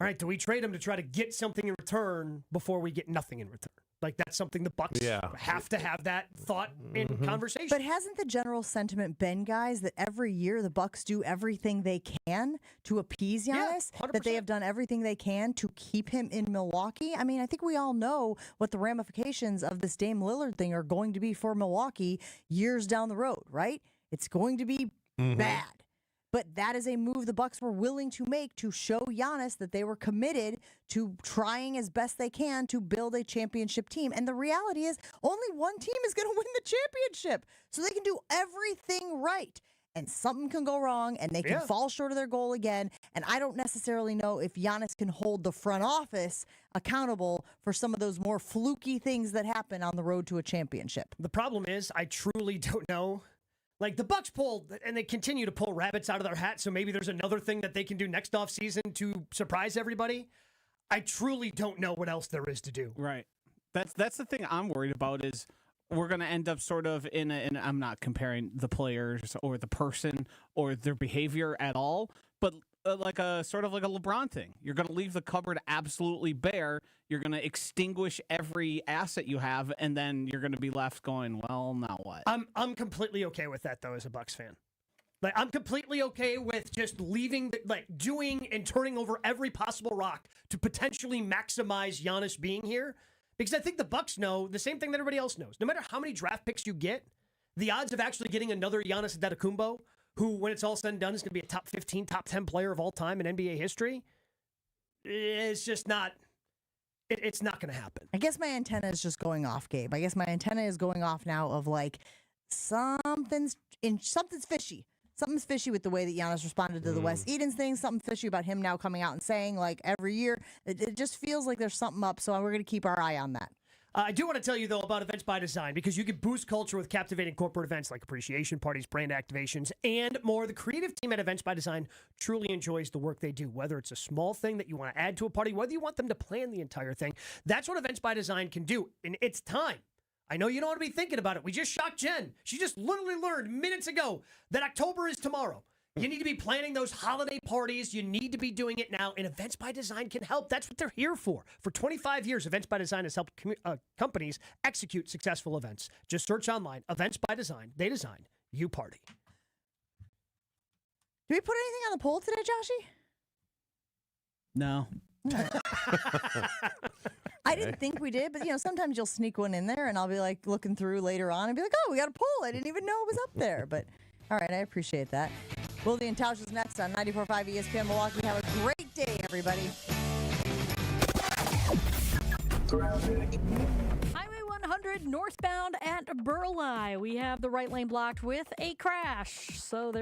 all right, do we trade him to try to get something in return before we get nothing in return? Like, that's something the Bucks have to have that thought in conversation. But hasn't the general sentiment been, guys, that every year the Bucks do everything they can to appease Giannis? Yeah, that they have done everything they can to keep him in Milwaukee? I mean, I think we all know what the ramifications of this Dame Lillard thing are going to be for Milwaukee years down the road, right? It's going to be bad. But that is a move the Bucks were willing to make to show Giannis that they were committed to trying as best they can to build a championship team. And the reality is only one team is going to win the championship. So they can do everything right. And something can go wrong, and they can fall short of their goal again. And I don't necessarily know if Giannis can hold the front office accountable for some of those more fluky things that happen on the road to a championship. The problem is I truly don't know. Like, the Bucks pulled, and they continue to pull rabbits out of their hat, so maybe there's another thing that they can do next offseason to surprise everybody. I truly don't know what else there is to do. Right. That's the thing I'm worried about is we're going to end up sort of and I'm not comparing the players or the person or their behavior at all, but like a sort of like a LeBron thing. You're going to leave the cupboard absolutely bare. You're going to extinguish every asset you have, and then you're going to be left going, well, now what? I'm completely okay with that, though, as a Bucks fan. Like, I'm completely okay with just leaving, doing and turning over every possible rock to potentially maximize Giannis being here, because I think the Bucks know the same thing that everybody else knows. No matter how many draft picks you get, the odds of actually getting another Giannis Antetokounmpo, who, when it's all said and done, is going to be a top 15, top 10 player of all time in NBA history, it's just not, it's not going to happen. I guess my antenna is just going off, Gabe. I guess my antenna is going off now of, like, something's fishy. Something's fishy with the way that Giannis responded to the Wes Edens thing. Something fishy about him now coming out and saying, like, every year. It just feels like there's something up, so we're going to keep our eye on that. I do want to tell you, though, about Events by Design, because you can boost culture with captivating corporate events like appreciation parties, brand activations, and more. The creative team at Events by Design truly enjoys the work they do, whether it's a small thing that you want to add to a party, whether you want them to plan the entire thing. That's what Events by Design can do, and it's time. I know you don't want to be thinking about it. We just shocked Jen. She just literally learned minutes ago that October is tomorrow. You need to be planning those holiday parties. You need to be doing it now, and Events by Design can help. That's what they're here for. For 25 years, Events by Design has helped companies execute successful events. Just search online, Events by Design. They design, you party. Did we put anything on the poll today, Joshy? No. I didn't think we did, but, sometimes you'll sneak one in there, and I'll be, like, looking through later on and be like, oh, we got a poll. I didn't even know it was up there, but... All right, I appreciate that. Wilde and Tausch is next on 94.5 ESPN Milwaukee. Have a great day, everybody. Highway 100 northbound at Burleigh. We have the right lane blocked with a crash. So there